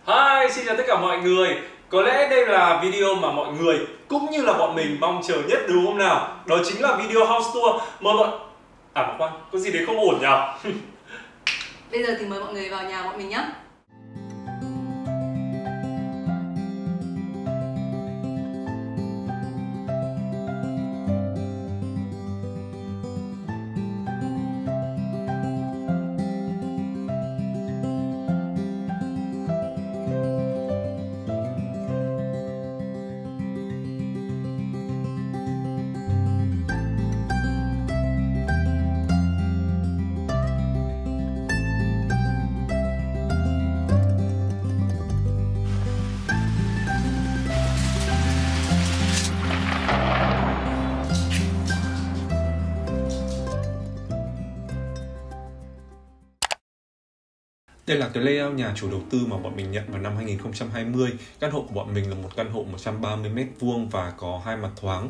Hi, xin chào tất cả mọi người. Có lẽ đây là video mà mọi người cũng như là bọn mình mong chờ nhất đúng không nào? Đó chính là video house tour. Mời mọi... mà khoan, có gì đấy không ổn nhỉ? Bây giờ thì mời mọi người vào nhà bọn mình nhé. Đây là cái layout nhà chủ đầu tư mà bọn mình nhận vào năm 2020. Căn hộ của bọn mình là một căn hộ 130m² và có 2 mặt thoáng.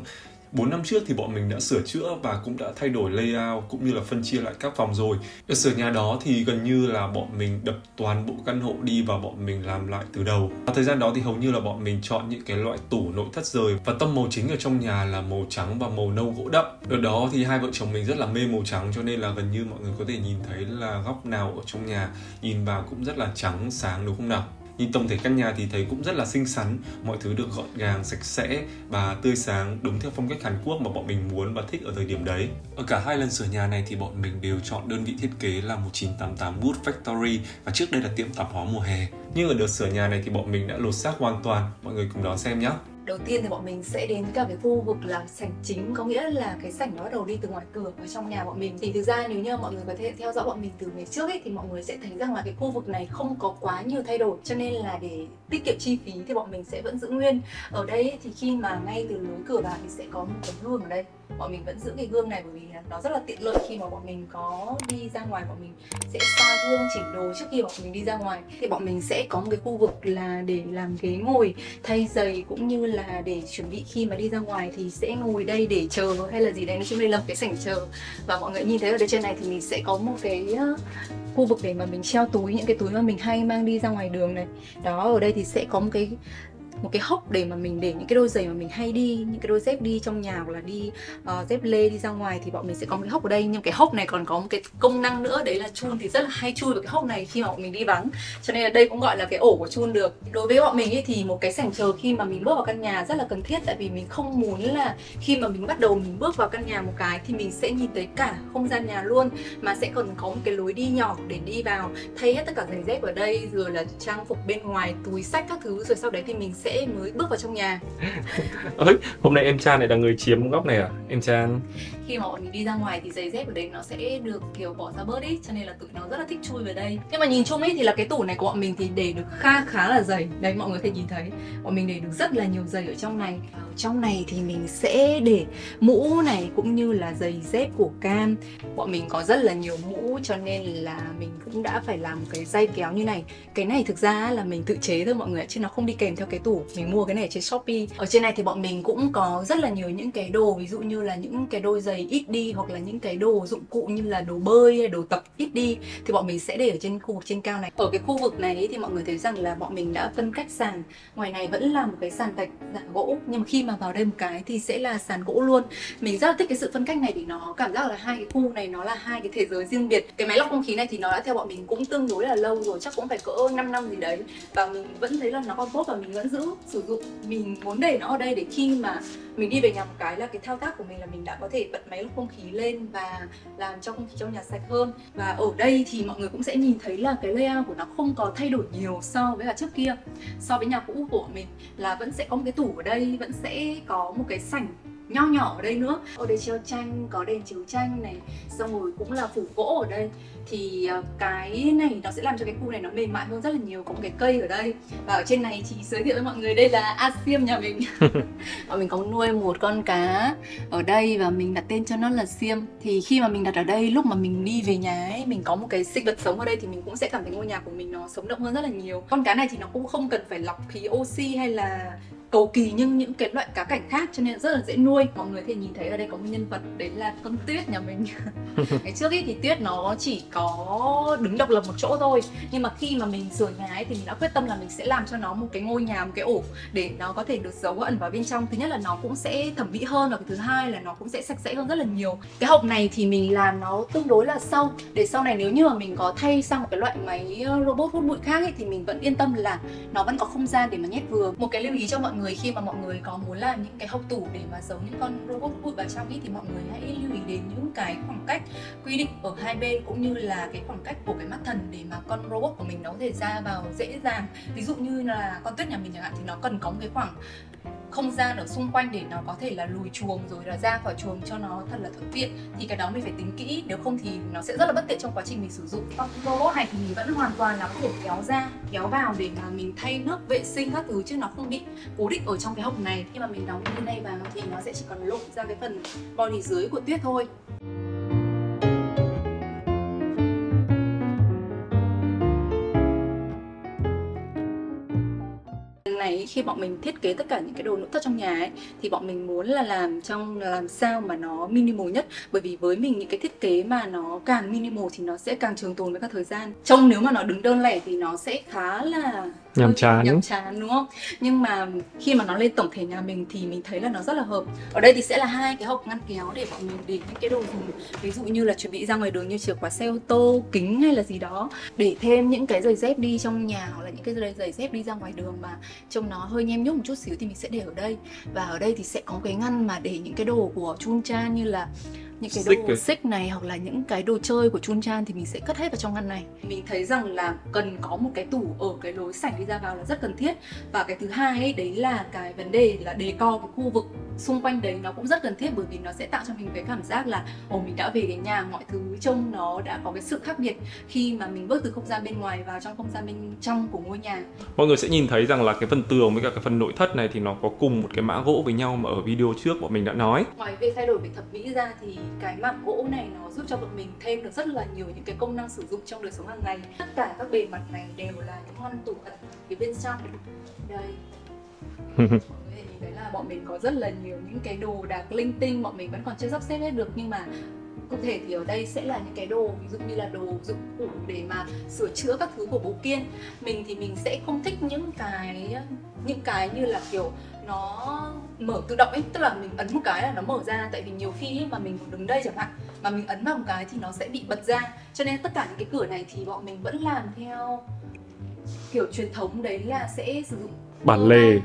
4 năm trước thì bọn mình đã sửa chữa và cũng đã thay đổi layout cũng như là phân chia lại các phòng rồi. Ở sửa nhà đó thì gần như là bọn mình đập toàn bộ căn hộ đi và bọn mình làm lại từ đầu. Và thời gian đó thì hầu như là bọn mình chọn những cái loại tủ nội thất rời và tông màu chính ở trong nhà là màu trắng và màu nâu gỗ đậm. Ở đó thì hai vợ chồng mình rất là mê màu trắng cho nên là gần như mọi người có thể nhìn thấy là góc nào ở trong nhà nhìn vào cũng rất là trắng sáng đúng không nào? Nhìn tổng thể căn nhà thì thấy cũng rất là xinh xắn, mọi thứ được gọn gàng, sạch sẽ và tươi sáng đúng theo phong cách Hàn Quốc mà bọn mình muốn và thích ở thời điểm đấy. Ở cả hai lần sửa nhà này thì bọn mình đều chọn đơn vị thiết kế là 1988 Wood Factory và trước đây là tiệm tạp hóa mùa hè. Nhưng ở đợt sửa nhà này thì bọn mình đã lột xác hoàn toàn, mọi người cùng đón xem nhé. Đầu tiên thì bọn mình sẽ đến cả cái khu vực là sảnh chính, có nghĩa là cái sảnh nó bắt đầu đi từ ngoài cửa vào trong nhà bọn mình. Thì thực ra nếu như mọi người có thể theo dõi bọn mình từ ngày trước ấy, thì mọi người sẽ thấy rằng là cái khu vực này không có quá nhiều thay đổi, cho nên là để tiết kiệm chi phí thì bọn mình sẽ vẫn giữ nguyên. Ở đây ấy, thì khi mà ngay từ lối cửa vào thì sẽ có một cái gương ở đây. Bọn mình vẫn giữ cái gương này bởi vì nó rất là tiện lợi khi mà bọn mình có đi ra ngoài, bọn mình sẽ soi gương chỉnh đồ trước khi bọn mình đi ra ngoài. Thì bọn mình sẽ có một cái khu vực là để làm ghế ngồi, thay giày cũng như là để chuẩn bị khi mà đi ra ngoài thì sẽ ngồi đây để chờ hay là gì đấy. Nói chung đây là một cái sảnh chờ. Và mọi người nhìn thấy ở đây trên này thì mình sẽ có một cái khu vực để mà mình treo túi, những cái túi mà mình hay mang đi ra ngoài đường này. Đó, ở đây thì sẽ có một cái hốc để mà mình để những cái đôi giày mà mình hay đi, những cái đôi dép đi trong nhà hoặc là đi dép lê đi ra ngoài thì bọn mình sẽ có một cái hốc ở đây. Nhưng cái hốc này còn có một cái công năng nữa, đấy là chun thì rất là hay chui vào cái hốc này khi mà bọn mình đi vắng, cho nên là đây cũng gọi là cái ổ của chun được. Đối với bọn mình ấy thì một cái sảnh chờ khi mà mình bước vào căn nhà rất là cần thiết, tại vì mình không muốn là khi mà mình bắt đầu mình bước vào căn nhà một cái thì mình sẽ nhìn thấy cả không gian nhà luôn, mà sẽ còn có một cái lối đi nhỏ để đi vào, thay hết tất cả giày dép ở đây rồi là trang phục bên ngoài, túi xách các thứ, rồi sau đấy thì mình sẽ mới bước vào trong nhà. Ơi, hôm nay em Chan lại là người chiếm góc này à? Em Chan khi mà bọn mình đi ra ngoài thì giày dép ở đây nó sẽ được kiểu bỏ ra bớt ý, cho nên là tụi nó rất là thích chui vào đây. Nhưng mà nhìn chung ấy thì là cái tủ này của bọn mình thì để được khá là dày. Đấy, mọi người có thể nhìn thấy bọn mình để được rất là nhiều giày ở trong này. Ở trong này thì mình sẽ để mũ này cũng như là giày dép của Cam. Bọn mình có rất là nhiều mũ cho nên là mình cũng đã phải làm một cái dây kéo như này. Cái này thực ra là mình tự chế thôi mọi người, chứ nó không đi kèm theo cái tủ. Mình mua cái này trên Shopee. Ở trên này thì bọn mình cũng có rất là nhiều những cái đồ, ví dụ như là những cái đôi giày ít đi hoặc là những cái đồ dụng cụ như là đồ bơi hay đồ tập ít đi thì bọn mình sẽ để ở trên khu vực trên cao này. Ở cái khu vực này thì mọi người thấy rằng là bọn mình đã phân cách sàn. Ngoài này vẫn là một cái sàn gạch dạng gỗ, nhưng mà khi mà vào đây một cái thì sẽ là sàn gỗ luôn. Mình rất là thích cái sự phân cách này vì nó cảm giác là hai cái khu này nó là hai cái thế giới riêng biệt. Cái máy lọc không khí này thì nó đã theo bọn mình cũng tương đối là lâu rồi, chắc cũng phải cỡ 5 năm gì đấy, và mình vẫn thấy là nó còn tốt và mình vẫn giữ sử dụng. Mình muốn để nó ở đây để khi mà mình đi về nhà một cái là cái thao tác của mình là mình đã có thể bật máy lọc không khí lên và làm cho không khí trong nhà sạch hơn. Và ở đây thì mọi người cũng sẽ nhìn thấy là cái layout của nó không có thay đổi nhiều so với cả trước kia. So với nhà cũ của mình là vẫn sẽ có một cái tủ ở đây, vẫn sẽ có một cái sảnh nho nhỏ ở đây nữa. Ở đây treo tranh, có đèn chiếu tranh này, xong rồi cũng là phủ gỗ ở đây. Thì cái này nó sẽ làm cho cái khu này nó mềm mại hơn rất là nhiều. Có một cái cây ở đây. Và ở trên này chị giới thiệu với mọi người, đây là Asiêm nhà mình. Và mình có nuôi một con cá ở đây và mình đặt tên cho nó là Xiêm. Thì khi mà mình đặt ở đây, lúc mà mình đi về nhà ấy, mình có một cái sinh vật sống ở đây thì mình cũng sẽ cảm thấy ngôi nhà của mình nó sống động hơn rất là nhiều. Con cá này thì nó cũng không cần phải lọc khí oxy hay là cầu kỳ nhưng những cái loại cá cảnh khác, cho nên rất là dễ nuôi. Mọi người thì nhìn thấy ở đây có một nhân vật, đấy là con Tuyết nhà mình. Ngày trước ý thì Tuyết nó chỉ có đứng độc lập một chỗ thôi, nhưng mà khi mà mình sửa nhà ấy thì mình đã quyết tâm là mình sẽ làm cho nó một cái ngôi nhà, một cái ổ để nó có thể được giấu ẩn vào bên trong. Thứ nhất là nó cũng sẽ thẩm mỹ hơn, và cái thứ hai là nó cũng sẽ sạch sẽ hơn rất là nhiều. Cái hộp này thì mình làm nó tương đối là sâu, để sau này nếu như mà mình có thay sang một cái loại máy robot hút bụi khác ấy, thì mình vẫn yên tâm là nó vẫn có không gian để mà nhét vừa. Một cái lưu ý cho mọi người khi mà mọi người có muốn làm những cái hộc tủ để mà giấu những con robot hút bụi vào trong ấy, thì mọi người hãy lưu ý đến những cái khoảng cách quy định ở hai bên, cũng như là cái khoảng cách của cái mắt thần để mà con robot của mình nó có thể ra vào dễ dàng. Ví dụ như là con Tuyết nhà mình chẳng hạn, thì nó cần có một cái khoảng không gian ở xung quanh để nó có thể là lùi chuồng rồi là ra khỏi chuồng cho nó thật là thuận tiện. Thì cái đó mình phải tính kỹ, nếu không thì nó sẽ rất là bất tiện trong quá trình mình sử dụng. Con robot này thì mình vẫn hoàn toàn là có thể kéo ra, kéo vào để mà mình thay nước, vệ sinh các thứ, chứ nó không bị cố định ở trong cái hộp này. Khi mà mình đóng cái này vào thì nó sẽ chỉ còn lộ ra cái phần body dưới của Tuyết thôi. Này, khi bọn mình thiết kế tất cả những cái đồ nội thất trong nhà ấy, thì bọn mình muốn là làm sao mà nó minimal nhất. Bởi vì với mình những cái thiết kế mà nó càng minimal thì nó sẽ càng trường tồn với các thời gian. Trông nếu mà nó đứng đơn lẻ thì nó sẽ khá là nhàm chán đúng không? Nhưng mà khi mà nó lên tổng thể nhà mình thì mình thấy là nó rất là hợp. Ở đây thì sẽ là hai cái hộp ngăn kéo để bọn mình để những cái đồ dùng, ví dụ như là chuẩn bị ra ngoài đường như chìa khóa xe ô tô, kính hay là gì đó, để thêm những cái giày dép đi trong nhà, hoặc là những cái giày dép đi ra ngoài đường mà trông nó hơi nhem nhuốc một chút xíu thì mình sẽ để ở đây. Và ở đây thì sẽ có cái ngăn mà để những cái đồ của Chun-chan, như là những cái đồ xích này hoặc là những cái đồ chơi của Chun-chan thì mình sẽ cất hết vào trong ngăn này. Mình thấy rằng là cần có một cái tủ ở cái lối sảnh đi ra vào là rất cần thiết. Và cái thứ hai ấy, đấy là cái vấn đề là decor cái khu vực xung quanh đấy nó cũng rất cần thiết, bởi vì nó sẽ tạo cho mình cái cảm giác là mình đã về đến nhà, mọi thứ trông nó đã có cái sự khác biệt khi mà mình bước từ không gian bên ngoài vào trong không gian bên trong của ngôi nhà. Mọi người sẽ nhìn thấy rằng là cái phần tường với cả cái phần nội thất này thì nó có cùng một cái mã gỗ với nhau mà ở video trước bọn mình đã nói. Ngoài việc thay đổi về thẩm mỹ ra thì cái mảng gỗ này nó giúp cho bọn mình thêm được rất là nhiều những cái công năng sử dụng trong đời sống hàng ngày. Tất cả các bề mặt này đều là những ngăn tủ ẩn phía bên trong. Đây. Mọi người nhìn thấy là bọn mình có rất là nhiều những cái đồ đạc linh tinh, bọn mình vẫn còn chưa sắp xếp hết được, nhưng mà cụ thể thì ở đây sẽ là những cái đồ ví dụ như là đồ dụng cụ để mà sửa chữa các thứ của bố Kiên. Mình thì mình sẽ không thích những cái như là kiểu nó mở tự động ấy, tức là mình ấn một cái là nó mở ra. Tại vì nhiều khi mà mình đứng đây chẳng hạn mà mình ấn vào một cái thì nó sẽ bị bật ra, cho nên tất cả những cái cửa này thì bọn mình vẫn làm theo kiểu truyền thống, đấy là sẽ sử dụng bản lề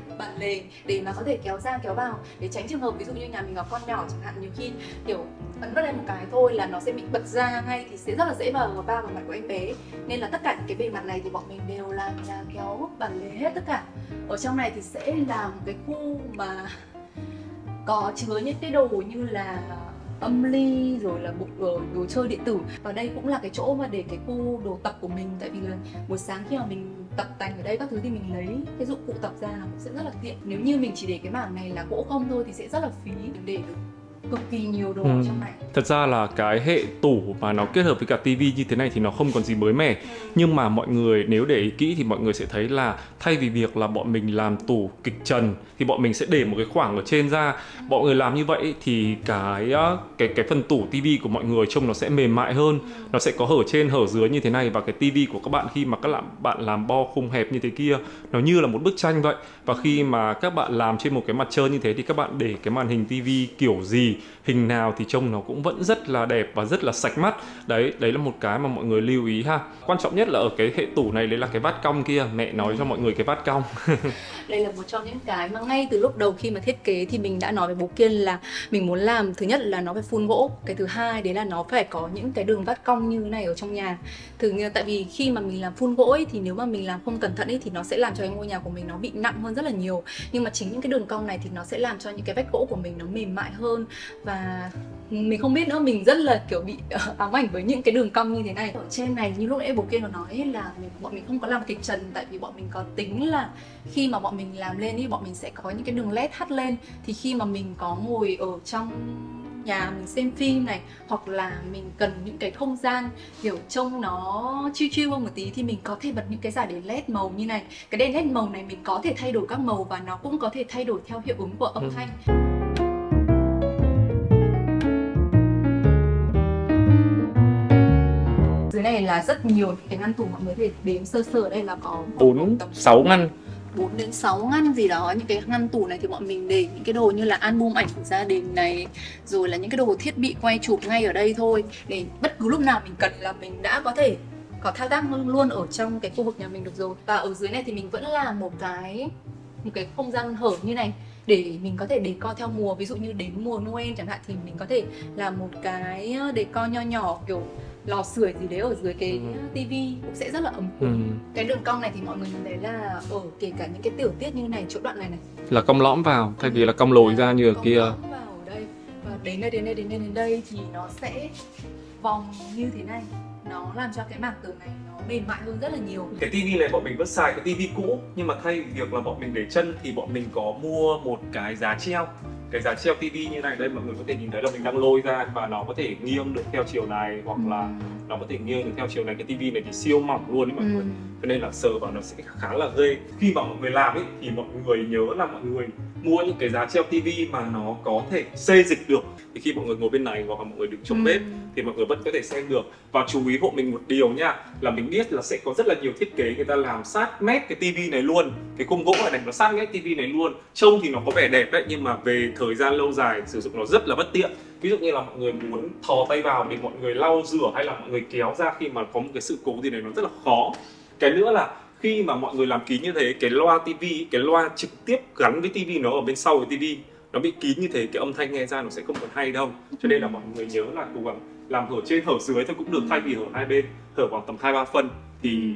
để mà có thể kéo ra kéo vào, để tránh trường hợp ví dụ như nhà mình có con nhỏ chẳng hạn, nhiều khi kiểu ấn vào đây một cái thôi là nó sẽ bị bật ra ngay thì sẽ rất là dễ vào mặt của em bé. Nên là tất cả những cái bề mặt này thì bọn mình đều làm là kéo bản lề hết tất cả. Ở trong này thì sẽ là một cái khu mà có chứa những cái đồ như là âm ly rồi là đồ chơi điện tử. Và đây cũng là cái chỗ mà để cái khu đồ tập của mình, tại vì là buổi sáng khi mà mình tập tành ở đây các thứ thì mình lấy cái dụng cụ tập ra nó cũng sẽ rất là tiện. Nếu như mình chỉ để cái mảng này là gỗ không thôi thì sẽ rất là phí, để được cực kỳ nhiều đồ ở trong này. Thật ra là cái hệ tủ mà nó kết hợp với cả tivi như thế này thì nó không còn gì mới mẻ. Nhưng mà mọi người nếu để ý kỹ thì mọi người sẽ thấy là thay vì việc là bọn mình làm tủ kịch trần thì bọn mình sẽ để một cái khoảng ở trên ra. Mọi người làm như vậy thì cái phần tủ tivi của mọi người trông nó sẽ mềm mại hơn. Nó sẽ có hở trên hở dưới như thế này, và cái tivi của các bạn khi mà các bạn làm bo khung hẹp như thế kia nó như là một bức tranh vậy. Và khi mà các bạn làm trên một cái mặt trơn như thế thì các bạn để cái màn hình tivi kiểu gì, hình nào thì trông nó cũng vẫn rất là đẹp và rất là sạch mắt. Đấy là một cái mà mọi người lưu ý ha. Quan trọng nhất là ở cái hệ tủ này, đấy là cái vát cong kia. Mẹ nói cho mọi người cái vát cong. Đây là một trong những cái mà ngay từ lúc đầu khi mà thiết kế thì mình đã nói với bố Kiên là mình muốn làm, thứ nhất là nó phải full gỗ, cái thứ hai đấy là nó phải có những cái đường vát cong như thế này ở trong nhà. Tại vì khi mà mình làm full gỗ ấy, thì nếu mà mình làm không cẩn thận ấy, thì nó sẽ làm cho cái ngôi nhà của mình nó bị nặng hơn rất là nhiều. Nhưng mà chính những cái đường cong này thì nó sẽ làm cho những cái vách gỗ của mình nó mềm mại hơn. Và mình không biết nữa, mình rất là kiểu bị ám ảnh với những cái đường cong như thế này. Ở trên này như lúc nãy bố Kiên có nói là bọn mình không có làm kịch trần, tại vì bọn mình có tính là khi mà bọn mình làm lên ý, bọn mình sẽ có những cái đường led hắt lên, thì khi mà mình có ngồi ở trong nhà mình xem phim này, hoặc là mình cần những cái không gian kiểu trông nó chill chill hơn một tí thì mình có thể bật những cái dải đèn led màu như này. Cái đèn led màu này mình có thể thay đổi các màu và nó cũng có thể thay đổi theo hiệu ứng của âm thanh. Dưới này là rất nhiều cái ngăn tủ, mọi người có thể đếm sơ sơ. Ở đây là có 4-6 ngăn, 4 đến 6 ngăn gì đó. Những cái ngăn tủ này thì bọn mình để những cái đồ như là album ảnh của gia đình này, rồi là những cái đồ thiết bị quay chụp ngay ở đây thôi, để bất cứ lúc nào mình cần là mình đã có thể có thao tác luôn ở trong cái khu vực nhà mình được rồi. Và ở dưới này thì mình vẫn làm một cái không gian hở như này để mình có thể decor theo mùa. Ví dụ như đến mùa Noel chẳng hạn thì mình có thể làm một cái decor nho nhỏ kiểu lò sưởi gì đấy ở dưới cái tivi, cũng sẽ rất là ấm cúng. Cái đường cong này thì mọi người nhìn thấy là ở kể cả những cái tiểu tiết như này, chỗ đoạn này này là cong lõm vào thay vì là cong lồi ra như ở kia. Lõm vào ở đây, và đến đây thì nó sẽ vòng như thế này, nó làm cho cái mảng tường này nó mềm mại hơn rất là nhiều. Cái tivi này bọn mình vẫn xài cái tivi cũ, nhưng mà thay vì việc là bọn mình để chân thì bọn mình có mua một cái giá treo. Cái giá treo tivi như này, đây mọi người có thể nhìn thấy là mình đang lôi ra và nó có thể nghiêng được theo chiều này, hoặc là nó có thể nghiêng được theo chiều này. Cái tivi này thì siêu mỏng luôn đấy mọi người, cho nên là sờ vào nó sẽ khá là ghê. Khi mà mọi người làm ấy thì mọi người nhớ là mọi người mua những cái giá treo tivi mà nó có thể xê dịch được, thì khi mọi người ngồi bên này hoặc là mọi người đứng trong bếp thì mọi người vẫn có thể xem được. Và chú ý hộ mình một điều nha, là mình biết là sẽ có rất là nhiều thiết kế người ta làm sát mép cái tivi này luôn, cái khung gỗ này nó sát mép tivi này luôn. Trông thì nó có vẻ đẹp đấy, nhưng mà về thời gian lâu dài sử dụng nó rất là bất tiện. Ví dụ như là mọi người muốn thò tay vào để mọi người lau rửa, hay là mọi người kéo ra khi mà có một cái sự cố gì đấy, nó rất là khó. Cái nữa là khi mà mọi người làm kín như thế, cái loa tivi, cái loa trực tiếp gắn với tivi nó ở bên sau cái tivi, nó bị kín như thế, cái âm thanh nghe ra nó sẽ không còn hay đâu. Cho nên là mọi người nhớ là cố gắng làm hở trên hở dưới thôi cũng được, thay vì hở hai bên, hở khoảng tầm 2-3 phân thì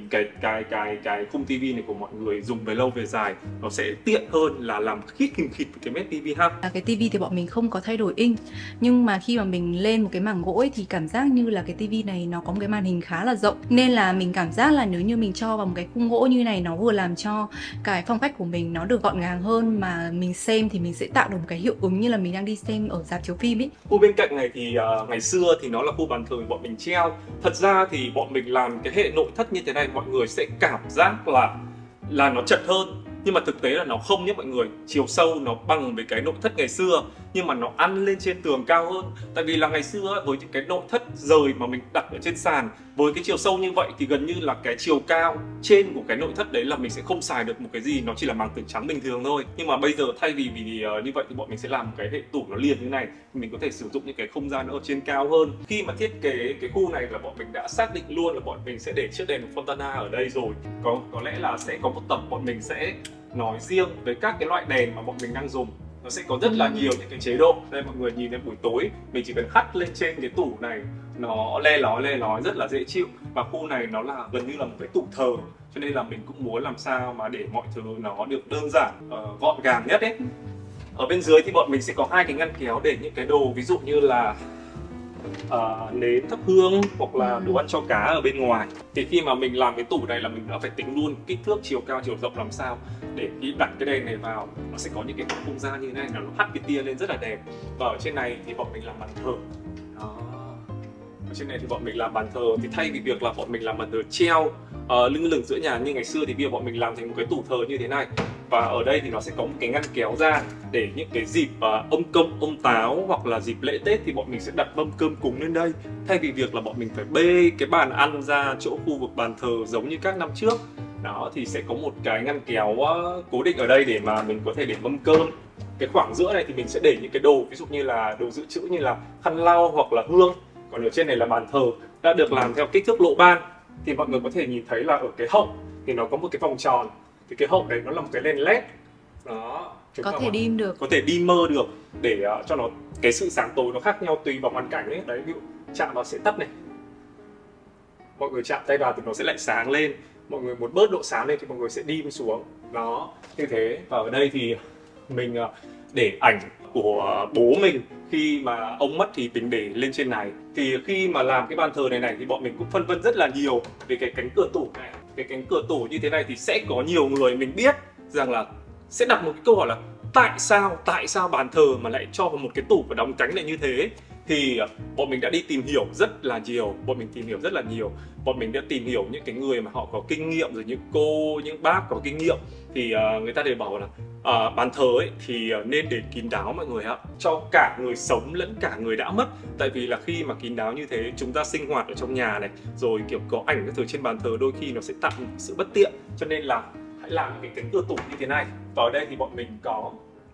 cái khung tivi này của mọi người dùng về lâu về dài nó sẽ tiện hơn là làm khít với cái mép tivi ha. Cái tivi thì bọn mình không có thay đổi inch, nhưng mà khi mà mình lên một cái mảng gỗ ấy, thì cảm giác như là cái tivi này nó có một cái màn hình khá là rộng, nên là mình cảm giác là nếu như mình cho vào một cái khung gỗ như này, nó vừa làm cho cái phong cách của mình nó được gọn gàng hơn, mà mình xem thì mình sẽ tạo được một cái hiệu ứng như là mình đang đi xem ở rạp chiếu phim ấy. Khu bên cạnh này thì ngày xưa thì nó là khu bàn thờ bọn mình treo. Thật ra thì bọn mình làm cái hệ nội thất như thế này, mọi người sẽ cảm giác là nó chật hơn, nhưng mà thực tế là nó không nhé mọi người. Chiều sâu nó bằng với cái nội thất ngày xưa, nhưng mà nó ăn lên trên tường cao hơn. Tại vì là ngày xưa với những cái nội thất rời mà mình đặt ở trên sàn, với cái chiều sâu như vậy thì gần như là cái chiều cao trên của cái nội thất đấy là mình sẽ không xài được một cái gì, nó chỉ là mảng tường trắng bình thường thôi. Nhưng mà bây giờ thay vì như vậy thì bọn mình sẽ làm một cái hệ tủ nó liền như này, mình có thể sử dụng những cái không gian ở trên cao hơn. Khi mà thiết kế cái khu này là bọn mình đã xác định luôn là bọn mình sẽ để chiếc đèn Fontana ở đây rồi. Có lẽ là sẽ có một tập bọn mình sẽ nói riêng về các cái loại đèn mà bọn mình đang dùng. Nó sẽ có rất là nhiều những cái chế độ. Đây mọi người nhìn thấy buổi tối mình chỉ cần hắt lên trên cái tủ này, nó le lói rất là dễ chịu. Và khu này nó là gần như là một cái tủ thờ, cho nên là mình cũng muốn làm sao mà để mọi thứ nó được đơn giản, gọn gàng nhất ấy. Ở bên dưới thì bọn mình sẽ có hai cái ngăn kéo để những cái đồ ví dụ như là nến thắp hương hoặc là đồ ăn cho cá ở bên ngoài. Thì khi mà mình làm cái tủ này là mình đã phải tính luôn kích thước, chiều cao, chiều rộng làm sao để khi đặt cái đèn này vào nó sẽ có những cái không gian như thế này, nó hắt cái tia lên rất là đẹp. Và ở trên này thì bọn mình làm bàn thờ. Đó. Ở trên này thì bọn mình làm bàn thờ, thì thay vì việc là bọn mình làm bàn thờ treo lưng lửng giữa nhà như ngày xưa thì bây giờ bọn mình làm thành một cái tủ thờ như thế này. Và ở đây thì nó sẽ có một cái ngăn kéo ra để những cái dịp ông công, ông táo hoặc là dịp lễ Tết thì bọn mình sẽ đặt mâm cơm cúng lên đây. Thay vì việc là bọn mình phải bê cái bàn ăn ra chỗ khu vực bàn thờ giống như các năm trước. Đó, thì sẽ có một cái ngăn kéo cố định ở đây để mà mình có thể để mâm cơm. Cái khoảng giữa này thì mình sẽ để những cái đồ ví dụ như là đồ dự trữ như là khăn lau hoặc là hương. Còn ở trên này là bàn thờ đã được làm theo kích thước lộ ban. Thì mọi người có thể nhìn thấy là ở cái hậu thì nó có một cái vòng tròn. Thì cái hậu đấy nó là một cái đèn led. Đó, có thể dim được, có thể dimmer được để cho nó cái sự sáng tối nó khác nhau tùy vào hoàn cảnh ấy. Đấy, ví dụ chạm vào sẽ tắt này, mọi người chạm tay vào thì nó sẽ lại sáng lên. Mọi người muốn bớt độ sáng lên thì mọi người sẽ dim xuống. Đó, như thế. Và ở đây thì mình để ảnh của bố mình khi mà ông mất thì tính để lên trên này. Thì khi mà làm cái bàn thờ này thì bọn mình cũng phân vân rất là nhiều về cái cánh cửa tủ này. Cái cánh cửa tủ như thế này thì sẽ có nhiều người mình biết rằng là sẽ đặt một cái câu hỏi là tại sao bàn thờ mà lại cho vào một cái tủ và đóng cánh lại như thế. Thì bọn mình đã đi tìm hiểu rất là nhiều, bọn mình đã tìm hiểu những cái người mà họ có kinh nghiệm, rồi những cô, những bác có kinh nghiệm. Thì người ta đều bảo là bàn thờ ấy thì nên để kín đáo mọi người ạ, cho cả người sống lẫn cả người đã mất. Tại vì là khi mà kín đáo như thế, chúng ta sinh hoạt ở trong nhà này, rồi kiểu có ảnh các thứ trên bàn thờ, đôi khi nó sẽ tạo sự bất tiện. Cho nên là hãy làm cái cánh cửa tủ như thế này. Và ở đây thì bọn mình có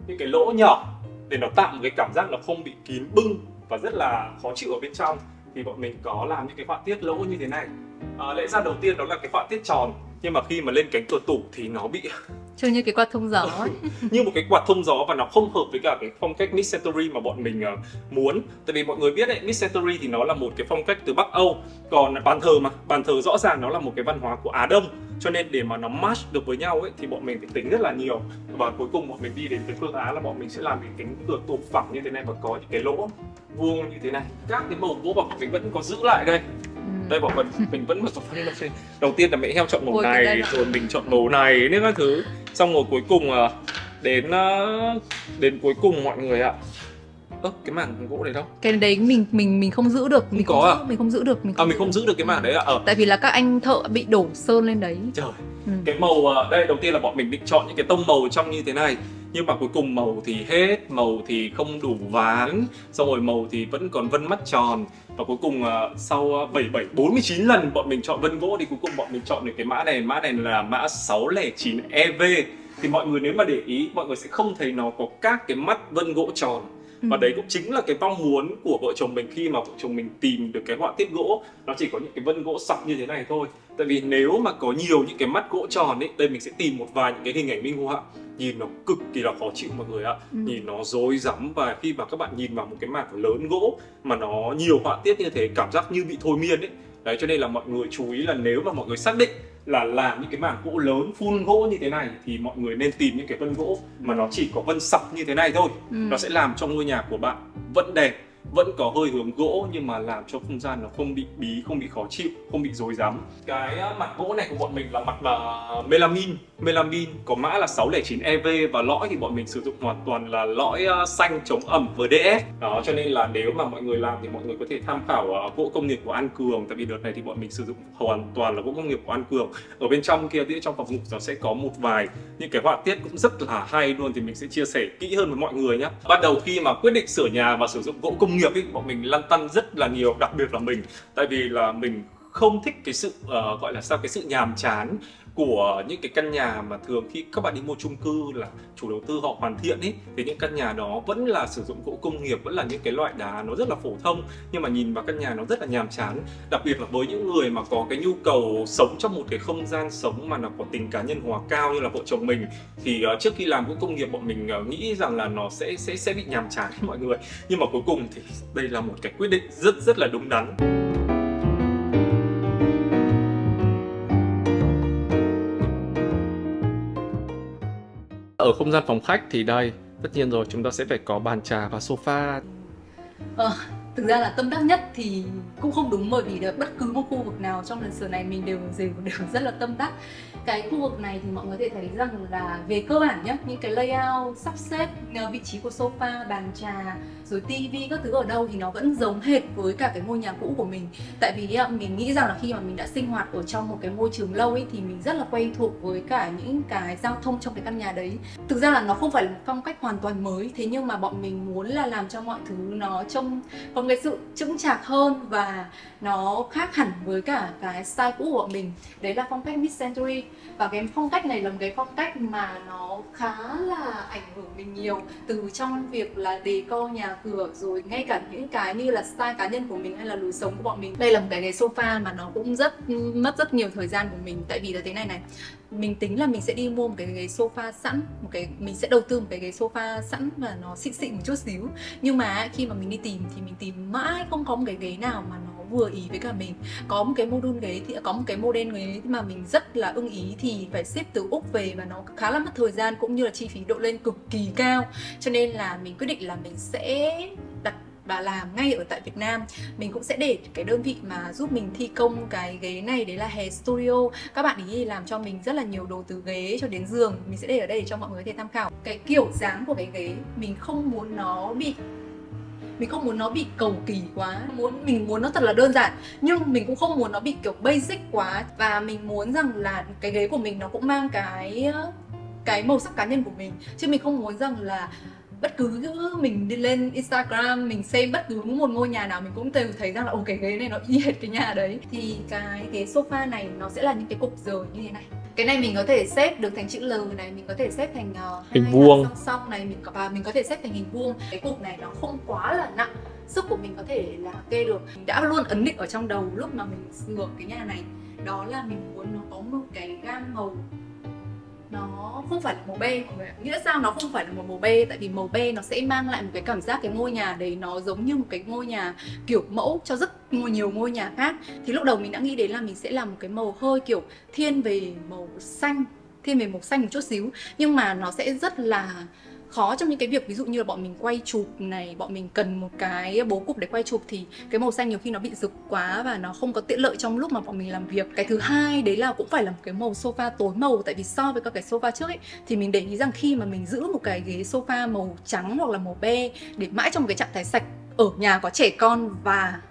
những cái lỗ nhỏ để nó tạo một cái cảm giác nó không bị kín bưng và rất là khó chịu ở bên trong. Thì bọn mình có làm những cái họa tiết lỗ như thế này. Lẽ ra đầu tiên đó là cái họa tiết tròn, nhưng mà khi mà lên cánh cửa tủ thì nó bị trông như cái quạt thông gió ấy. như một cái quạt thông gió, và nó không hợp với cả cái phong cách mid-century mà bọn mình muốn. Tại vì mọi người biết đấy, mid-century thì nó là một cái phong cách từ Bắc Âu, còn bàn thờ rõ ràng nó là một cái văn hóa của Á Đông. Cho nên để mà nó match được với nhau ấy thì bọn mình phải tính rất là nhiều. Và cuối cùng bọn mình đi đến cái phương án là bọn mình sẽ làm cái cánh cửa tủ phẳng như thế này và có những cái lỗ vuông như thế này. Các cái màu gỗ bọn mình vẫn có giữ lại đây. Đây bọn mình vẫn một đầu tiên là mẹ heo chọn màu này, rồi mình chọn màu này nên các thứ. Xong rồi cuối cùng đến cuối cùng mọi người ạ. Cái mảng gỗ này đâu? Cái đấy mình không giữ được, mình không giữ được. Mình không giữ được cái mảng đấy ạ. Tại vì là các anh thợ bị đổ sơn lên đấy. Trời. Cái màu đây đầu tiên là bọn mình định chọn những cái tông màu trong như thế này. Nhưng mà cuối cùng màu thì hết, màu thì không đủ ván, xong rồi màu thì vẫn còn vân mắt tròn. Và cuối cùng sau 49 lần bọn mình chọn vân gỗ thì cuối cùng bọn mình chọn được cái mã này là mã 609 EV. Thì mọi người nếu mà để ý, mọi người sẽ không thấy nó có các cái mắt vân gỗ tròn. Và đấy cũng chính là cái mong muốn của vợ chồng mình khi mà vợ chồng mình tìm được cái họa tiết gỗ. Nó chỉ có những cái vân gỗ sọc như thế này thôi. Tại vì nếu mà có nhiều những cái mắt gỗ tròn ấy, đây mình sẽ tìm một vài những cái hình ảnh minh họa, nhìn nó cực kỳ là khó chịu mọi người ạ. Nhìn nó rối rắm, và khi mà các bạn nhìn vào một cái mảng lớn gỗ mà nó nhiều họa tiết như thế, cảm giác như bị thôi miên ấy. Đấy, cho nên là mọi người chú ý là nếu mà mọi người xác định là làm những cái mảng gỗ lớn, full gỗ như thế này thì mọi người nên tìm những cái vân gỗ mà nó chỉ có vân sọc như thế này thôi. Nó sẽ làm cho ngôi nhà của bạn vẫn đẹp, vẫn có hơi hướng gỗ, nhưng mà làm cho không gian nó không bị bí, không bị khó chịu, không bị rối rắm. Cái mặt gỗ này của bọn mình là mặt melamine, có mã là 609 EV, và lõi thì bọn mình sử dụng hoàn toàn là lõi xanh chống ẩm VDF. Đó, cho nên là nếu mà mọi người làm thì mọi người có thể tham khảo gỗ công nghiệp của An Cường. Tại vì đợt này thì bọn mình sử dụng hoàn toàn là gỗ công nghiệp của An Cường. Ở bên trong kia thì trong phòng ngủ nó sẽ có một vài những cái họa tiết cũng rất là hay luôn, thì mình sẽ chia sẻ kỹ hơn với mọi người nhé. Ban đầu khi mà quyết định sửa nhà và sử dụng gỗ công nghiệp ý, bọn mình lăn tăn rất là nhiều, đặc biệt là mình. Tại vì là mình không thích cái sự gọi là sao, cái sự nhàm chán của những cái căn nhà mà thường khi các bạn đi mua chung cư là chủ đầu tư họ hoàn thiện ấy, thì những căn nhà đó vẫn là sử dụng gỗ công nghiệp, vẫn là những cái loại đá nó rất là phổ thông, nhưng mà nhìn vào căn nhà nó rất là nhàm chán. Đặc biệt là với những người mà có cái nhu cầu sống trong một cái không gian sống mà nó có tính cá nhân hóa cao như là vợ chồng mình, thì trước khi làm gỗ công nghiệp bọn mình nghĩ rằng là nó sẽ bị nhàm chán mọi người. Nhưng mà cuối cùng thì đây là một cái quyết định rất là đúng đắn. Ở không gian phòng khách thì đây, tất nhiên rồi, chúng ta sẽ phải có bàn trà và sofa. Thực ra là tâm đắc nhất thì cũng không đúng, bởi vì bất cứ một khu vực nào trong lần sửa này mình đều rất là tâm đắc. Cái khu vực này thì mọi người có thể thấy rằng là về cơ bản nhé, những cái layout, sắp xếp vị trí của sofa, bàn trà, rồi tivi các thứ ở đâu thì nó vẫn giống hệt với cả cái ngôi nhà cũ của mình. Tại vì mình nghĩ rằng là khi mà mình đã sinh hoạt ở trong một cái môi trường lâu ấy thì mình rất là quen thuộc với cả những cái giao thông trong cái căn nhà đấy. Thực ra là nó không phải là một phong cách hoàn toàn mới, thế nhưng mà bọn mình muốn là làm cho mọi thứ nó trông có cái sự chững chạc hơn và nó khác hẳn với cả cái style cũ của bọn mình. Đấy là phong cách mid-century. Và cái phong cách này là một cái phong cách mà nó khá là ảnh hưởng mình nhiều, từ trong việc là decor nhà cửa, rồi ngay cả những cái như là style cá nhân của mình hay là lối sống của bọn mình. Đây là một cái ghế sofa mà nó cũng mất rất nhiều thời gian của mình. Tại vì là thế này, mình tính là mình sẽ đi mua một cái ghế sofa sẵn, mình sẽ đầu tư một cái ghế sofa sẵn và nó xịn một chút xíu. Nhưng mà khi mà mình đi tìm thì mình tìm mãi không có một cái ghế nào mà nó vừa ý với cả mình. Có một cái model ghế thì có một cái model ghế mà mình rất là ưng ý thì phải ship từ Úc về, và nó khá là mất thời gian cũng như là chi phí độ lên cực kỳ cao. Cho nên là mình quyết định là mình sẽ đặt và làm ngay ở tại Việt Nam. Mình cũng sẽ để cái đơn vị mà giúp mình thi công cái ghế này, đấy là Hair Studio. Các bạn ý làm cho mình rất là nhiều đồ từ ghế cho đến giường. Mình sẽ để ở đây để cho mọi người có thể tham khảo. Cái kiểu dáng của cái ghế mình không muốn nó bị cầu kỳ quá, mình muốn nó thật là đơn giản, nhưng mình cũng không muốn nó bị kiểu basic quá. Và mình muốn rằng là cái ghế của mình nó cũng mang cái màu sắc cá nhân của mình, chứ mình không muốn rằng là bất cứ mình đi lên Instagram mình xem bất cứ một ngôi nhà nào mình cũng đều thấy rằng là cái ghế này nó y hệt cái nhà đấy. Thì cái ghế sofa này nó sẽ là những cái cục rời như thế này. Cái này mình có thể xếp được thành chữ L này, mình có thể xếp thành hình vuông song song này, mình có thể xếp thành hình vuông. Cái cục này nó không quá là nặng, sức của mình có thể là kê được. Mình đã luôn ấn định ở trong đầu lúc mà mình sửa cái nhà này, đó là mình muốn nó có một cái gam màu nó không phải là màu be. Nghĩa sao nó không phải là một màu be? Tại vì màu be nó sẽ mang lại một cái cảm giác cái ngôi nhà đấy nó giống như một cái ngôi nhà kiểu mẫu cho rất nhiều ngôi nhà khác. Thì lúc đầu mình đã nghĩ đến là mình sẽ làm một cái màu hơi kiểu thiên về màu xanh một chút xíu. Nhưng mà nó sẽ rất là khó trong những cái việc ví dụ như là bọn mình quay chụp này, bọn mình cần một cái bố cục để quay chụp thì cái màu xanh nhiều khi nó bị rực quá và nó không có tiện lợi trong lúc mà bọn mình làm việc. Cái thứ hai đấy là cũng phải là một cái màu sofa tối màu, tại vì so với các cái sofa trước ấy thì mình để ý rằng khi mà mình giữ một cái ghế sofa màu trắng hoặc là màu be để mãi trong cái trạng thái sạch, ở nhà có trẻ con và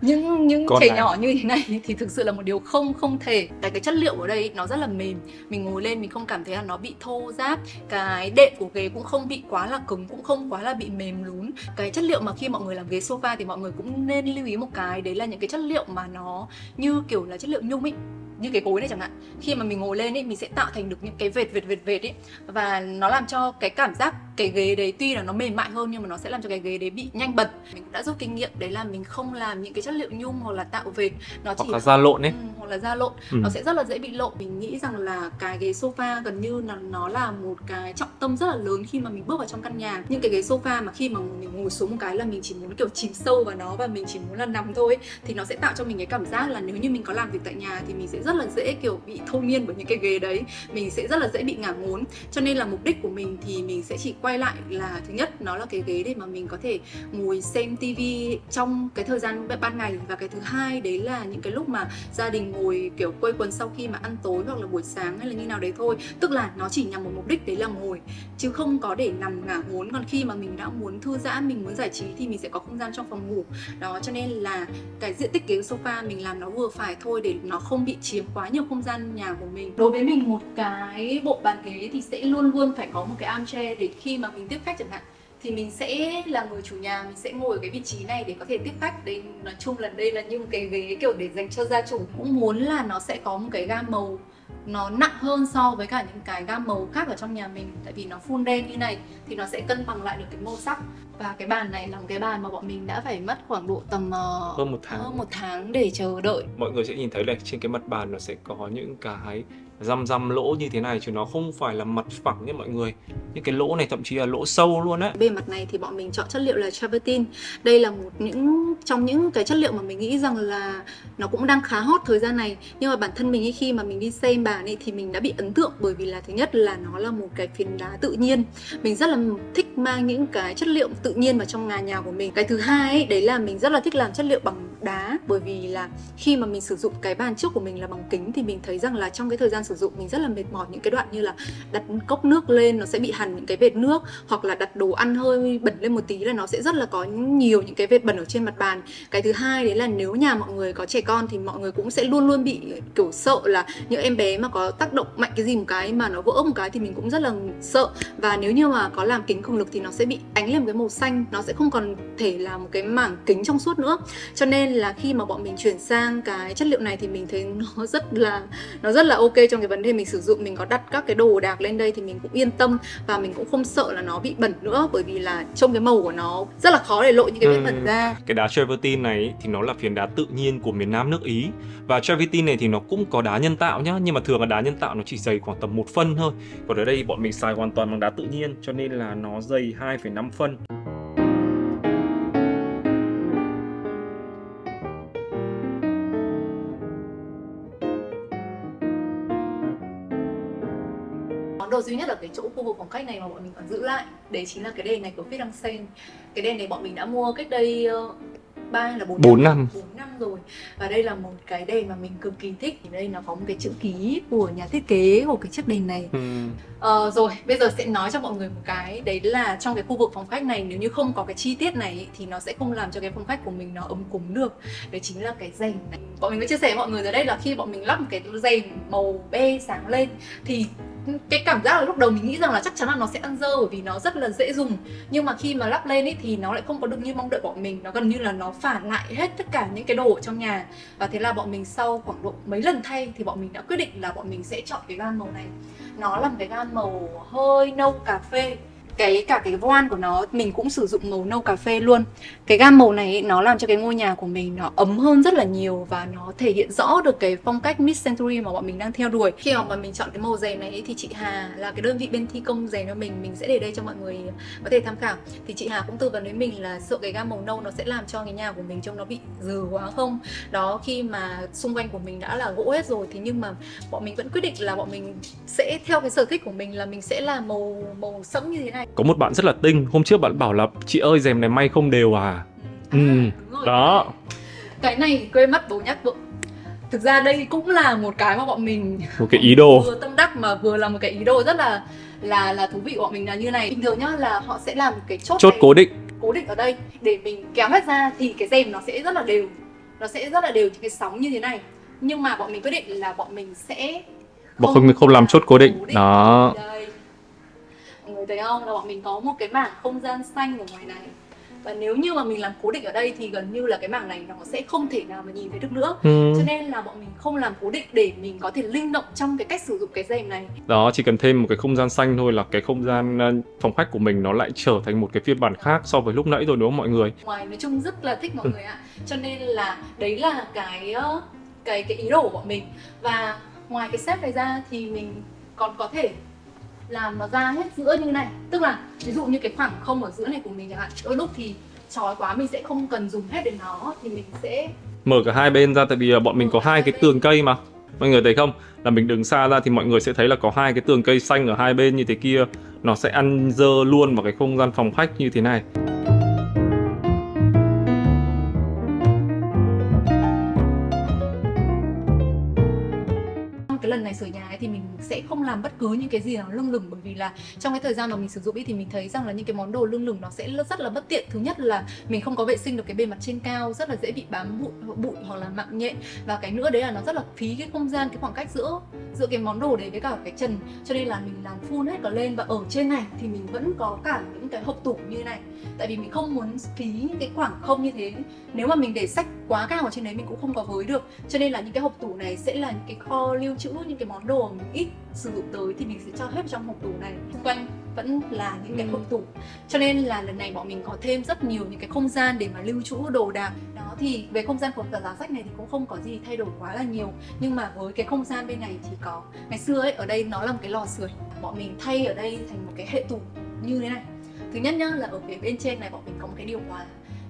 những trẻ nhỏ như thế này thì thực sự là một điều không thể. Cái chất liệu ở đây nó rất là mềm, mình ngồi lên mình không cảm thấy là nó bị thô ráp. Cái đệm của ghế cũng không bị quá là cứng, cũng không quá là bị mềm lún. Cái chất liệu mà khi mọi người làm ghế sofa thì mọi người cũng nên lưu ý một cái, đấy là những cái chất liệu mà nó như kiểu là chất liệu nhung ấy, như cái gối này chẳng hạn. Khi mà mình ngồi lên ấy, mình sẽ tạo thành được những cái vệt ấy, và nó làm cho cái cảm giác cái ghế đấy tuy là nó mềm mại hơn nhưng mà nó sẽ làm cho cái ghế đấy bị nhanh bật. Mình cũng đã rút kinh nghiệm đấy là mình không làm những cái chất liệu nhung hoặc là tạo vệt, nó chỉ hoặc là da lộn ấy, hoặc là da lộn, nó sẽ rất là dễ bị lộn. Mình nghĩ rằng là cái ghế sofa gần như là nó là một cái trọng tâm rất là lớn khi mà mình bước vào trong căn nhà. Những cái ghế sofa mà khi mà mình ngồi xuống một cái là mình chỉ muốn kiểu chìm sâu vào nó và mình chỉ muốn là nằm thôi ấy, thì nó sẽ tạo cho mình cái cảm giác là nếu như mình có làm việc tại nhà thì mình sẽ rất là dễ kiểu bị thôi miên bởi những cái ghế đấy, mình sẽ rất là dễ bị ngả ngốn. Cho nên là mục đích của mình thì mình sẽ chỉ quay lại là thứ nhất nó là cái ghế để mà mình có thể ngồi xem tivi trong cái thời gian ban ngày, và cái thứ hai đấy là những cái lúc mà gia đình ngồi kiểu quây quần sau khi mà ăn tối hoặc là buổi sáng hay là như nào đấy thôi. Tức là nó chỉ nhằm một mục đích đấy là ngồi, chứ không có để nằm ngả ngốn. Còn khi mà mình đã muốn thư giãn, mình muốn giải trí thì mình sẽ có không gian trong phòng ngủ đó. Cho nên là cái diện tích ghế sofa mình làm nó vừa phải thôi, để nó không bị chiếm quá nhiều không gian nhà của mình. Đối với mình, một cái bộ bàn ghế thì sẽ luôn luôn phải có một cái armchair, để khi mà mình tiếp khách chẳng hạn thì mình sẽ là người chủ nhà, mình sẽ ngồi ở cái vị trí này để có thể tiếp khách. Đây nói chung là đây là những cái ghế kiểu để dành cho gia chủ. Cũng muốn là nó sẽ có một cái gam màu nó nặng hơn so với cả những cái gam màu khác ở trong nhà mình, tại vì nó full đen như này thì nó sẽ cân bằng lại được cái màu sắc. Và cái bàn này là một cái bàn mà bọn mình đã phải mất khoảng độ tầm hơn một tháng để chờ đợi. Mọi người sẽ nhìn thấy là trên cái mặt bàn nó sẽ có những cái răm lỗ như thế này, chứ nó không phải là mặt phẳng nha mọi người. Những cái lỗ này thậm chí là lỗ sâu luôn á. Bề mặt này thì bọn mình chọn chất liệu là travertine. Đây là trong những cái chất liệu mà mình nghĩ rằng là nó cũng đang khá hot thời gian này. Nhưng mà bản thân mình ấy, khi mà mình đi xem bàn ấy thì mình đã bị ấn tượng, bởi vì là thứ nhất là nó là một cái phiến đá tự nhiên. Mình rất là thích mang những cái chất liệu tự nhiên vào trong nhà của mình. Cái thứ hai ấy, đấy là mình rất là thích làm chất liệu bằng đá, bởi vì là khi mà mình sử dụng cái bàn trước của mình là bằng kính thì mình thấy rằng là trong cái thời gian sử dụng mình rất là mệt mỏi những cái đoạn như là đặt cốc nước lên nó sẽ bị hằn những cái vệt nước, hoặc là đặt đồ ăn hơi bẩn lên một tí là nó sẽ rất là có nhiều những cái vệt bẩn ở trên mặt bàn. Cái thứ hai đấy là nếu nhà mọi người có trẻ con thì mọi người cũng sẽ luôn luôn bị kiểu sợ là những em bé mà có tác động mạnh cái gì một cái mà nó vỡ một cái thì mình cũng rất là sợ. Và nếu như mà có làm kính cường lực thì nó sẽ bị ánh lên một cái màu xanh, nó sẽ không còn thể là một cái mảng kính trong suốt nữa. Cho nên là khi mà bọn mình chuyển sang cái chất liệu này thì mình thấy nó rất là ok trong cái vấn đề mình sử dụng. Mình có đặt các cái đồ đạc lên đây thì mình cũng yên tâm, và mình cũng không sợ là nó bị bẩn nữa, bởi vì là trong cái màu của nó rất là khó để lộ những cái vết bẩn ra. Cái đá travertine này thì nó là phiến đá tự nhiên của miền Nam nước Ý, và travertine này thì nó cũng có đá nhân tạo nhá, nhưng mà thường là đá nhân tạo nó chỉ dày khoảng tầm 1 phân thôi. Còn ở đây bọn mình xài hoàn toàn bằng đá tự nhiên, cho nên là nó dày 2,5 phân. đồ duy nhất ở cái chỗ khu vực phòng khách này mà bọn mình còn giữ lại, đấy chính là cái đèn này của Phít Đăng Sen. Cái đèn này bọn mình đã mua cách đây 3 hay là 4 năm rồi. Và đây là một cái đèn mà mình cực kỳ thích. Thì đây nó có một cái chữ ký của nhà thiết kế của cái chiếc đèn này. Rồi bây giờ sẽ nói cho mọi người một cái, đấy là trong cái khu vực phòng khách này nếu như không có cái chi tiết này thì nó sẽ không làm cho cái phòng khách của mình nó ấm cúng được. Đấy chính là cái rèm này. Bọn mình có chia sẻ với mọi người rồi đây là khi bọn mình lắp một cái rèm màu be sáng lên thì cái cảm giác là lúc đầu mình nghĩ rằng là chắc chắn là nó sẽ ăn dơ bởi vì nó rất là dễ dùng, nhưng mà khi mà lắp lên ấy thì nó lại không có được như mong đợi bọn mình. Nó gần như là nó phản lại hết tất cả những cái đồ ở trong nhà. Và thế là bọn mình sau khoảng độ mấy lần thay thì bọn mình đã quyết định là bọn mình sẽ chọn cái gam màu này. Nó là một cái gam màu hơi nâu cà phê. Cả cái voan của nó mình cũng sử dụng màu nâu cà phê luôn. Cái gam màu này ấy, nó làm cho cái ngôi nhà của mình nó ấm hơn rất là nhiều và nó thể hiện rõ được cái phong cách mid-century mà bọn mình đang theo đuổi. Khi mà mình chọn cái màu rèm này ấy, thì chị Hà là cái đơn vị bên thi công rèm cho mình sẽ để đây cho mọi người có thể tham khảo. Thì chị Hà cũng tư vấn với mình là sợ cái gam màu nâu nó sẽ làm cho cái nhà của mình trông nó bị dừ quá không. Đó, khi mà xung quanh của mình đã là gỗ hết rồi thì nhưng mà bọn mình vẫn quyết định là bọn mình sẽ theo cái sở thích của mình là mình sẽ làm màu sẫm như thế này. Có một bạn rất là tinh, hôm trước bạn bảo là chị ơi rèm này may không đều à. Đúng rồi, đó. Cái này quên mất bố nhắc vợ. Thực ra đây cũng là một cái mà bọn mình một cái ý đồ vừa tâm đắc mà vừa là một cái ý đồ rất là thú vị của bọn mình là như này. Bình thường nhá là họ sẽ làm cái chốt cố định ở đây để mình kéo hết ra thì cái rèm nó sẽ rất là đều. Nó sẽ rất là đều những cái sóng như thế này. Nhưng mà bọn mình quyết định là bọn mình sẽ không làm chốt cố định. Đó. Đây. Mọi người thấy không? Là bọn mình có một cái mảng không gian xanh ở ngoài này. Và nếu như mà mình làm cố định ở đây thì gần như là cái mảng này nó sẽ không thể nào mà nhìn thấy được nữa. Cho nên là bọn mình không làm cố định để mình có thể linh động trong cái cách sử dụng cái rèm này. Đó, chỉ cần thêm một cái không gian xanh thôi là cái không gian phòng khách của mình nó lại trở thành một cái phiên bản khác so với lúc nãy rồi, đúng không mọi người? Ngoài nói chung rất là thích mọi người ạ. Cho nên là đấy là cái ý đồ của bọn mình. Và ngoài cái set này ra thì mình còn có thể làm nó ra hết giữa như này. Tức là ví dụ như cái khoảng không ở giữa này của mình chẳng hạn, đôi lúc thì chói quá mình sẽ không cần dùng hết đến nó thì mình sẽ mở cả hai bên ra, tại vì bọn mình có hai cái tường cây mà. Mọi người thấy không? Là mình đứng xa ra thì mọi người sẽ thấy là có hai cái tường cây xanh ở hai bên như thế kia. Nó sẽ ăn dơ luôn vào cái không gian phòng khách như thế này. cái lần này sửa nhà ấy thì mình sẽ không làm bất cứ những cái gì nó lưng lửng, bởi vì là trong cái thời gian mà mình sử dụng ấy thì mình thấy rằng là những cái món đồ lưng lửng nó sẽ rất là bất tiện. Thứ nhất là mình không có vệ sinh được cái bề mặt trên cao, rất là dễ bị bám bụi hoặc là mạng nhện, và cái nữa đấy là nó rất là phí cái không gian, cái khoảng cách giữa cái món đồ đấy với cả cái trần, cho nên là mình làm full hết cả lên. Và ở trên này thì mình vẫn có cả những cái hộp tủ như này, tại vì mình không muốn phí cái khoảng không như thế. Nếu mà mình để sách quá cao ở trên đấy mình cũng không có với được, cho nên là những cái hộp tủ này sẽ là những cái kho lưu trữ những cái món đồ mình ít sử dụng tới thì mình sẽ cho hết trong hộp tủ này. Xung quanh vẫn là những cái hộp tủ, cho nên là lần này bọn mình có thêm rất nhiều những cái không gian để mà lưu trữ đồ đạc. Đó thì về không gian của giá sách này thì cũng không có gì thay đổi quá là nhiều, nhưng mà với cái không gian bên này thì có ngày xưa ấy, ở đây nó là một cái lò sưởi, bọn mình thay ở đây thành một cái hệ tủ như thế này. Thứ nhất nhá là ở phía bên trên này bọn mình có một cái điều hòa.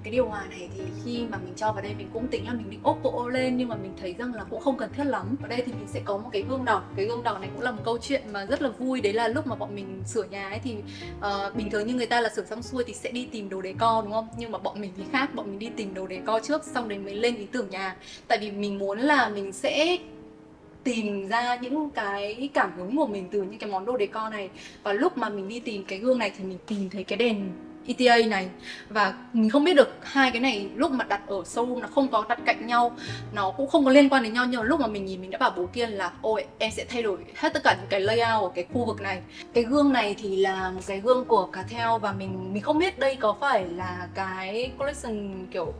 Cái điều hòa này thì khi mà mình cho vào đây mình cũng tính là mình định ốp gỗ lên, nhưng mà mình thấy rằng là cũng không cần thiết lắm. Ở đây thì mình sẽ có một cái gương đỏ. Cái gương đỏ này cũng là một câu chuyện mà rất là vui. Đấy là lúc mà bọn mình sửa nhà ấy thì bình thường như người ta là sửa xong xuôi thì sẽ đi tìm đồ decor đúng không? Nhưng mà bọn mình thì khác, bọn mình đi tìm đồ decor trước xong đến mới lên ý tưởng nhà. Tại vì mình muốn là mình sẽ tìm ra những cái cảm hứng của mình từ những cái món đồ decor này. Và lúc mà mình đi tìm cái gương này thì mình tìm thấy cái đèn ETA này, và mình không biết được hai cái này lúc mà đặt ở showroom nó không có đặt cạnh nhau, nó cũng không có liên quan đến nhau, nhưng mà lúc mà mình nhìn mình đã bảo bố kia là ôi em sẽ thay đổi hết tất cả những cái layout ở cái khu vực này. Cái gương này thì là một cái gương của Cartel, và mình không biết đây có phải là cái collection kiểu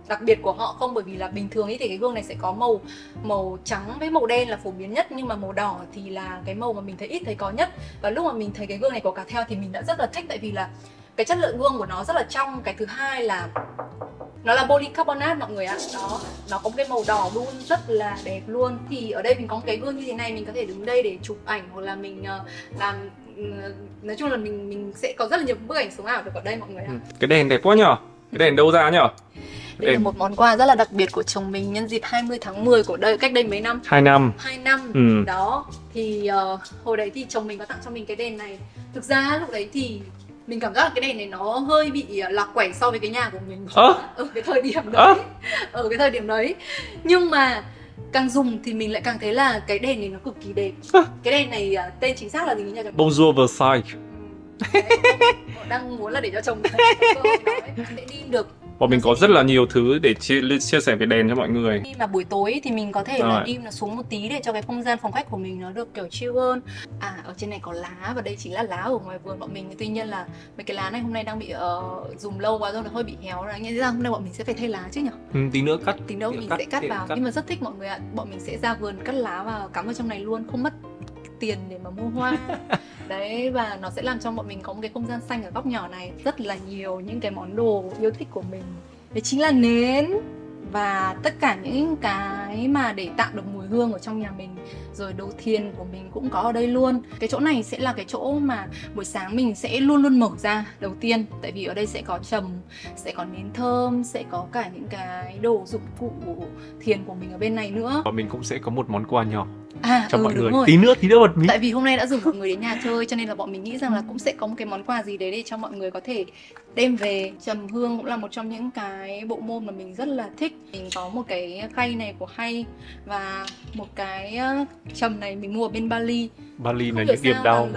đặc biệt của họ không, bởi vì là bình thường ý thì cái gương này sẽ có màu trắng với màu đen là phổ biến nhất, nhưng mà màu đỏ thì là cái màu mà mình thấy ít thấy có nhất. Và lúc mà mình thấy cái gương này của Cartel thì mình đã rất là thích, tại vì là cái chất lượng gương của nó rất là trong. Cái thứ hai là nó là polycarbonate mọi người ạ. Đó, nó có một cái màu đỏ luôn rất là đẹp luôn. Thì ở đây mình có một cái gương như thế này, mình có thể đứng đây để chụp ảnh, hoặc là mình làm, nói chung là mình sẽ có rất là nhiều bức ảnh sống ảo được ở đây mọi người ạ. Cái đèn đẹp quá nhở? Cái đèn đâu ra nhở? Đây là một món quà rất là đặc biệt của chồng mình nhân dịp 20 tháng 10 của cách đây mấy năm? 2 năm. 2 năm. Đó. Thì hồi đấy thì chồng mình có tặng cho mình cái đèn này. Thực ra lúc đấy thì mình cảm giác là cái đèn này nó hơi bị lạc quẻ so với cái nhà của mình ở cái thời điểm đấy. Ở cái thời điểm đấy. Nhưng mà càng dùng thì mình lại càng thấy là cái đèn này nó cực kỳ đẹp. Cái đèn này tên chính xác là gì nhỉ? Bonjour Versailles. Đang muốn là để cho chồng mình sẽ đi được. Bọn mình có rất là nhiều thứ để chia sẻ về đèn cho mọi người. Khi mà buổi tối thì mình có thể là đi nó xuống một tí để cho cái không gian phòng khách của mình nó được kiểu chill hơn. Ở trên này có lá và đây chính là lá ở ngoài vườn bọn mình. Tuy nhiên là mấy cái lá này hôm nay đang bị dùng lâu quá rồi, nó hơi bị héo rồi. Nghĩa ra hôm nay bọn mình sẽ phải thay lá chứ nhỉ? Tí nữa cắt. Tí nữa mình sẽ cắt vào. Nhưng mà rất thích mọi người ạ. Bọn mình sẽ ra vườn cắt lá và cắm vào trong này luôn, không mất tiền để mà mua hoa. Đấy, và nó sẽ làm cho bọn mình có một cái không gian xanh ở góc nhỏ này. Rất là nhiều những cái món đồ yêu thích của mình. Đấy chính là nến và tất cả những cái mà để tạo được mùi hương ở trong nhà mình. Rồi đồ thiền của mình cũng có ở đây luôn. Cái chỗ này sẽ là cái chỗ mà buổi sáng mình sẽ luôn luôn mở ra đầu tiên. Tại vì ở đây sẽ có trầm, sẽ có nến thơm, sẽ có cả những cái đồ dụng cụ thiền của mình ở bên này nữa. Và mình cũng sẽ có một món quà nhỏ cho mọi người. Rồi. Tí nữa một tí. Tại vì hôm nay đã rủ mọi người đến nhà chơi cho nên là bọn mình nghĩ rằng là cũng sẽ có một cái món quà gì đấy để cho mọi người có thể đem về. Trầm hương cũng là một trong những cái bộ môn mà mình rất là thích. Mình có một cái khay này của Hay và một cái trầm này mình mua ở bên Bali. Bali là những điểm đau.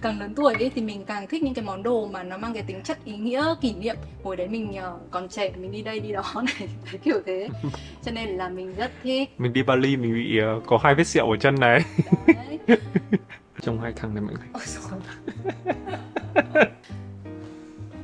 Càng lớn tuổi ấy, thì mình càng thích những cái món đồ mà nó mang cái tính chất ý nghĩa kỷ niệm. Hồi đấy mình còn trẻ, mình đi đây đi đó này, kiểu thế. Cho nên là mình rất thích. Mình đi Bali mình bị có 2 vết sẹo ở chân này. Đấy. Trông 2 thằng này mọi người.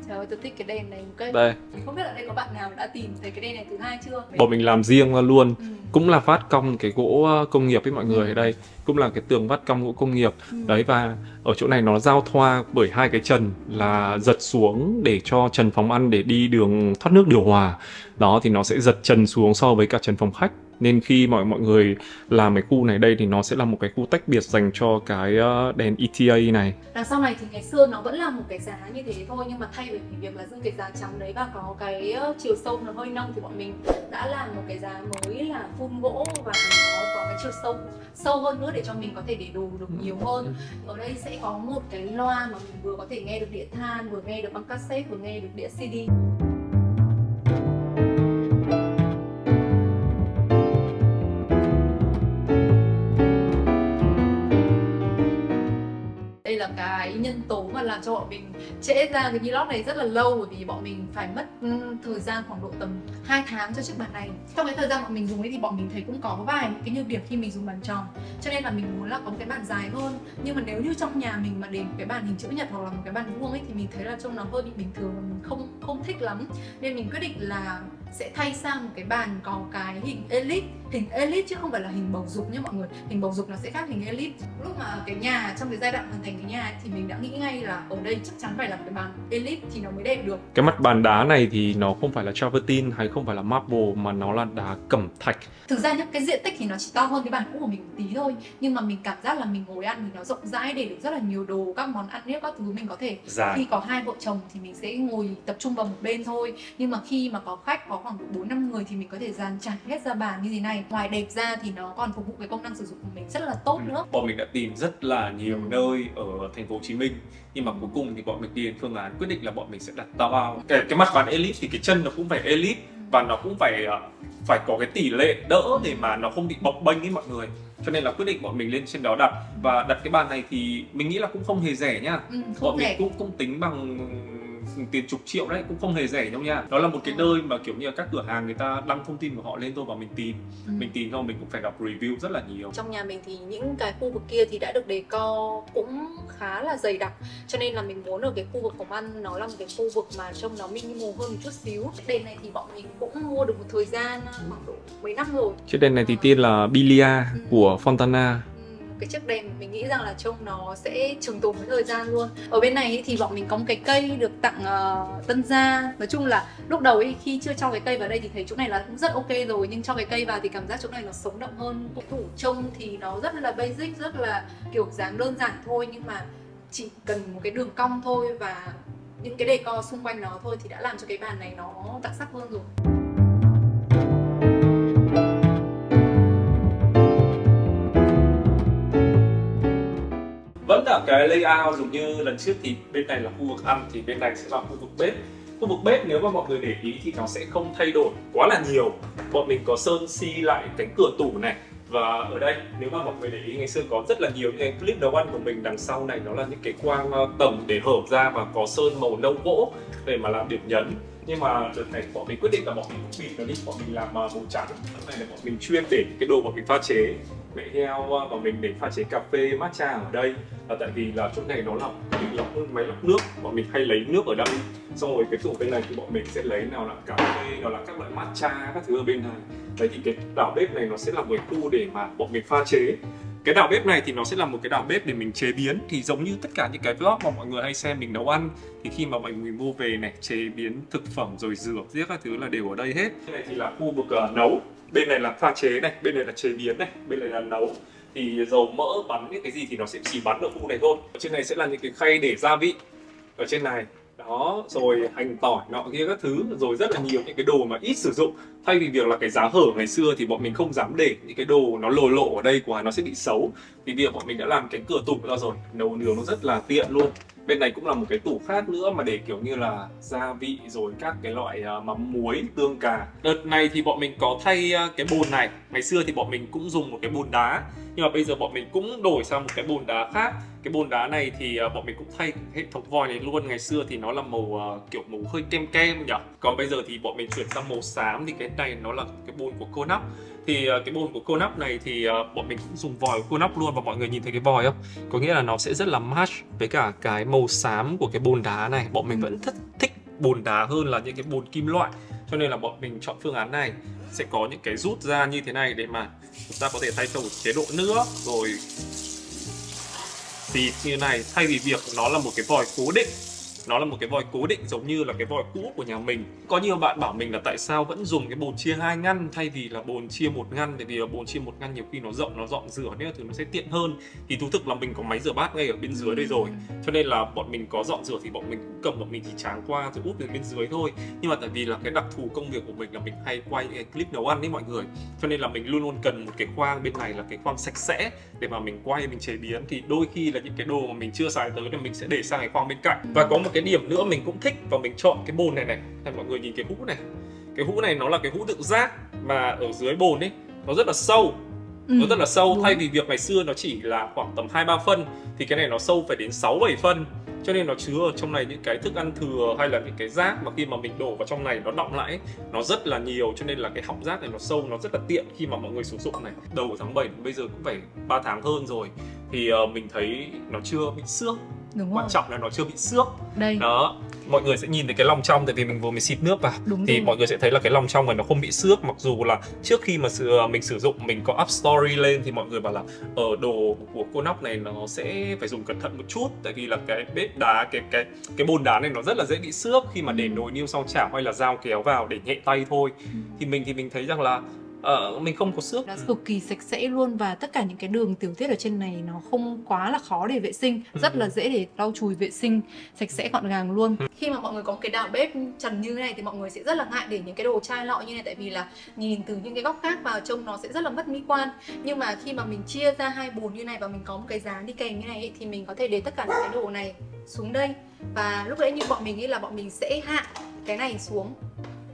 Trời ơi, tôi thích cái đèn này. Đây. Mình không biết ở đây có bạn nào đã tìm thấy cái đèn này thứ hai chưa? Bọn mình làm riêng ra luôn. Cũng là vát cong cái gỗ công nghiệp với mọi người ở đây. Cũng là cái tường vát cong gỗ công nghiệp. Đấy, và ở chỗ này nó giao thoa bởi 2 cái trần là giật xuống để cho trần phòng ăn để đi đường thoát nước điều hòa. Đó thì nó sẽ giật trần xuống so với cả trần phòng khách. Nên khi mọi người làm cái khu này đây thì nó sẽ là một cái khu tách biệt dành cho cái đèn ETA này. Đằng sau này thì ngày xưa nó vẫn là một cái giá như thế thôi, nhưng mà thay vì việc là dưng cái giá trắng đấy và có cái chiều sâu nó hơi nông thì bọn mình đã làm một cái giá mới là phun gỗ và nó có cái chiều sâu hơn nữa để cho mình có thể để đồ được nhiều hơn. Ở đây sẽ có một cái loa mà mình vừa có thể nghe được đĩa than, vừa nghe được băng cassette, vừa nghe được đĩa CD. Đây là cái nhân tố mà làm cho bọn mình trễ ra cái vlog này rất là lâu, bởi vì bọn mình phải mất thời gian khoảng độ tầm 2 tháng cho chiếc bàn này. Trong cái thời gian bọn mình dùng ấy thì bọn mình thấy cũng có vài cái nhược điểm khi mình dùng bàn tròn, cho nên là mình muốn là có một cái bàn dài hơn. Nhưng mà nếu như trong nhà mình mà để một cái bàn hình chữ nhật hoặc là một cái bàn vuông ấy thì mình thấy là trông nó hơi bị bình thường và mình không thích lắm. Nên mình quyết định là sẽ thay sang một cái bàn có cái hình elite chứ không phải là hình bầu dục nhé mọi người. Hình bầu dục nó sẽ khác hình elite. Lúc mà cái nhà trong cái giai đoạn hoàn thành cái nhà ấy, thì mình đã nghĩ ngay là ở đây chắc chắn phải là một cái bàn elite thì nó mới đẹp được. Cái mặt bàn đá này thì nó không phải là travertine hay không phải là marble mà nó là đá cẩm thạch. Thực ra nhá, cái diện tích thì nó chỉ to hơn cái bàn cũ của mình một tí thôi, nhưng mà mình cảm giác là mình ngồi ăn thì nó rộng rãi để được rất là nhiều đồ, các món ăn các thứ mình có thể khi có 2 vợ chồng thì mình sẽ ngồi tập trung vào một bên thôi, nhưng mà khi mà có khách có khoảng 4-5 người thì mình có thể dàn trải hết ra bàn như thế này. Ngoài đẹp ra thì nó còn phục vụ cái công năng sử dụng của mình rất là tốt nữa. Bọn mình đã tìm rất là nhiều nơi ở thành phố Hồ Chí Minh, nhưng mà cuối cùng thì bọn mình đi đến phương án quyết định là bọn mình sẽ đặt tao. Cái mặt bàn elite thì cái chân nó cũng phải elite và nó cũng phải có cái tỷ lệ đỡ để mà nó không bị bập bênh ấy mọi người. Cho nên là quyết định bọn mình lên trên đó đặt. Và đặt cái bàn này thì mình nghĩ là cũng không hề rẻ nhá. Bọn mình cũng tính bằng tiền chục triệu đấy, cũng không hề rẻ đâu nha. Đó là một cái nơi mà kiểu như là các cửa hàng người ta đăng thông tin của họ lên thôi và mình tìm. Mình tìm thôi, mình cũng phải đọc review rất là nhiều. Trong nhà mình thì những cái khu vực kia thì đã được decor cũng khá là dày đặc, cho nên là mình muốn ở cái khu vực phòng ăn nó là một cái khu vực mà trông nó minimal hơn một chút xíu. Đèn này thì bọn mình cũng mua được một thời gian khoảng độ mấy năm rồi. Chiếc đèn này thì tên là Bilia của Fontana. Cái chiếc đèn mình nghĩ rằng là trông nó sẽ trường tồn với thời gian luôn. Ở bên này thì bọn mình có một cái cây được tặng tân gia. Nói chung là lúc đầu ấy, khi chưa cho cái cây vào đây thì thấy chỗ này là cũng rất ok rồi, nhưng cho cái cây vào thì cảm giác chỗ này nó sống động hơn. Tủ trông thì nó rất là basic, rất là kiểu dáng đơn giản thôi, nhưng mà chỉ cần một cái đường cong thôi và những cái decor xung quanh nó thôi thì đã làm cho cái bàn này nó đặc sắc hơn rồi. Vẫn là cái layout giống như lần trước, thì bên này là khu vực ăn, thì bên này sẽ là khu vực bếp. Khu vực bếp nếu mà mọi người để ý thì nó sẽ không thay đổi quá là nhiều. Bọn mình có sơn xi lại cánh cửa tủ này. Và ở đây nếu mà mọi người để ý, ngày xưa có rất là nhiều những cái clip nấu ăn của mình, đằng sau này nó là những cái quang tầng để hở ra và có sơn màu nâu gỗ để mà làm điểm nhấn. Nhưng mà đợt này bọn mình quyết định là bọn mình bịt nó đi, bọn mình làm màu trắng. Đợt này là bọn mình chuyên để cái đồ bọn mình pha chế mẹ heo và mình để pha chế cà phê matcha ở đây. Là tại vì là chỗ này nó là máy lọc nước, bọn mình hay lấy nước ở đây. Xong rồi cái tủ bên này thì bọn mình sẽ lấy nào là cà phê, nào là các loại matcha, các thứ ở bên này. Đấy thì cái đảo bếp này nó sẽ là một khu để mà bọn mình pha chế. Cái đảo bếp này thì nó sẽ là một cái đảo bếp để mình chế biến. Thì giống như tất cả những cái vlog mà mọi người hay xem mình nấu ăn, thì khi mà mọi người mua về này, chế biến thực phẩm rồi rửa riết các thứ là đều ở đây hết. Cái này thì là khu vực nấu, bên này là pha chế này, bên này là chế biến này, bên này là nấu. Thì dầu mỡ bắn những cái gì thì nó sẽ chỉ bắn ở khu này thôi. Ở trên này sẽ là những cái khay để gia vị ở trên này. Đó, rồi hành tỏi nọ kia các thứ, rồi rất là nhiều những cái đồ mà ít sử dụng. Thay vì việc là cái giá hở ngày xưa thì bọn mình không dám để những cái đồ nó lộ lộ ở đây quá, nó sẽ bị xấu. Vì việc bọn mình đã làm cánh cửa tủ ra rồi, nấu nướng nó rất là tiện luôn. Bên này cũng là một cái tủ khác nữa mà để kiểu như là gia vị rồi các cái loại mắm muối, tương cà. Đợt này thì bọn mình có thay cái bồn này. Ngày xưa thì bọn mình cũng dùng một cái bồn đá, nhưng mà bây giờ bọn mình cũng đổi sang một cái bồn đá khác. Cái bồn đá này thì bọn mình cũng thay hệ thống vòi này luôn. Ngày xưa thì nó là màu kiểu màu hơi kem kem nhỉ. Còn bây giờ thì bọn mình chuyển sang màu xám. Thì cái này nó là cái bồn của Conap. Thì cái bồn của Conap này thì bọn mình cũng dùng vòi của Conap luôn. Và mọi người nhìn thấy cái vòi không? Có nghĩa là nó sẽ rất là match với cả cái màu xám của cái bồn đá này. Bọn mình vẫn thích bồn đá hơn là những cái bồn kim loại, cho nên là bọn mình chọn phương án này. Sẽ có những cái rút ra như thế này để mà chúng ta có thể thay đổi chế độ nước rồi xịt như này, thay vì việc nó là một cái vòi cố định. Nó là một cái vòi cố định giống như là cái vòi cũ của nhà mình. Có nhiều bạn bảo mình là tại sao vẫn dùng cái bồn chia 2 ngăn thay vì là bồn chia 1 ngăn. Tại vì là bồn chia 1 ngăn nhiều khi nó rộng, nó dọn rửa nên là thứ nó sẽ tiện hơn. Thì thú thực là mình có máy rửa bát ngay ở bên dưới đây rồi, cho nên là bọn mình có dọn rửa thì bọn mình cũng cầm, bọn mình chỉ tráng qua rồi úp từ bên dưới thôi. Nhưng mà tại vì là cái đặc thù công việc của mình là mình hay quay cái clip nấu ăn đấy mọi người, cho nên là mình luôn luôn cần một cái khoang bên này là cái khoang sạch sẽ để mà mình quay, mình chế biến. Thì đôi khi là những cái đồ mà mình chưa xài tới thì mình sẽ để sang cái khoang bên cạnh. Và có một cái điểm nữa mình cũng thích và mình chọn cái bồn này này. Mọi người nhìn cái hũ này. Cái hũ này nó là cái hũ đựng rác mà ở dưới bồn ấy nó rất là sâu. Nó rất là sâu. Thay vì việc ngày xưa nó chỉ là khoảng tầm 2-3 phân thì cái này nó sâu phải đến 6-7 phân. Cho nên nó chứa ở trong này những cái thức ăn thừa hay là những cái rác mà khi mà mình đổ vào trong này nó đọng lại ấy, nó rất là nhiều. Cho nên là cái họng rác này nó sâu, nó rất là tiện khi mà mọi người sử dụng này. Đầu của tháng 7 bây giờ cũng phải 3 tháng hơn rồi thì mình thấy nó chưa bị xước. Đúng Quan rồi. trọng là nó chưa bị xước. Đây. Đó, mọi người sẽ nhìn thấy cái lòng trong, tại vì mình vừa mới xịt nước vào. Đúng thì rồi. mọi người sẽ thấy là cái lòng trong này nó không bị xước. Mặc dù là trước khi mà mình sử dụng, mình có up story lên thì mọi người bảo là ở đồ của Conap này nó sẽ phải dùng cẩn thận một chút. Tại vì là cái bếp đá, cái bồn đá này nó rất là dễ bị xước khi mà để nồi niêu xoong chảo hay là dao kéo vào để nhẹ tay thôi. Thì mình thấy rằng là mình không có xước. Nó cực kỳ sạch sẽ luôn, và tất cả những cái đường tiểu tiết ở trên này nó không quá là khó để vệ sinh, rất là dễ để lau chùi vệ sinh, sạch sẽ gọn gàng luôn. Khi mà mọi người có một cái đảo bếp trần như thế này thì mọi người sẽ rất là ngại để những cái đồ chai lọ như này, tại vì là nhìn từ những cái góc khác vào trông nó sẽ rất là mất mỹ quan. Nhưng mà khi mà mình chia ra 2 bồn như này và mình có một cái giá đi kèm như này ấy, thì mình có thể để tất cả những cái đồ này xuống đây, và lúc đấy như bọn mình nghĩ là bọn mình sẽ hạ cái này xuống.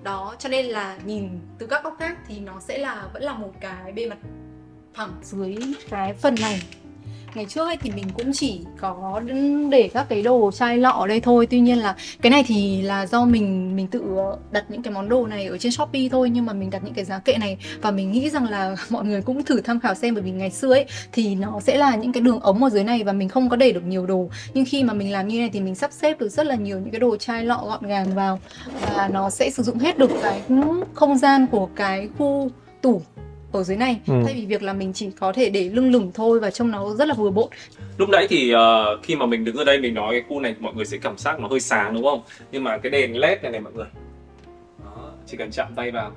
Đó, cho nên là nhìn từ các góc khác thì nó sẽ vẫn là một cái bề mặt phẳng dưới cái phần này. Ngày trước ấy thì mình cũng chỉ có để các cái đồ chai lọ ở đây thôi. Tuy nhiên là cái này thì là do mình tự đặt những cái món đồ này ở trên Shopee thôi. Nhưng mà mình đặt những cái giá kệ này và mình nghĩ rằng là mọi người cũng thử tham khảo xem. Bởi vì ngày xưa ấy thì nó sẽ là những cái đường ống ở dưới này và mình không có để được nhiều đồ. Nhưng khi mà mình làm như này thì mình sắp xếp được rất là nhiều những cái đồ chai lọ gọn gàng vào, và nó sẽ sử dụng hết được cái không gian của cái khu tủ ở dưới này, thay vì việc là mình chỉ có thể để lưng lửng thôi và trông nó rất là vừa bộn. Lúc nãy thì khi mà mình đứng ở đây mình nói cái khu này mọi người sẽ cảm giác nó hơi sáng đúng không? Nhưng mà cái đèn led này mọi người, đó, chỉ cần chạm tay vào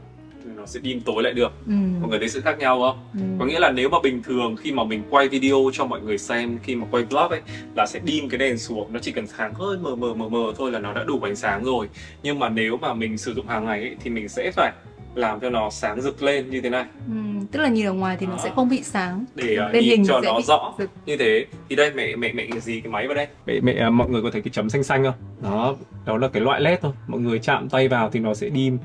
thì nó sẽ dim tối lại được. Mọi người thấy sự khác nhau không? Có nghĩa là nếu mà bình thường khi mà mình quay video cho mọi người xem, khi mà quay vlog ấy là sẽ dim cái đèn xuống, nó chỉ cần sáng hơi mờ thôi là nó đã đủ ánh sáng rồi. Nhưng mà nếu mà mình sử dụng hàng ngày ấy, thì mình sẽ phải làm cho nó sáng rực lên như thế này. Tức là nhìn ở ngoài thì nó sẽ không bị sáng, để lên nhìn hình cho sẽ nó bị rõ rực. như thế. Thì đây mẹ gì cái máy vào đây, mẹ mọi người có thấy cái chấm xanh xanh không? Đó là cái loại led thôi. Mọi người chạm tay vào thì nó sẽ dim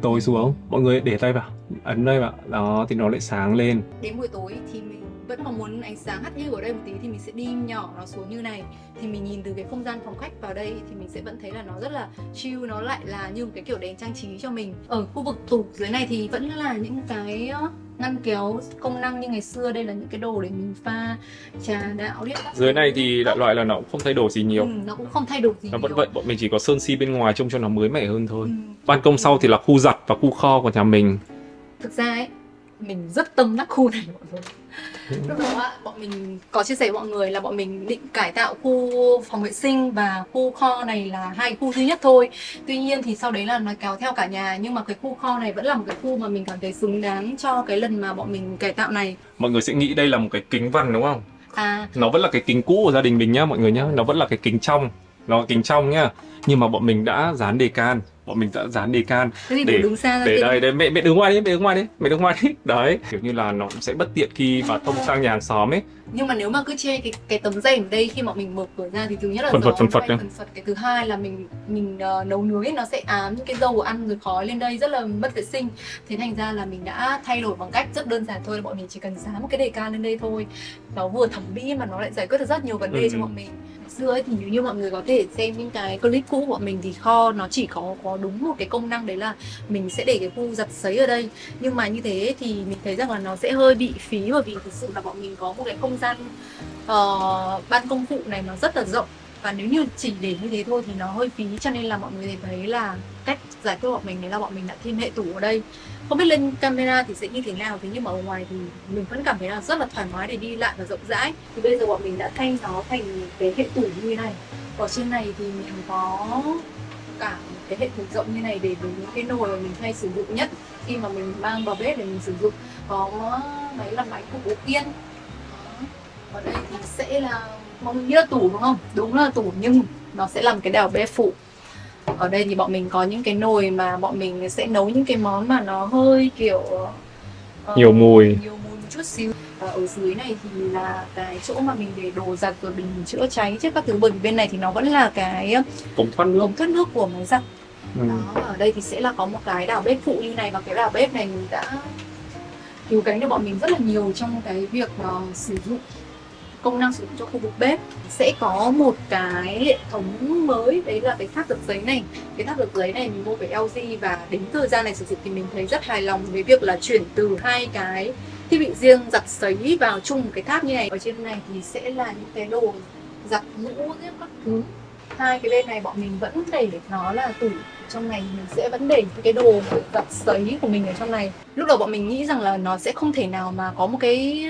tối xuống. Mọi người để tay vào, ấn đây vào, đó thì nó lại sáng lên. Đến buổi tối thì mình vẫn còn muốn ánh sáng hắt hiu ở đây một tí thì mình sẽ dim nhỏ nó xuống như này. Thì mình nhìn từ cái không gian phòng khách vào đây thì mình sẽ vẫn thấy là nó rất là chill, nó lại là như một cái kiểu đèn trang trí cho mình. Ở khu vực tủ dưới này thì vẫn là những cái ngăn kéo công năng như ngày xưa. Đây là những cái đồ để mình pha trà đạo đấy. Dưới này thì đại loại là nó cũng không thay đổi gì nhiều. Nó cũng không thay đổi gì Nó vẫn nhiều. vậy, bọn mình chỉ có sơn si bên ngoài trông cho nó mới mẻ hơn thôi. Ban công sau thì là khu giặt và khu kho của nhà mình. Thực ra ấy, mình rất tâm đắc khu này mọi người. Lúc đó bọn mình có chia sẻ với mọi người là bọn mình định cải tạo khu phòng vệ sinh và khu kho này là hai khu duy nhất thôi. Tuy nhiên thì sau đấy là nó kéo theo cả nhà. Nhưng mà cái khu kho này vẫn là một cái khu mà mình cảm thấy xứng đáng cho cái lần mà bọn mình cải tạo này. Mọi người sẽ nghĩ đây là một cái kính vằn đúng không? Nó vẫn là cái kính cũ của gia đình mình nhá mọi người nhá. Nó vẫn là cái kính trong. Nó là kính trong nhá. Nhưng mà bọn mình đã dán đề can. Để đứng xa để đây mẹ đứng ngoài đi, mẹ đứng ngoài đi. Đấy, kiểu như là nó sẽ bất tiện khi mà thông sang nhà hàng xóm ấy. Nhưng mà nếu mà cứ che cái tấm rèm ở đây khi mà mình mở cửa ra thì thứ nhất là phần phật. Cái thứ hai là mình nấu nướng ấy, nó sẽ ám những cái dầu ăn rồi khói lên đây rất là mất vệ sinh. Thế thành ra là mình đã thay đổi bằng cách rất đơn giản thôi, là bọn mình chỉ cần dán một cái đề can lên đây thôi. Nó vừa thẩm mỹ mà nó lại giải quyết được rất nhiều vấn đề cho bọn mình. Xưa ấy thì nếu như mọi người có thể xem những cái clip cũ của bọn mình thì kho nó chỉ có đúng một cái công năng, đấy là mình sẽ để cái khu giặt sấy ở đây. Nhưng mà như thế thì mình thấy rằng là nó sẽ hơi bị phí, bởi vì thực sự là bọn mình có một cái không gian ban công phụ này nó rất là rộng. Và nếu như chỉ để như thế thôi thì nó hơi phí, cho nên là mọi người thấy là cách giải quyết bọn mình đấy là bọn mình đã thêm hệ tủ ở đây. Không biết lên camera thì sẽ như thế nào, thế nhưng mà ở ngoài thì mình vẫn cảm thấy là rất là thoải mái để đi lại và rộng rãi. Thì bây giờ bọn mình đã thay nó thành cái hệ tủ như thế này. Ở trên này thì mình có cả một cái hệ tủ rộng như này để với những cái nồi mà mình hay sử dụng nhất khi mà mình mang vào bếp để mình sử dụng. Có máy làm bánh của bố Kiên. Ở đây thì sẽ là, mọi người nghĩ là tủ đúng không? Đúng là tủ nhưng nó sẽ làm cái đèo bếp phụ. Ở đây thì bọn mình có những cái nồi mà bọn mình sẽ nấu những cái món mà nó hơi kiểu nhiều mùi một chút xíu. Và ở dưới này thì là cái chỗ mà mình để đồ giặt rồi bình chữa cháy trước các thứ, bởi vì bên này thì nó vẫn là cái cống thoát nước của máy giặt. Đó, ở đây thì sẽ là có một cái đảo bếp phụ như này, và cái đảo bếp này mình đã cứu cánh được bọn mình rất là nhiều trong cái việc sử dụng công năng sử dụng cho khu vực bếp. Sẽ có một cái hệ thống mới, đấy là cái tháp giật giấy này. Cái tháp giật giấy này mình mua với LG, và đến thời gian này sử dụng thì mình thấy rất hài lòng với việc là chuyển từ hai cái thiết bị riêng giặt sấy vào chung một cái tháp như này. Ở trên này thì sẽ là những cái đồ giặt mũ các thứ. Hai cái bên này bọn mình vẫn để nó là tủ. Trong này mình sẽ vẫn để cái đồ giặt sấy của mình ở trong này. Lúc đầu bọn mình nghĩ rằng là nó sẽ không thể nào mà có một cái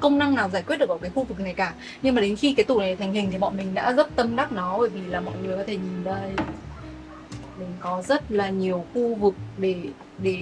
công năng nào giải quyết được ở cái khu vực này cả. Nhưng mà đến khi cái tủ này thành hình thì bọn mình đã rất tâm đắc nó, bởi vì là mọi người có thể nhìn đây, mình có rất là nhiều khu vực để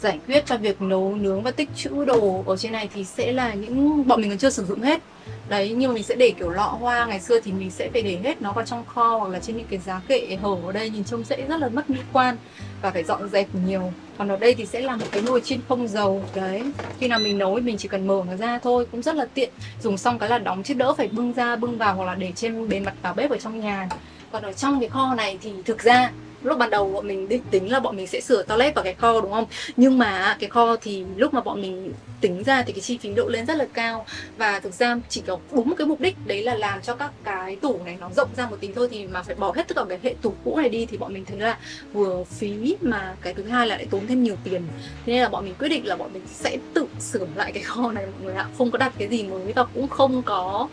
giải quyết cho việc nấu nướng và tích trữ đồ. Ở trên này thì sẽ là những bọn mình còn chưa sử dụng hết đấy, nhưng mà mình sẽ để kiểu lọ hoa. Ngày xưa thì mình sẽ phải để hết nó vào trong kho hoặc là trên những cái giá kệ hở ở đây, nhìn trông sẽ rất là mất mỹ quan và phải dọn dẹp nhiều. Còn ở đây thì sẽ là một cái nồi chiên không dầu đấy, khi nào mình nấu thì mình chỉ cần mở nó ra thôi, cũng rất là tiện. Dùng xong cái là đóng, chứ đỡ phải bưng ra bưng vào hoặc là để trên bề mặt vào bếp ở trong nhà. Còn ở trong cái kho này thì thực ra lúc ban đầu bọn mình định tính là bọn mình sẽ sửa toilet vào cái kho đúng không? Nhưng mà cái kho thì lúc mà bọn mình tính ra thì cái chi phí độ lên rất là cao. Và thực ra chỉ có đúng một cái mục đích, đấy là làm cho các cái tủ này nó rộng ra một tí thôi, thì mà phải bỏ hết tất cả cái hệ tủ cũ này đi thì bọn mình thấy là vừa phí, mà cái thứ hai là lại tốn thêm nhiều tiền. Thế nên là bọn mình quyết định là bọn mình sẽ tự sửa lại cái kho này mọi người ạ. Không có đặt cái gì mới và cũng không có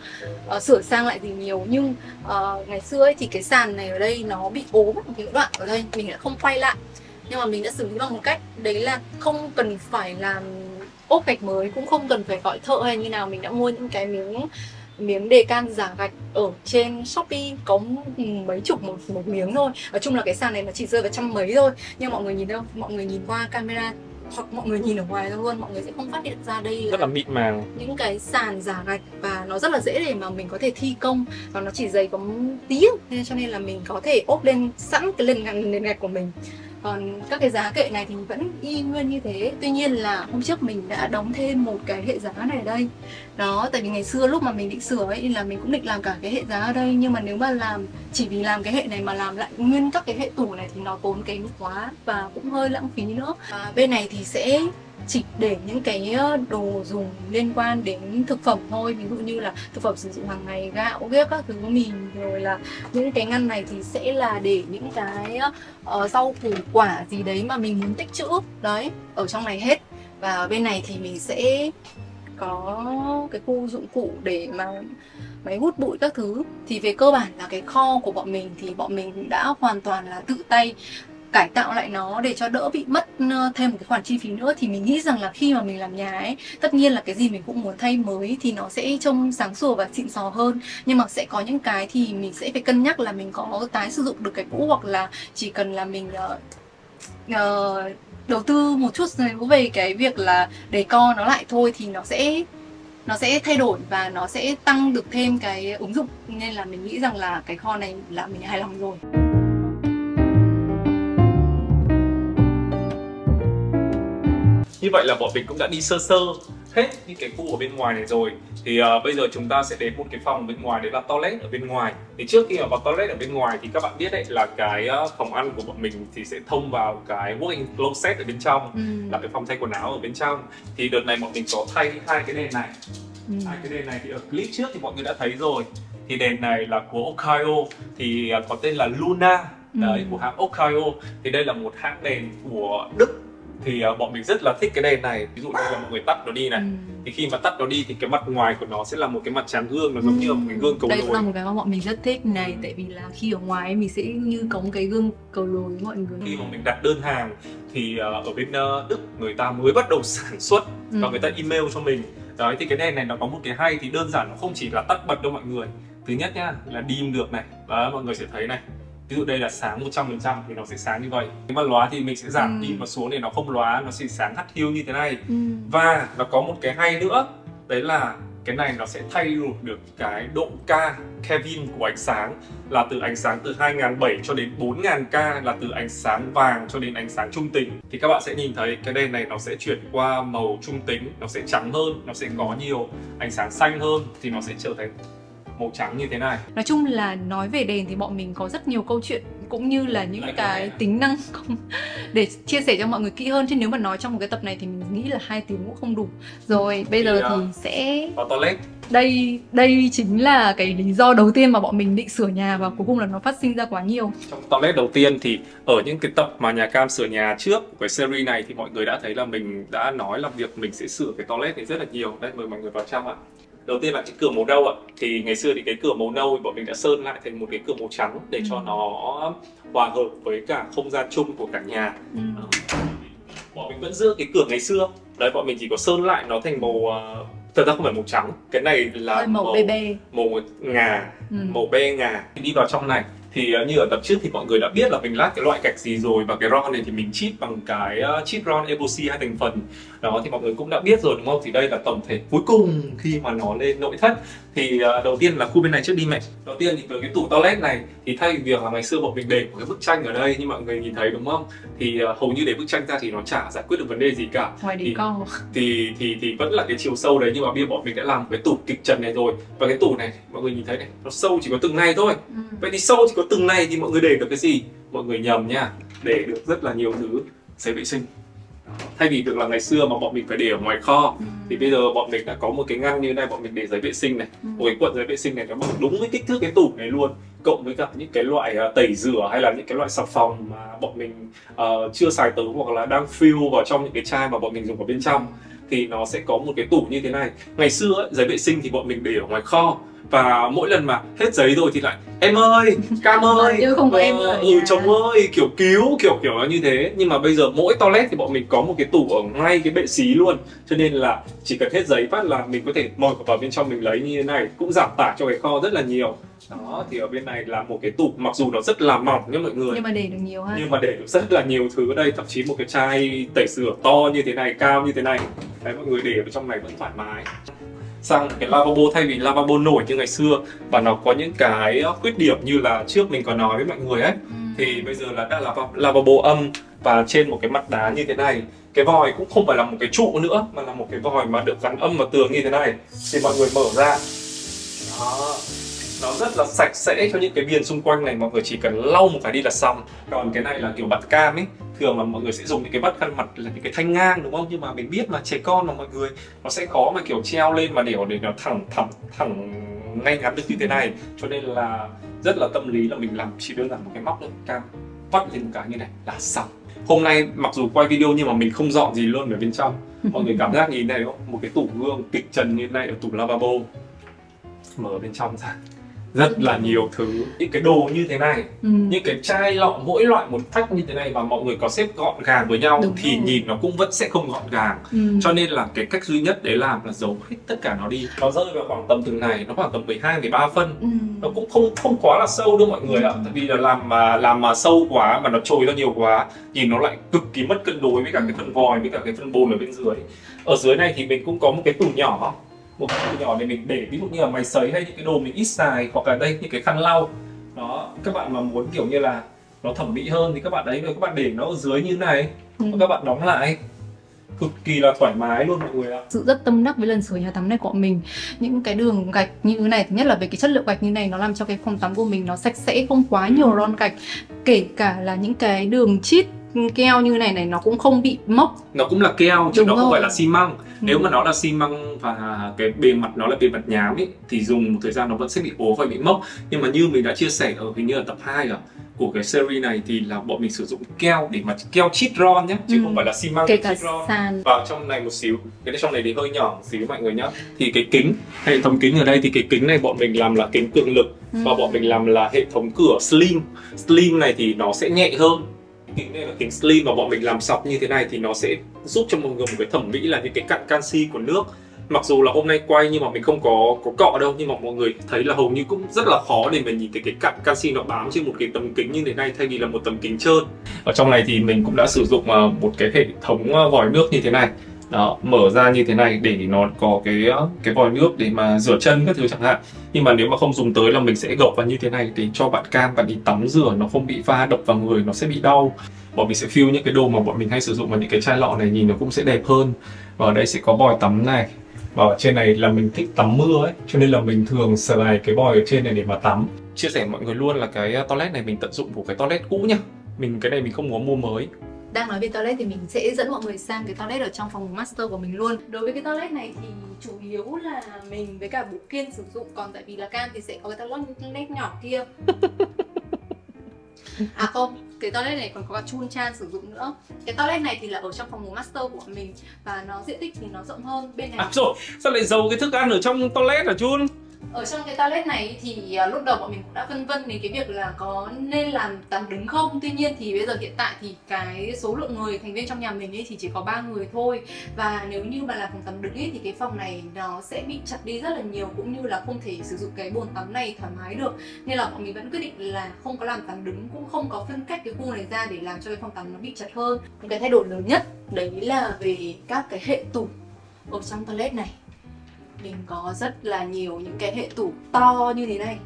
sửa sang lại gì nhiều. Nhưng ngày xưa ấy thì cái sàn này ở đây nó bị ố một cái đoạn ở đây, mình đã không quay lại. Nhưng mà mình đã xử lý bằng một cách, đấy là không cần phải làm ốp gạch mới, cũng không cần phải gọi thợ hay như nào. Mình đã mua những cái miếng đề can giả gạch ở trên Shopee, có mấy chục một miếng thôi. Nói chung là cái sàn này nó chỉ rơi vào trăm mấy thôi. Nhưng mọi người nhìn đâu, mọi người nhìn qua camera hoặc mọi người nhìn ở ngoài luôn, mọi người sẽ không phát hiện ra đây là rất là mịn màng, những cái sàn giả gạch, và nó rất là dễ để mà mình có thể thi công, và nó chỉ dày có tí, nên cho nên là mình có thể ốp lên sẵn cái nền gạch của mình. Còn các cái giá kệ này thì vẫn y nguyên như thế. Tuy nhiên là hôm trước mình đã đóng thêm một cái hệ giá này ở đây. Đó, tại vì ngày xưa lúc mà mình định sửa ấy là mình cũng định làm cả cái hệ giá ở đây. Nhưng mà nếu mà làm chỉ vì làm cái hệ này mà làm lại nguyên các cái hệ tủ này thì nó tốn kém quá và cũng hơi lãng phí nữa. Bên này thì sẽ chỉ để những cái đồ dùng liên quan đến thực phẩm thôi. Ví dụ như là thực phẩm sử dụng hàng ngày, gạo, ghép các thứ mì. Rồi là những cái ngăn này thì sẽ là để những cái rau củ quả gì đấy mà mình muốn tích trữ. Đấy, ở trong này hết. Và bên này thì mình sẽ có cái khu dụng cụ để mà máy hút bụi các thứ. Thì về cơ bản là cái kho của bọn mình thì bọn mình đã hoàn toàn là tự tay cải tạo lại nó để cho đỡ bị mất thêm một cái khoản chi phí nữa. Thì mình nghĩ rằng là khi mà mình làm nhà ấy, tất nhiên là cái gì mình cũng muốn thay mới thì nó sẽ trông sáng sủa và xịn sò hơn. Nhưng mà sẽ có những cái thì mình sẽ phải cân nhắc là mình có tái sử dụng được cái cũ, hoặc là chỉ cần là mình đầu tư một chút về cái việc là decor nó lại thôi thì nó sẽ thay đổi và nó sẽ tăng được thêm cái ứng dụng. Nên là mình nghĩ rằng là cái kho này là mình hài lòng rồi. Như vậy là bọn mình cũng đã đi sơ hết những cái khu ở bên ngoài này rồi. Thì bây giờ chúng ta sẽ đến một cái phòng bên ngoài, đấy là toilet ở bên ngoài. Thì trước khi mà vào toilet ở bên ngoài thì các bạn biết đấy là cái phòng ăn của bọn mình thì sẽ thông vào cái walk-in closet ở bên trong, là cái phòng thay quần áo ở bên trong. Thì đợt này bọn mình có thay hai cái đèn này. Hai cái đèn này thì ở clip trước thì mọi người đã thấy rồi. Thì đèn này là của Okayo, thì có tên là Luna, đấy, của hãng Okayo. Thì đây là một hãng đèn của Đức. Thì bọn mình rất là thích cái đèn này. Ví dụ như là mọi người tắt nó đi này, thì khi mà tắt nó đi thì cái mặt ngoài của nó sẽ là một cái mặt tráng gương, nó giống như một cái gương cầu lồi. Đây cũng là một cái mà bọn mình rất thích này, tại vì là khi ở ngoài mình sẽ như có một cái gương cầu lồi với mọi người. Khi mà mình đặt đơn hàng thì ở bên Đức người ta mới bắt đầu sản xuất và người ta email cho mình. Đấy, thì cái đèn này nó có một cái hay thì đơn giản nó không chỉ là tắt bật đâu mọi người. Thứ nhất nhá, là dim được này. Đó, mọi người sẽ thấy này. Ví dụ đây là sáng 100% thì nó sẽ sáng như vậy. Nếu mà lóa thì mình sẽ giảm đi và xuống để nó không lóa, nó sẽ sáng hắt hiu như thế này. Và nó có một cái hay nữa, đấy là cái này nó sẽ thay đổi được cái độ Kelvin của ánh sáng, là từ ánh sáng từ 2007 cho đến 4000K, là từ ánh sáng vàng cho đến ánh sáng trung tính. Thì các bạn sẽ nhìn thấy cái đèn này nó sẽ chuyển qua màu trung tính, nó sẽ trắng hơn, nó sẽ có nhiều ánh sáng xanh hơn, thì nó sẽ trở thành màu trắng như thế này. Nói chung là nói về đèn thì bọn mình có rất nhiều câu chuyện cũng như là những cái tính năng để chia sẻ cho mọi người kỹ hơn, chứ nếu mà nói trong một cái tập này thì mình nghĩ là 2 tiếng cũng không đủ. Rồi bây giờ thì sẽ vào toilet. Đây chính là cái lý do đầu tiên mà bọn mình định sửa nhà và cuối cùng là nó phát sinh ra quá nhiều. Trong toilet đầu tiên thì ở những cái tập mà nhà cam sửa nhà trước của cái series này thì mọi người đã thấy là mình đã nói là việc mình sẽ sửa cái toilet này rất là nhiều. Đây, mời mọi người vào trong ạ. Đầu tiên là cái cửa màu nâu ạ. Thì ngày xưa thì cái cửa màu nâu thì bọn mình đã sơn lại thành một cái cửa màu trắng để cho nó hòa hợp với cả không gian chung của cả nhà. Bọn mình vẫn giữ cái cửa ngày xưa. Đấy, bọn mình chỉ có sơn lại nó thành màu thật ra không phải màu trắng. Cái này là màu bê. Màu ngà, màu be ngà. Đi vào trong này thì như ở tập trước thì mọi người đã biết là mình lát cái loại gạch gì rồi, và cái ron này thì mình chip bằng cái chip ron epoxy 2 thành phần. Đó thì mọi người cũng đã biết rồi đúng không? Thì đây là tổng thể cuối cùng khi mà nó lên nội thất. Thì đầu tiên là khu bên này trước đi mẹ. Đầu tiên thì với cái tủ toilet này thì thay vì việc là ngày xưa bọn mình để một cái bức tranh ở đây như mọi người nhìn thấy đúng không? Thì hầu như để bức tranh ra thì nó chả giải quyết được vấn đề gì cả. Ngoài thì vẫn là cái chiều sâu đấy, nhưng mà bây giờ bọn mình đã làm cái tủ kịch trần này rồi. Và cái tủ này mọi người nhìn thấy này, nó sâu chỉ có từng này thôi. Vậy thì sâu chỉ có từng này thì mọi người để được cái gì? Mọi người nhầm nha, để được rất là nhiều thứ giấy vệ sinh. Thay vì việc là ngày xưa mà bọn mình phải để ở ngoài kho thì bây giờ bọn mình đã có một cái ngăn như này, bọn mình để giấy vệ sinh này, một cái cuộn giấy vệ sinh này nó bằng đúng với kích thước cái tủ này luôn, cộng với cả những cái loại tẩy rửa hay là những cái loại xà phòng mà bọn mình chưa xài tới hoặc là đang fill vào trong những cái chai mà bọn mình dùng ở bên trong, thì nó sẽ có một cái tủ như thế này. Ngày xưa ấy, giấy vệ sinh thì bọn mình để ở ngoài kho, và mỗi lần mà hết giấy rồi thì lại em ơi, Cam ơi, chồng ơi, kiểu cứu kiểu như thế. Nhưng mà bây giờ mỗi toilet thì bọn mình có một cái tủ ở ngay cái bệ xí luôn, cho nên là chỉ cần hết giấy phát là mình có thể mở vào bên trong mình lấy như thế này, cũng giảm tải cho cái kho rất là nhiều. Đó, thì ở bên này là một cái tủ mặc dù nó rất là mỏng nhá mọi người, nhưng mà để được nhiều ha. Nhưng mà để được rất là nhiều thứ ở đây, thậm chí một cái chai tẩy rửa to như thế này, cao như thế này. Đấy, mọi người để ở trong này vẫn thoải mái. Sang cái lavabo, thay vì lavabo nổi như ngày xưa và nó có những cái khuyết điểm như là trước mình có nói với mọi người ấy, thì bây giờ là đã là lavabo âm Và trên một cái mặt đá như thế này, cái vòi cũng không phải là một cái trụ nữa mà là một cái vòi mà được gắn âm vào tường như thế này. Thì mọi người mở ra, đó, nó rất là sạch sẽ cho những cái viền xung quanh này, mọi người chỉ cần lau một cái đi là xong. Còn cái này là kiểu bạt cam ấy, thường là mọi người sẽ dùng những cái bát khăn mặt là những cái thanh ngang đúng không? Nhưng mà mình biết mà trẻ con mà mọi người, nó sẽ khó mà kiểu treo lên mà để nó thẳng ngay ngắn được như thế này. Cho nên là rất là tâm lý là mình làm chỉ đơn giản một cái móc lên cam, vắt lên một cái như này là xong. Hôm nay mặc dù quay video nhưng mà mình không dọn gì luôn ở bên trong. Mọi người cảm giác nhìn này không? Một cái tủ gương kịch trần như thế này ở tủ lavabo. Mở bên trong ra rất là nhiều thứ, những cái đồ như thế này, những cái chai lọ mỗi loại một phách như thế này và mọi người có xếp gọn gàng với nhau. Đúng thì rồi. Nhìn nó cũng vẫn sẽ không gọn gàng. Cho nên là cái cách duy nhất để làm là giấu hết tất cả nó đi. Nó rơi vào khoảng tầm từng này, nó khoảng tầm 12-13 phân. Nó cũng không quá là sâu đâu mọi người ạ. Tại vì là làm mà sâu quá mà nó trồi ra nhiều quá, nhìn nó lại cực kỳ mất cân đối với cả cái phần vòi với cả cái phần bồn ở bên dưới. Ở dưới này thì mình cũng có một cái tủ nhỏ, một cái tủ nhỏ để mình để ví dụ như là máy sấy hay những cái đồ mình ít xài, hoặc là đây những cái khăn lau. Đó, các bạn mà muốn kiểu như là nó thẩm mỹ hơn thì các bạn đấy rồi các bạn để nó ở dưới như này, các bạn đóng lại cực kỳ là thoải mái luôn mọi người ạ. Sự rất tâm đắc với lần sửa nhà tắm này của mình. Những cái đường gạch như thế này, thứ nhất là về cái chất liệu gạch như này nó làm cho cái phòng tắm của mình nó sạch sẽ, không quá nhiều ron gạch. Kể cả là những cái đường chít keo như này nó cũng không bị mốc. Nó cũng là keo chứ nó không phải là xi măng. Nếu mà nó là xi măng và cái bề mặt nó là bề mặt nhám ấy, thì dùng một thời gian nó vẫn sẽ bị ố và bị mốc. Nhưng mà như mình đã chia sẻ ở hình như là tập 2 của cái series này thì là bọn mình sử dụng keo để mà keo chít ron nhé, chứ không phải là xi măng chít ron. Vào trong này một xíu, cái trong này thì hơi nhỏ một xíu mọi người nhé. Thì cái kính, hệ thống kính ở đây thì cái kính này bọn mình làm là kính cường lực và bọn mình làm là hệ thống cửa slim. Slim này thì nó sẽ nhẹ hơn. Kính này là kính slim và bọn mình làm sọc như thế này thì nó sẽ giúp cho mọi người một cái thẩm mỹ là những cái cặn canxi của nước. Mặc dù là hôm nay quay nhưng mà mình không có cọ đâu, nhưng mà mọi người thấy là hầu như cũng rất là khó để mà nhìn thấy cái cặn canxi nó bám trên một cái tấm kính như thế này thay vì là một tấm kính trơn. Ở trong này thì mình cũng đã sử dụng một cái hệ thống vòi nước như thế này. Đó, mở ra như thế này để nó có cái vòi nước để mà rửa chân các thứ chẳng hạn. Nhưng mà nếu mà không dùng tới là mình sẽ gộc vào như thế này để cho bạn cam bạn đi tắm rửa nó không bị va đập vào người, nó sẽ bị đau. Bọn mình sẽ fill những cái đồ mà bọn mình hay sử dụng vào những cái chai lọ này, nhìn nó cũng sẽ đẹp hơn. Và ở đây sẽ có vòi tắm này. Và ở trên này là mình thích tắm mưa ấy, cho nên là mình thường xài cái vòi ở trên này để mà tắm. Chia sẻ mọi người luôn là cái toilet này mình tận dụng của cái toilet cũ nhá. Cái này mình không có mua mới. Đang nói về toilet thì mình sẽ dẫn mọi người sang cái toilet ở trong phòng master của mình luôn. Đối với cái toilet này thì chủ yếu là mình với cả Bố Kiên sử dụng. Còn tại vì là Cam thì sẽ có cái toilet nhỏ kia. À không, cái toilet này còn có cả Chun Chan sử dụng nữa. Cái toilet này thì là ở trong phòng ngủ master của mình và nó diện tích thì nó rộng hơn. Bên này rồi, sao lại giấu cái thức ăn ở trong toilet hả Chun? Ở trong cái toilet này thì lúc đầu bọn mình cũng đã phân vân đến cái việc là có nên làm tắm đứng không. Tuy nhiên thì bây giờ hiện tại thì cái số lượng người thành viên trong nhà mình ấy thì chỉ có 3 người thôi. Và nếu như mà làm phòng tắm đứng ấy thì cái phòng này nó sẽ bị chặt đi rất là nhiều, cũng như là không thể sử dụng cái bồn tắm này thoải mái được. Nên là bọn mình vẫn quyết định là không có làm tắm đứng, cũng không có phân cách cái khu này ra để làm cho cái phòng tắm nó bị chặt hơn. Những cái thay đổi lớn nhất đấy là về các cái hệ tủ ở trong toilet này. Mình có rất là nhiều những cái hệ tủ to như thế này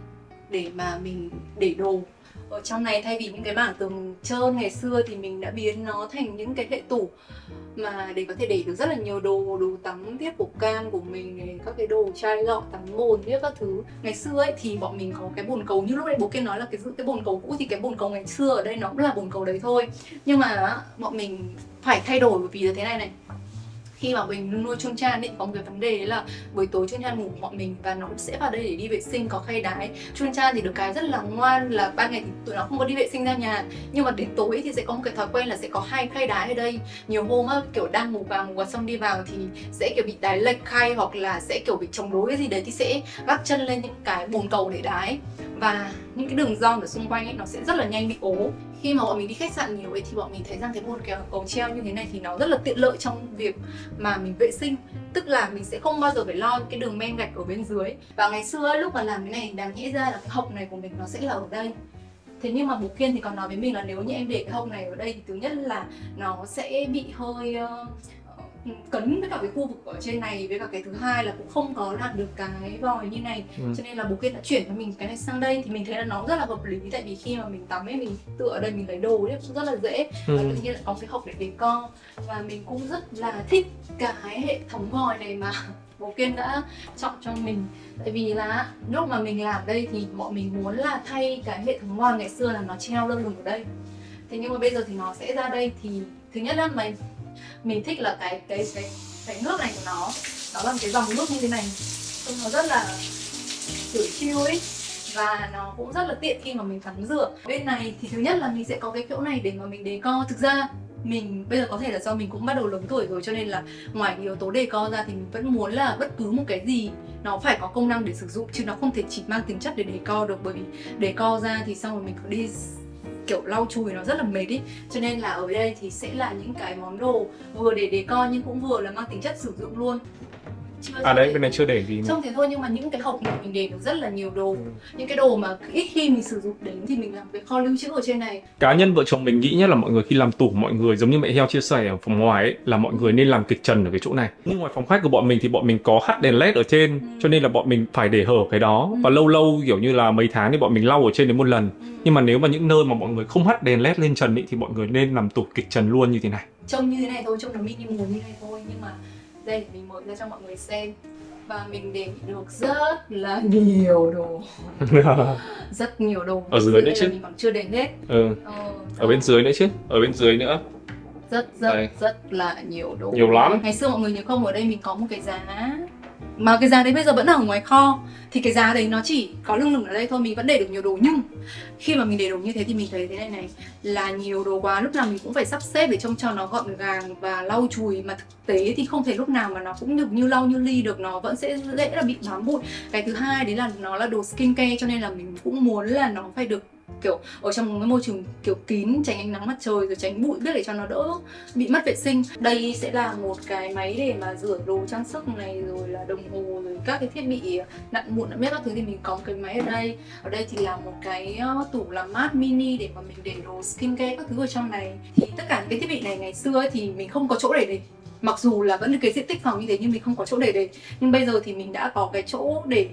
để mà mình để đồ. Ở trong này thay vì những cái mảng tường trơn ngày xưa thì mình đã biến nó thành những cái hệ tủ mà để có thể để được rất là nhiều đồ tắm tiếp của Cam của mình này, các cái đồ chai lọ, tắm bồn tiếp các thứ. Ngày xưa ấy thì bọn mình có cái bồn cầu, như lúc nãy Bố Kiên nói là cái bồn cầu cũ thì cái bồn cầu ngày xưa ở đây nó cũng là bồn cầu đấy thôi. Nhưng mà bọn mình phải thay đổi bởi vì là thế này. Khi mà mình nuôi Chun Chan ấy, có một cái vấn đề là buổi tối Chun Chan ngủ của bọn mình và nó cũng sẽ vào đây để đi vệ sinh, có khay đái. Chun Chan thì được cái rất là ngoan là ban ngày thì tụi nó không có đi vệ sinh ra nhà, nhưng mà đến tối thì sẽ có một cái thói quen là sẽ có 2 khay đái ở đây. Nhiều hôm á, kiểu đang ngủ vào xong đi vào thì sẽ kiểu bị đái lệch khay, hoặc là sẽ kiểu bị chống đối cái gì đấy thì sẽ gác chân lên những cái bồn cầu để đái. Và những cái đường gioăng ở xung quanh ấy nó sẽ rất là nhanh bị ố. Khi mà bọn mình đi khách sạn nhiều ấy thì bọn mình thấy rằng cái bồn cầu treo như thế này thì nó rất là tiện lợi trong việc mà mình vệ sinh. Tức là mình sẽ không bao giờ phải lo cái đường men gạch ở bên dưới. Và ngày xưa ấy, lúc mà làm cái này đáng nhẽ ra là cái hộc này của mình nó sẽ là ở đây. Thế nhưng mà Bố Kiên thì còn nói với mình là nếu như em để cái hộc này ở đây thì thứ nhất là nó sẽ bị hơi cấn với cả cái khu vực ở trên này, với cả cái thứ hai là cũng không có đặt được cái vòi như này. Cho nên là bố Kiên đã chuyển cho mình cái này sang đây, thì mình thấy là nó rất là hợp lý, tại vì khi mà mình tắm ấy, mình tựa ở đây mình lấy đồ ấy cũng rất là dễ. Và tự nhiên lại có cái hộc để decor, và mình cũng rất là thích cái hệ thống vòi này mà bố Kiên đã chọn cho mình. Tại vì là lúc mà mình làm đây thì bọn mình muốn là thay cái hệ thống vòi ngày xưa là nó treo lơ lửng ở đây. Thế nhưng mà bây giờ thì nó sẽ ra đây, thì thứ nhất là mình thích là cái nước này của nó là một cái dòng nước như thế này, trông nó rất là kiểu chill ấy, và nó cũng rất là tiện khi mà mình tắm rửa. Bên này thì thứ nhất là mình sẽ có cái chỗ này để mà mình decor. Thực ra mình bây giờ có thể là do mình cũng bắt đầu lớn tuổi rồi, cho nên là ngoài yếu tố decor ra thì mình vẫn muốn là bất cứ một cái gì nó phải có công năng để sử dụng, chứ nó không thể chỉ mang tính chất để decor được. Bởi vì decor ra thì xong rồi mình cứ đi kiểu lau chùi nó rất là mệt ý. Cho nên là ở đây thì sẽ là những cái món đồ vừa để decor nhưng cũng vừa là mang tính chất sử dụng luôn. Đấy, bên này chưa để gì mà. Trông thế thôi, nhưng mà những cái hộp này mình để được rất là nhiều đồ. Những cái đồ mà ít khi mình sử dụng đến thì mình làm cái kho lưu trữ ở trên này. Cá nhân vợ chồng mình nghĩ nhất là mọi người khi làm tủ, mọi người giống như mẹ Heo chia sẻ ở phòng ngoài ấy, là mọi người nên làm kịch trần ở cái chỗ này. Nhưng ngoài phòng khách của bọn mình thì bọn mình có hắt đèn led ở trên, cho nên là bọn mình phải để hở cái đó. Và lâu lâu kiểu như là mấy tháng thì bọn mình lau ở trên đến một lần. Nhưng mà nếu mà những nơi mà mọi người không hắt đèn led lên trần ấy, thì mọi người nên làm tủ kịch trần luôn như thế này. Trông như thế này thôi, trông nó minimal như này thôi, nhưng mà đây mình mở ra cho mọi người xem. Và mình để được rất là nhiều đồ. Rất nhiều đồ. Ở dưới nữa chứ. Mình còn chưa để hết. Ở bên dưới nữa chứ. Ở bên dưới nữa. Rất là nhiều đồ. Nhiều lắm. Ngày xưa mọi người nhớ không, ở đây mình có một cái giá, mà cái giá đấy bây giờ vẫn ở ngoài kho. Thì cái giá đấy nó chỉ có lưng lửng ở đây thôi, mình vẫn để được nhiều đồ. Nhưng khi mà mình để đồ như thế thì mình thấy thế này là nhiều đồ quá, lúc nào mình cũng phải sắp xếp để trông cho nó gọn gàng và lau chùi. Mà thực tế thì không thể lúc nào mà nó cũng được như lau như ly được, nó vẫn sẽ dễ là bị bám bụi. Cái thứ hai đấy là nó là đồ skincare, cho nên là mình cũng muốn là nó phải được kiểu ở trong một cái môi trường kiểu kín, tránh ánh nắng mặt trời rồi tránh bụi biết, để cho nó đỡ bị mất vệ sinh. Đây sẽ là một cái máy để mà rửa đồ trang sức này, rồi là đồng hồ, rồi các cái thiết bị nặn mụn nặn mép các thứ thì mình có một cái máy ở đây. Ở đây thì là một cái tủ làm mát mini để mà mình để đồ skincare các thứ ở trong này. Thì tất cả những cái thiết bị này ngày xưa ấy thì mình không có chỗ để đề. Mặc dù là vẫn cái diện tích phòng như thế nhưng mình không có chỗ để đề. Nhưng bây giờ thì mình đã có cái chỗ để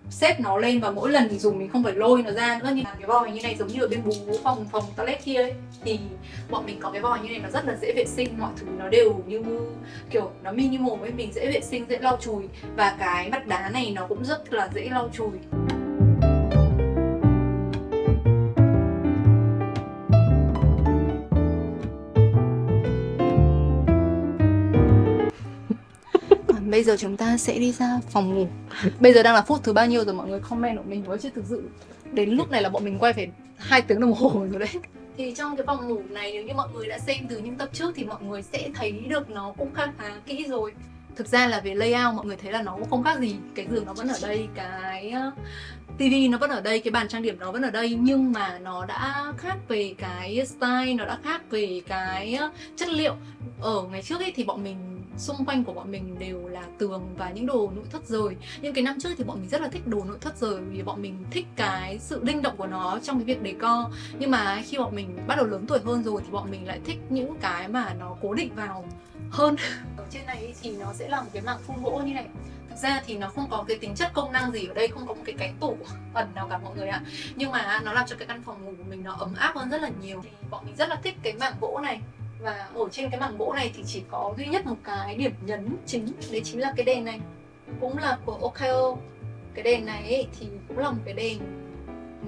xếp nó lên, và mỗi lần mình dùng mình không phải lôi nó ra nữa. Như cái vòi như này giống như ở bên bố phòng toilet kia ấy, thì bọn mình có cái vòi như này, nó rất là dễ vệ sinh, mọi thứ nó đều như kiểu nó minimal với mình, dễ vệ sinh, dễ lau chùi. Và cái mặt đá này nó cũng rất là dễ lau chùi. Bây giờ chúng ta sẽ đi ra phòng ngủ. Bây giờ đang là phút thứ bao nhiêu rồi mọi người comment của mình với, chứ thực sự đến lúc này là bọn mình quay phải 2 tiếng đồng hồ rồi đấy. Thì trong cái phòng ngủ này, nếu như mọi người đã xem từ những tập trước thì mọi người sẽ thấy được nó cũng khá kỹ rồi. Thực ra là về layout mọi người thấy là nó cũng không khác gì. Cái giường nó vẫn ở đây, cái tivi nó vẫn ở đây, cái bàn trang điểm nó vẫn ở đây. Nhưng mà nó đã khác về cái style, nó đã khác về cái chất liệu. Ở ngày trước ấy thì bọn mình, xung quanh của bọn mình đều là tường và những đồ nội thất rồi. Nhưng cái năm trước thì bọn mình rất là thích đồ nội thất rồi, vì bọn mình thích cái sự linh động của nó trong cái việc decor. Nhưng mà khi bọn mình bắt đầu lớn tuổi hơn rồi thì bọn mình lại thích những cái mà nó cố định vào hơn. Ở trên này thì nó sẽ là một cái mảng phun gỗ như này. Thực ra thì nó không có cái tính chất công năng gì ở đây, không có một cái cánh tủ ẩn nào cả mọi người ạ. Nhưng mà nó làm cho cái căn phòng ngủ của mình nó ấm áp hơn rất là nhiều. Thì bọn mình rất là thích cái mảng gỗ này. Và ở trên cái mảng gỗ này thì chỉ có duy nhất một cái điểm nhấn chính, đấy chính là cái đèn này. Cũng là của Okeo. Cái đèn này ấy, thì cũng là một cái đèn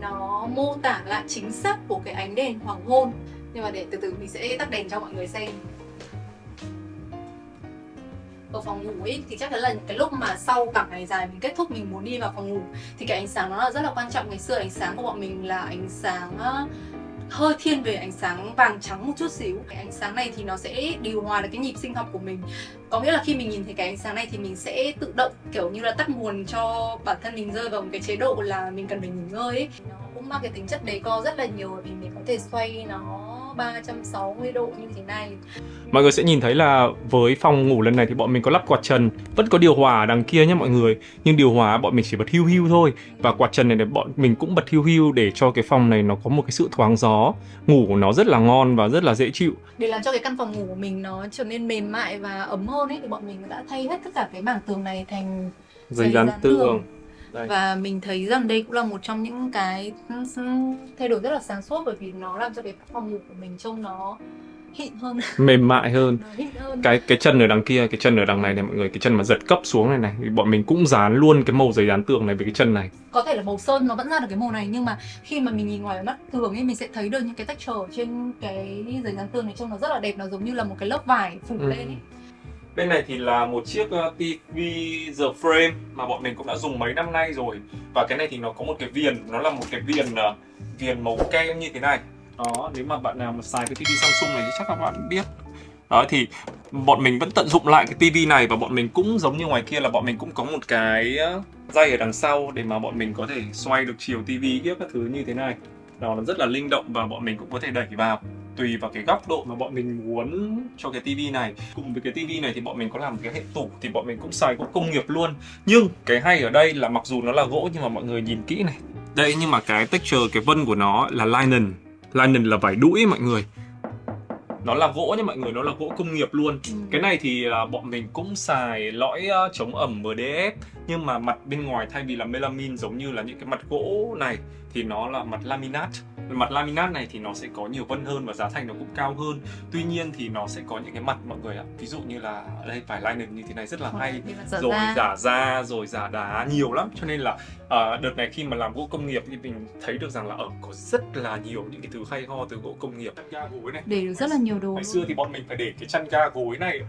nó mô tả lại chính xác của cái ánh đèn hoàng hôn. Nhưng mà để từ từ mình sẽ tắt đèn cho mọi người xem. Ở phòng ngủ ấy thì chắc chắn là cái lúc mà sau cả ngày dài mình kết thúc mình muốn đi vào phòng ngủ thì cái ánh sáng nó là rất là quan trọng. Ngày xưa ánh sáng của bọn mình là ánh sáng hơi thiên về ánh sáng vàng trắng một chút xíu. Cái ánh sáng này thì nó sẽ điều hòa được cái nhịp sinh học của mình. Có nghĩa là khi mình nhìn thấy cái ánh sáng này thì mình sẽ tự động kiểu như là tắt nguồn cho bản thân mình rơi vào một cái chế độ là mình cần phải nghỉ ngơi ấy. Nó cũng mang cái tính chất decor rất là nhiều, vì mình có thể xoay nó 360 độ như thế này. Mọi người sẽ nhìn thấy là với phòng ngủ lần này thì bọn mình có lắp quạt trần, vẫn có điều hòa ở đằng kia nhé mọi người. Nhưng điều hòa bọn mình chỉ bật hiu hiu thôi. Và quạt trần này bọn mình cũng bật hiu hiu để cho cái phòng này nó có một cái sự thoáng gió. Ngủ của nó rất là ngon và rất là dễ chịu. Để làm cho cái căn phòng ngủ của mình nó trở nên mềm mại và ấm hơn ấy, thì bọn mình đã thay hết tất cả cái mảng tường này thành Giấy dán tường. Đây. Và mình thấy rằng đây cũng là một trong những cái thay đổi rất là sáng suốt, bởi vì nó làm cho cái phòng ngủ của mình trông nó hịn hơn, mềm mại hơn. Hịn hơn. Cái chân ở đằng kia, cái chân ở đằng này này mọi người, cái chân mà giật cấp xuống này thì bọn mình cũng dán luôn cái màu giấy dán tường này với cái chân này. Có thể là màu sơn nó vẫn ra được cái màu này, nhưng mà khi mà mình nhìn ngoài mắt tường ấy, mình sẽ thấy được những cái texture trên cái giấy dán tường này trông nó rất là đẹp, nó giống như là một cái lớp vải phủ lên ấy. Bên này thì là một chiếc TV The Frame mà bọn mình cũng đã dùng mấy năm nay rồi. Và cái này thì nó có một cái viền, nó là một cái viền màu kem như thế này. Đó, nếu mà bạn nào mà xài cái TV Samsung này thì chắc các bạn biết. Đó thì bọn mình vẫn tận dụng lại cái TV này, và bọn mình cũng giống như ngoài kia là bọn mình cũng có một cái dây ở đằng sau để mà bọn mình có thể xoay được chiều TV tiếp các thứ như thế này. Đó, nó rất là linh động và bọn mình cũng có thể đẩy vào tùy vào cái góc độ mà bọn mình muốn cho cái TV này. Cùng với cái TV này thì bọn mình có làm cái hệ tủ thì bọn mình cũng xài gỗ công nghiệp luôn. Nhưng cái hay ở đây là mặc dù nó là gỗ nhưng mà mọi người nhìn kỹ này. Đây, nhưng mà cái texture, cái vân của nó là linen. Linen là vải đũi mọi người. Nó là gỗ nha mọi người, nó là gỗ công nghiệp luôn. Cái này thì bọn mình cũng xài lõi chống ẩm MDF, nhưng mà mặt bên ngoài thay vì là melamine giống như là những cái mặt gỗ này thì nó là mặt laminat. Mặt laminat này thì nó sẽ có nhiều vân hơn và giá thành nó cũng cao hơn. Tuy nhiên thì nó sẽ có những cái mặt mọi người ạ. Ví dụ như là đây vải linen như thế này rất là hay, rồi giả da, rồi giả đá nhiều lắm. Cho nên là đợt này khi mà làm gỗ công nghiệp thì mình thấy được rằng là có rất là nhiều những cái thứ hay ho từ gỗ công nghiệp. Chăn ga gối này để được rất là nhiều đồ. Ngày xưa thì bọn mình phải để cái chăn ga gối này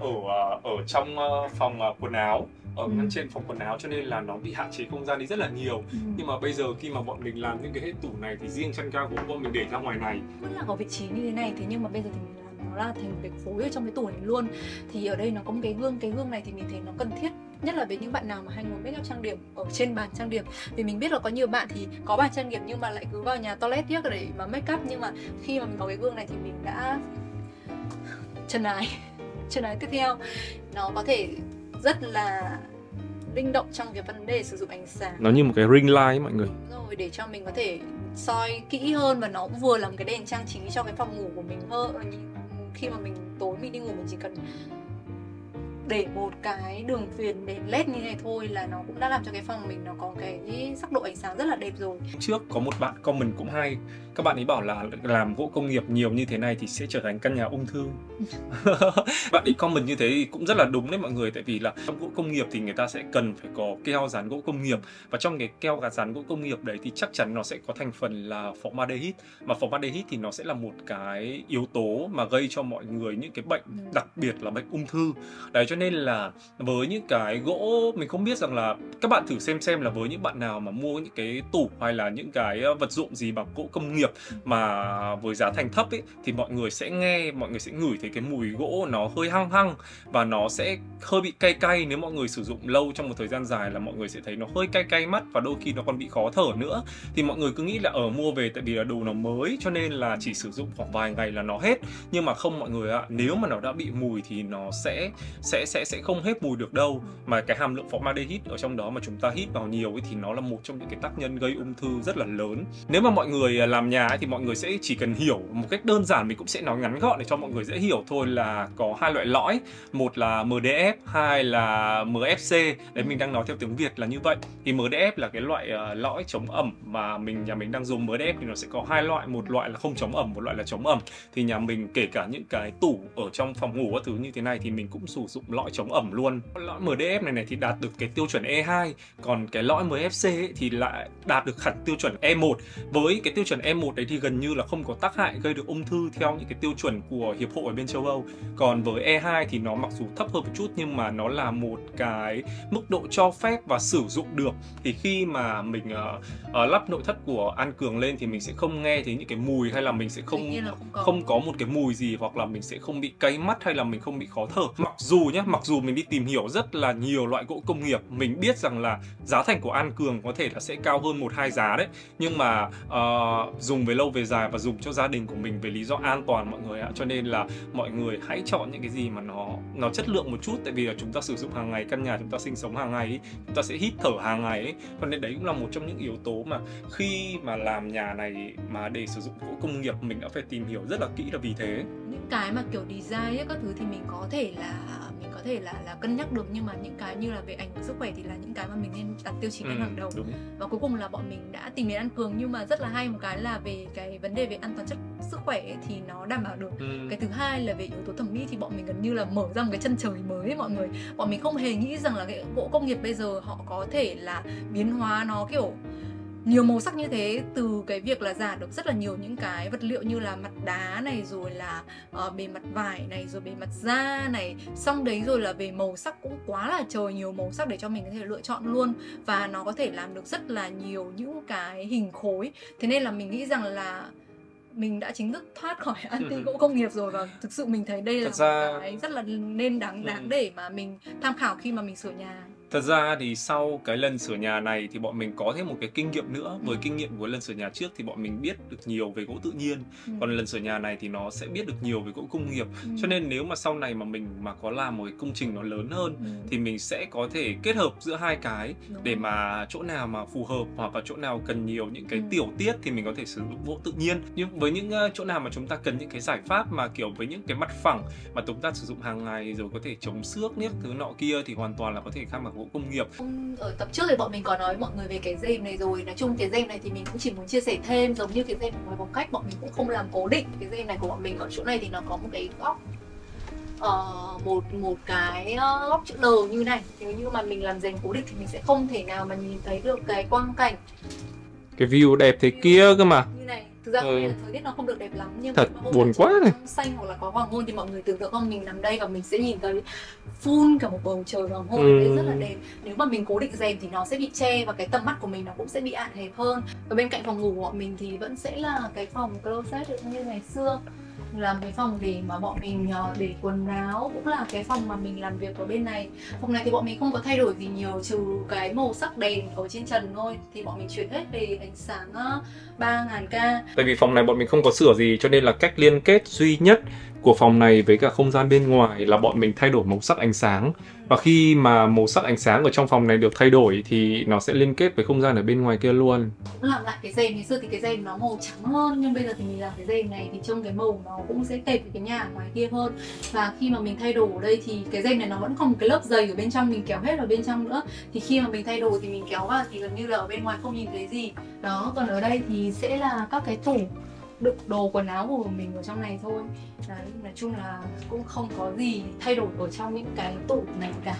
ở trong phòng quần áo, ở ngăn trên phòng quần áo, cho nên là nó bị hạn chế không gian đi rất là nhiều. Nhưng mà bây giờ khi mà bọn mình làm những cái hệ tủ này thì riêng chăn ga gối bọn mình để ra ngoài này vẫn là có vị trí như thế này, thế nhưng mà bây giờ thì mình làm nó là thành một cái khối ở trong cái tủ này luôn. Thì ở đây nó có một cái gương này thì mình thấy nó cần thiết, nhất là với những bạn nào mà hay ngồi make up trang điểm ở trên bàn trang điểm. Vì mình biết là có nhiều bạn thì có bàn trang điểm nhưng mà lại cứ vào nhà toilet tiếc để mà make up, nhưng mà khi mà mình có cái gương này thì mình đã chân ái tiếp theo. Nó có thể rất là linh động trong cái vấn đề sử dụng ánh sáng. Nó như một cái ring light ấy mọi người. Rồi để cho mình có thể soi kỹ hơn, và nó cũng vừa là một cái đèn trang trí cho cái phòng ngủ của mình hơn. Khi mà mình tối mình đi ngủ mình chỉ cần để một cái đường viền đèn led như này thôi là nó cũng đã làm cho cái phòng mình nó có cái sắc độ ánh sáng rất là đẹp rồi. Trước có một bạn comment cũng hay, các bạn ấy bảo là làm gỗ công nghiệp nhiều như thế này thì sẽ trở thành căn nhà ung thư. Bạn ấy comment như thế thì cũng rất là đúng đấy mọi người, tại vì là trong gỗ công nghiệp thì người ta sẽ cần phải có keo dán gỗ công nghiệp, và trong cái keo dán gỗ công nghiệp đấy thì chắc chắn nó sẽ có thành phần là formaldehyde, mà formaldehyde thì nó sẽ là một cái yếu tố mà gây cho mọi người những cái bệnh, đặc biệt là bệnh ung thư. Đấy, cho nên là với những cái gỗ, mình không biết rằng là các bạn thử xem là với những bạn nào mà mua những cái tủ hay là những cái vật dụng gì bằng gỗ công nghiệp mà với giá thành thấp ấy, thì mọi người sẽ ngửi thấy cái mùi gỗ nó hơi hăng hăng và nó sẽ hơi bị cay cay. Nếu mọi người sử dụng lâu trong một thời gian dài là mọi người sẽ thấy nó hơi cay cay mắt và đôi khi nó còn bị khó thở nữa. Thì mọi người cứ nghĩ là mua về tại vì là đồ nó mới cho nên là chỉ sử dụng khoảng vài ngày là nó hết, nhưng mà không mọi người ạ. Nếu mà nó đã bị mùi thì nó sẽ không hết mùi được đâu, mà cái hàm lượng formaldehyde ở trong đó mà chúng ta hít vào nhiều ấy, thì nó là một trong những cái tác nhân gây ung thư rất là lớn. Nếu mà mọi người làm nhà ấy, thì mọi người sẽ chỉ cần hiểu một cách đơn giản, mình cũng sẽ nói ngắn gọn để cho mọi người dễ hiểu thôi, là có hai loại lõi, một là MDF, hai là MFC. Đấy, mình đang nói theo tiếng Việt là như vậy. Thì MDF là cái loại lõi chống ẩm mà nhà mình đang dùng. MDF thì nó sẽ có hai loại, một loại là không chống ẩm, một loại là chống ẩm. Thì nhà mình kể cả những cái tủ ở trong phòng ngủ các thứ như thế này thì mình cũng sử dụng lõi chống ẩm luôn. Lõi MDF này thì đạt được cái tiêu chuẩn E2, còn cái lõi MFC ấy thì lại đạt được hẳn tiêu chuẩn E1. Với cái tiêu chuẩn E1 đấy thì gần như là không có tác hại gây được ung thư theo những cái tiêu chuẩn của hiệp hội ở bên châu Âu. Còn với E2 thì nó mặc dù thấp hơn một chút nhưng mà nó là một cái mức độ cho phép và sử dụng được. Thì khi mà mình lắp nội thất của An Cường lên thì mình sẽ không nghe thấy những cái mùi, hay là mình sẽ không có một cái mùi gì, hoặc là mình sẽ không bị cay mắt hay là mình không bị khó thở. Mặc dù nhá, mặc dù mình đi tìm hiểu rất là nhiều loại gỗ công nghiệp, mình biết rằng là giá thành của An Cường có thể là sẽ cao hơn 1-2 giá đấy, nhưng mà dùng về lâu về dài và dùng cho gia đình của mình về lý do an toàn mọi người ạ. Cho nên là mọi người hãy chọn những cái gì mà nó chất lượng một chút, tại vì là chúng ta sử dụng hàng ngày, căn nhà chúng ta sinh sống hàng ngày ấy, chúng ta sẽ hít thở hàng ngày ấy. Cho nên đấy cũng là một trong những yếu tố mà khi mà làm nhà này mà để sử dụng gỗ công nghiệp mình đã phải tìm hiểu rất là kỹ, là vì thế. Những cái mà kiểu design ấy, các thứ thì mình có thể là cân nhắc được, nhưng mà những cái như là về ảnh hưởng sức khỏe thì là những cái mà mình nên đặt tiêu chí lên hàng đầu. Đúng. Và cuối cùng là bọn mình đã tìm đến An Cường, nhưng mà rất là hay một cái là về cái vấn đề về an toàn sức khỏe ấy, thì nó đảm bảo được. Cái thứ hai là về yếu tố thẩm mỹ thì bọn mình gần như là mở ra một cái chân trời mới ấy, mọi người. Bọn mình không hề nghĩ rằng là cái gỗ công nghiệp bây giờ họ có thể là biến hóa nó kiểu nhiều màu sắc như thế, từ cái việc là giả được rất là nhiều những cái vật liệu như là mặt đá này, rồi là bề mặt vải này, rồi bề mặt da này, xong đấy rồi là về màu sắc cũng quá là trời nhiều màu sắc để cho mình có thể lựa chọn luôn, và nó có thể làm được rất là nhiều những cái hình khối. Thế nên là mình nghĩ rằng là mình đã chính thức thoát khỏi anti gỗ công nghiệp rồi, và thực sự mình thấy đây là một cái rất là nên đáng để mà mình tham khảo khi mà mình sửa nhà. Thật ra thì sau cái lần sửa nhà này thì bọn mình có thêm một cái kinh nghiệm nữa. Với kinh nghiệm của lần sửa nhà trước thì bọn mình biết được nhiều về gỗ tự nhiên, còn lần sửa nhà này thì nó sẽ biết được nhiều về gỗ công nghiệp. Cho nên nếu mà sau này mà mình có làm một cái công trình nó lớn hơn thì mình sẽ có thể kết hợp giữa hai cái, để mà chỗ nào mà phù hợp hoặc là chỗ nào cần nhiều những cái tiểu tiết thì mình có thể sử dụng gỗ tự nhiên. Nhưng với những chỗ nào mà chúng ta cần những cái giải pháp mà kiểu với những cái mặt phẳng mà chúng ta sử dụng hàng ngày, rồi có thể chống xước niếc thứ nọ kia, thì hoàn toàn là có thể kham bằng gỗ công nghiệp. Ở tập trước thì bọn mình có nói với mọi người về cái rèm này rồi. Nói chung cái rèm này thì mình cũng chỉ muốn chia sẻ thêm, giống như cái rèm của ngoài bóng cách bọn mình cũng không làm cố định. Cái rèm này của bọn mình ở chỗ này thì nó có một cái góc một cái góc chữ L như này. Nếu như mà mình làm rèm cố định thì mình sẽ không thể nào mà nhìn thấy được cái quang cảnh, cái view đẹp thế kia cơ mà. Như này. Thực ra thời tiết nó không được đẹp lắm, nhưng thật mà buồn quá này. Xanh hoặc là có hoàng hôn thì mọi người tưởng tượng không, mình nằm đây và mình sẽ nhìn thấy full cả một bầu trời hoàng hôn ở đây rất là đẹp. Nếu mà mình cố định rèm thì nó sẽ bị che và cái tầm mắt của mình nó cũng sẽ bị hạn hẹp hơn. Và bên cạnh phòng ngủ của bọn mình thì vẫn sẽ là cái phòng closet như ngày xưa, làm cái phòng để mà bọn mình để quần áo, cũng là cái phòng mà mình làm việc ở bên này. Phòng này thì bọn mình không có thay đổi gì nhiều trừ cái màu sắc đèn ở trên trần thôi, thì bọn mình chuyển hết về ánh sáng 3000K. Tại vì phòng này bọn mình không có sửa gì, cho nên là cách liên kết duy nhất của phòng này với cả không gian bên ngoài là bọn mình thay đổi màu sắc ánh sáng. Và khi mà màu sắc ánh sáng ở trong phòng này được thay đổi thì nó sẽ liên kết với không gian ở bên ngoài kia luôn. Cũng làm lại cái rèm, ngày xưa thì cái rèm nó màu trắng hơn, nhưng bây giờ thì mình làm cái rèm này thì trông cái màu nó cũng sẽ tệp với cái nhà ở ngoài kia hơn. Và khi mà mình thay đồ ở đây thì cái rèm này nó vẫn còn một cái lớp dày ở bên trong, mình kéo hết vào bên trong nữa. Thì khi mà mình thay đồ thì mình kéo vào thì gần như là ở bên ngoài không nhìn thấy gì. Đó, còn ở đây thì sẽ là các cái tủ đựng đồ quần áo của mình ở trong này thôi. Đấy, nói chung là cũng không có gì thay đổi ở trong những cái tủ này cả.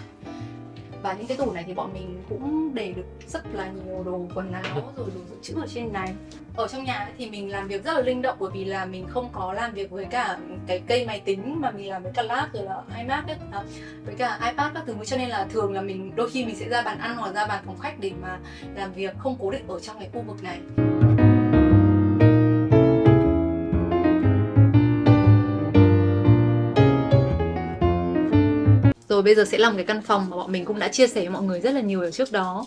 Và những cái tủ này thì bọn mình cũng để được rất là nhiều đồ quần áo rồi đồ dự trữ ở trên này. Ở trong nhà thì mình làm việc rất là linh động, bởi vì là mình không có làm việc với cả cái cây máy tính mà mình làm với cả lab rồi là iMac ấy, với cả iPad các thứ, cho nên là thường là mình đôi khi mình sẽ ra bàn ăn hoặc ra bàn phòng khách để mà làm việc, không cố định ở trong cái khu vực này. Rồi bây giờ sẽ là một cái căn phòng mà bọn mình cũng đã chia sẻ với mọi người rất là nhiều ở trước đó.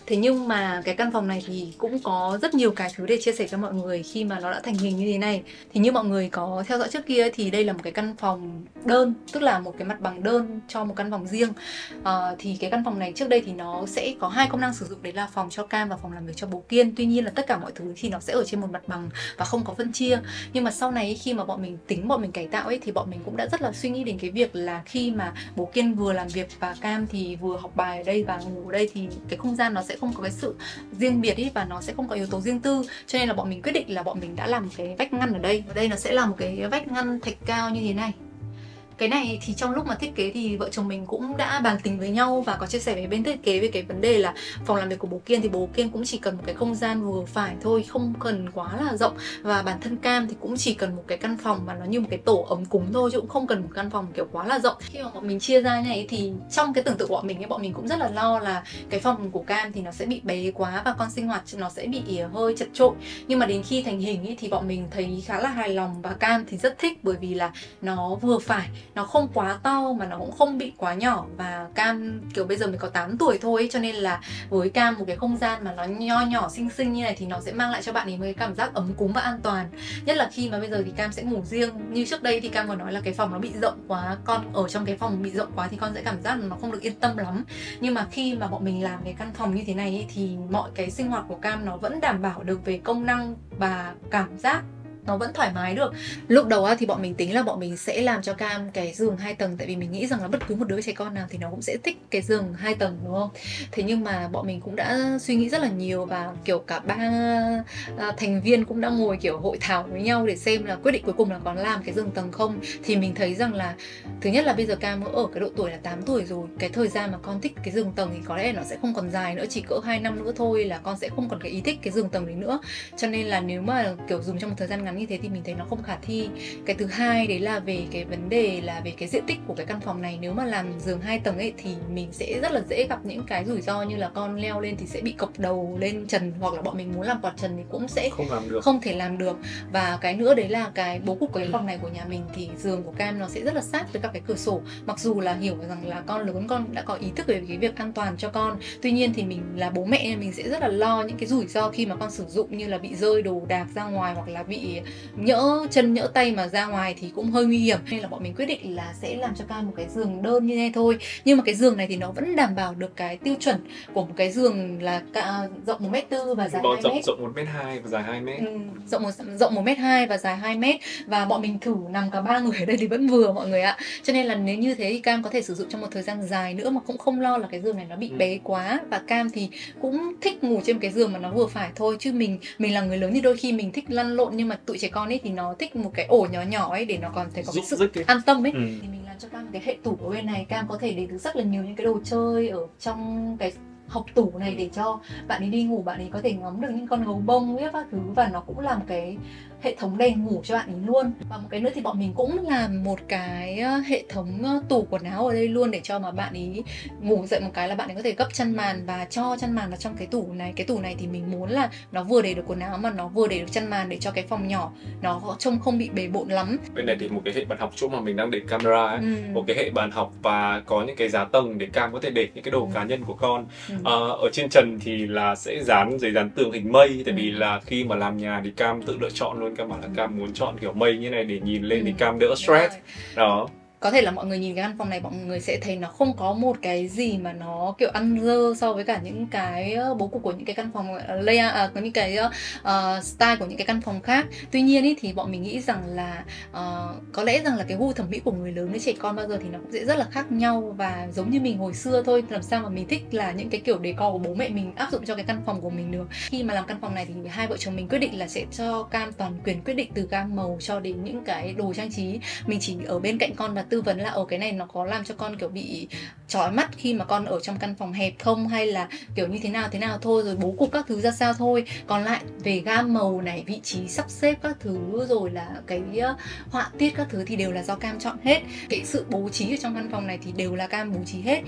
Thế nhưng mà cái căn phòng này thì cũng có rất nhiều cái thứ để chia sẻ cho mọi người khi mà nó đã thành hình như thế này. Thì như mọi người có theo dõi trước kia thì đây là một cái căn phòng đơn, tức là một cái mặt bằng đơn cho một căn phòng riêng. Thì cái căn phòng này trước đây thì nó sẽ có hai công năng sử dụng, đấy là phòng cho Cam và phòng làm việc cho bố Kiên. Tuy nhiên là tất cả mọi thứ thì nó sẽ ở trên một mặt bằng và không có phân chia. Nhưng mà sau này khi mà bọn mình cải tạo ấy thì bọn mình cũng đã rất là suy nghĩ đến cái việc là khi mà bố Kiên vừa làm việc và Cam thì vừa học bài ở đây và ngủ ở đây thì cái không gian nó sẽ không có cái sự riêng biệt ý, và nó sẽ không có yếu tố riêng tư. Cho nên là bọn mình quyết định là bọn mình đã làm một cái vách ngăn ở đây. Ở đây nó sẽ là một cái vách ngăn thạch cao như thế này. Cái này thì trong lúc mà thiết kế thì vợ chồng mình cũng đã bàn tính với nhau và có chia sẻ với bên thiết kế về cái vấn đề là phòng làm việc của bố Kiên thì bố Kiên cũng chỉ cần một cái không gian vừa phải thôi, không cần quá là rộng. Và bản thân Cam thì cũng chỉ cần một cái căn phòng mà nó như một cái tổ ấm cúng thôi, chứ cũng không cần một căn phòng kiểu quá là rộng. Khi mà bọn mình chia ra như này thì trong cái tưởng tượng của bọn mình ấy, bọn mình cũng rất là lo là cái phòng của Cam thì nó sẽ bị bé quá và con sinh hoạt nó sẽ bị hơi chật chội. Nhưng mà đến khi thành hình ấy thì bọn mình thấy khá là hài lòng, và Cam thì rất thích bởi vì là nó vừa phải, nó không quá to mà nó cũng không bị quá nhỏ. Và Cam kiểu bây giờ mình có 8 tuổi thôi ấy, cho nên là với Cam một cái không gian mà nó nho nhỏ xinh xinh như này thì nó sẽ mang lại cho bạn ấy một cái cảm giác ấm cúng và an toàn. Nhất là khi mà bây giờ thì Cam sẽ ngủ riêng. Như trước đây thì Cam còn nói là cái phòng nó bị rộng quá, con ở trong cái phòng bị rộng quá thì con sẽ cảm giác là nó không được yên tâm lắm. Nhưng mà khi mà bọn mình làm cái căn phòng như thế này ấy, thì mọi cái sinh hoạt của Cam nó vẫn đảm bảo được về công năng và cảm giác nó vẫn thoải mái được. Lúc đầu thì bọn mình tính là bọn mình sẽ làm cho Cam cái giường 2 tầng, tại vì mình nghĩ rằng là bất cứ một đứa trẻ con nào thì nó cũng sẽ thích cái giường 2 tầng, đúng không? Thế nhưng mà bọn mình cũng đã suy nghĩ rất là nhiều và kiểu cả 3 thành viên cũng đã ngồi kiểu hội thảo với nhau để xem là quyết định cuối cùng là có làm cái giường tầng không. Thì mình thấy rằng là thứ nhất là bây giờ Cam ở cái độ tuổi là 8 tuổi rồi, cái thời gian mà con thích cái giường tầng thì có lẽ nó sẽ không còn dài nữa, chỉ cỡ 2 năm nữa thôi là con sẽ không còn cái ý thích cái giường tầng đấy nữa. Cho nên là nếu mà kiểu dùng trong một thời gian ngắn như thế thì mình thấy nó không khả thi. Cái thứ hai đấy là về cái vấn đề là về cái diện tích của cái căn phòng này. Nếu mà làm giường 2 tầng ấy thì mình sẽ rất là dễ gặp những cái rủi ro như là con leo lên thì sẽ bị cộc đầu lên trần, hoặc là bọn mình muốn làm quạt trần thì cũng sẽ không thể làm được. Và cái nữa đấy là cái bố cục của cái phòng này của nhà mình thì giường của Cam nó sẽ rất là sát với các cái cửa sổ. Mặc dù là hiểu rằng là con lớn, con đã có ý thức về cái việc an toàn cho con, tuy nhiên thì mình là bố mẹ nên mình sẽ rất là lo những cái rủi ro khi mà con sử dụng, như là bị rơi đồ đạc ra ngoài hoặc là bị nhỡ chân nhỡ tay mà ra ngoài thì cũng hơi nguy hiểm. Nên là bọn mình quyết định là sẽ làm cho Cam một cái giường đơn như thế thôi. Nhưng mà cái giường này thì nó vẫn đảm bảo được cái tiêu chuẩn của một cái giường là rộng 1m4 và dài 2m. Rộng 1m2 và dài 2m. Rộng 1m2 và dài 2m. Và bọn mình thử nằm cả 3 người ở đây thì vẫn vừa mọi người ạ. Cho nên là nếu như thế thì Cam có thể sử dụng trong một thời gian dài nữa mà cũng không lo là cái giường này nó bị bé quá. Và Cam thì cũng thích ngủ trên một cái giường mà nó vừa phải thôi. Chứ mình là người lớn thì đôi khi mình thích lăn lộn, nhưng mà tụi trẻ con ấy thì nó thích một cái ổ nhỏ nhỏ ấy để nó còn thể có cái sự an tâm ấy. Thì mình làm cho Cam cái hệ tủ ở bên này. Cam có thể để được rất là nhiều những cái đồ chơi ở trong cái hộc tủ này để cho bạn ấy đi ngủ, bạn ấy có thể ngắm được những con gấu bông biết các thứ, và nó cũng làm cái hệ thống đèn ngủ cho bạn ấy luôn. Và một cái nữa thì bọn mình cũng làm một cái hệ thống tủ quần áo ở đây luôn, để cho mà bạn ấy ngủ dậy một cái là bạn ấy có thể gấp chăn màn và cho chăn màn vào trong cái tủ này. Cái tủ này thì mình muốn là nó vừa để được quần áo mà nó vừa để được chăn màn, để cho cái phòng nhỏ nó trông không bị bề bộn lắm. Bên này thì một cái hệ bàn học chỗ mà mình đang để camera ấy, một cái hệ bàn học và có những cái giá tầng để Cam có thể để những cái đồ cá nhân của con. Ở trên trần thì là sẽ dán giấy dán tường hình mây, tại vì là khi mà làm nhà thì Cam tự lựa chọn luôn. Cam bảo là Cam muốn chọn kiểu mây như này để nhìn lên thì Cam đỡ stress đó. Có thể là mọi người nhìn cái căn phòng này mọi người sẽ thấy nó không có một cái gì mà nó kiểu ăn dơ so với cả những cái bố cục của những cái căn phòng có những cái style của những cái căn phòng khác. Tuy nhiên ý, thì bọn mình nghĩ rằng là có lẽ rằng là cái gu thẩm mỹ của người lớn với trẻ con bao giờ thì nó cũng sẽ rất là khác nhau. Và giống như mình hồi xưa thôi, làm sao mà mình thích là những cái kiểu decor của bố mẹ mình áp dụng cho cái căn phòng của mình được. Khi mà làm căn phòng này thì hai vợ chồng mình quyết định là sẽ cho Cam toàn quyền quyết định, từ gam màu cho đến những cái đồ trang trí. Mình chỉ ở bên cạnh con và tư vấn là ở cái này nó có làm cho con kiểu bị chói mắt khi mà con ở trong căn phòng hẹp không, hay là kiểu như thế nào thôi, rồi bố cục các thứ ra sao thôi. Còn lại về gam màu này, vị trí sắp xếp các thứ, rồi là cái họa tiết các thứ thì đều là do Cam chọn hết. Cái sự bố trí ở trong căn phòng này thì đều là Cam bố trí hết.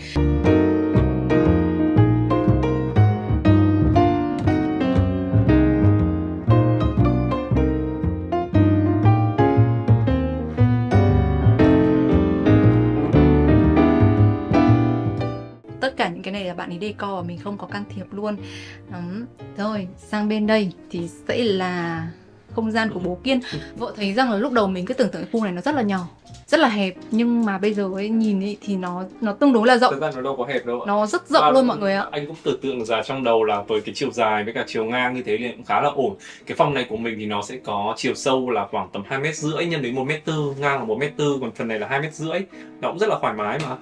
Tất cả những cái này là bạn ấy decor và mình không có can thiệp luôn. Rồi, sang bên đây thì sẽ là không gian của bố Kiên. Vợ thấy rằng là lúc đầu mình cứ tưởng tượng cái khu này nó rất là nhỏ, rất là hẹp, nhưng mà bây giờ ấy nhìn ấy thì nó tương đối là rộng. Thực ra nó đâu có hẹp đâu. Nó rất rộng luôn mọi người ạ. Anh cũng tưởng tượng ra trong đầu là với cái chiều dài với cả chiều ngang như thế thì cũng khá là ổn. Cái phòng này của mình thì nó sẽ có chiều sâu là khoảng tầm 2,5 m nhân đến 1m4, ngang là 1m4, còn phần này là 2,5 m. Nó cũng rất là thoải mái mà.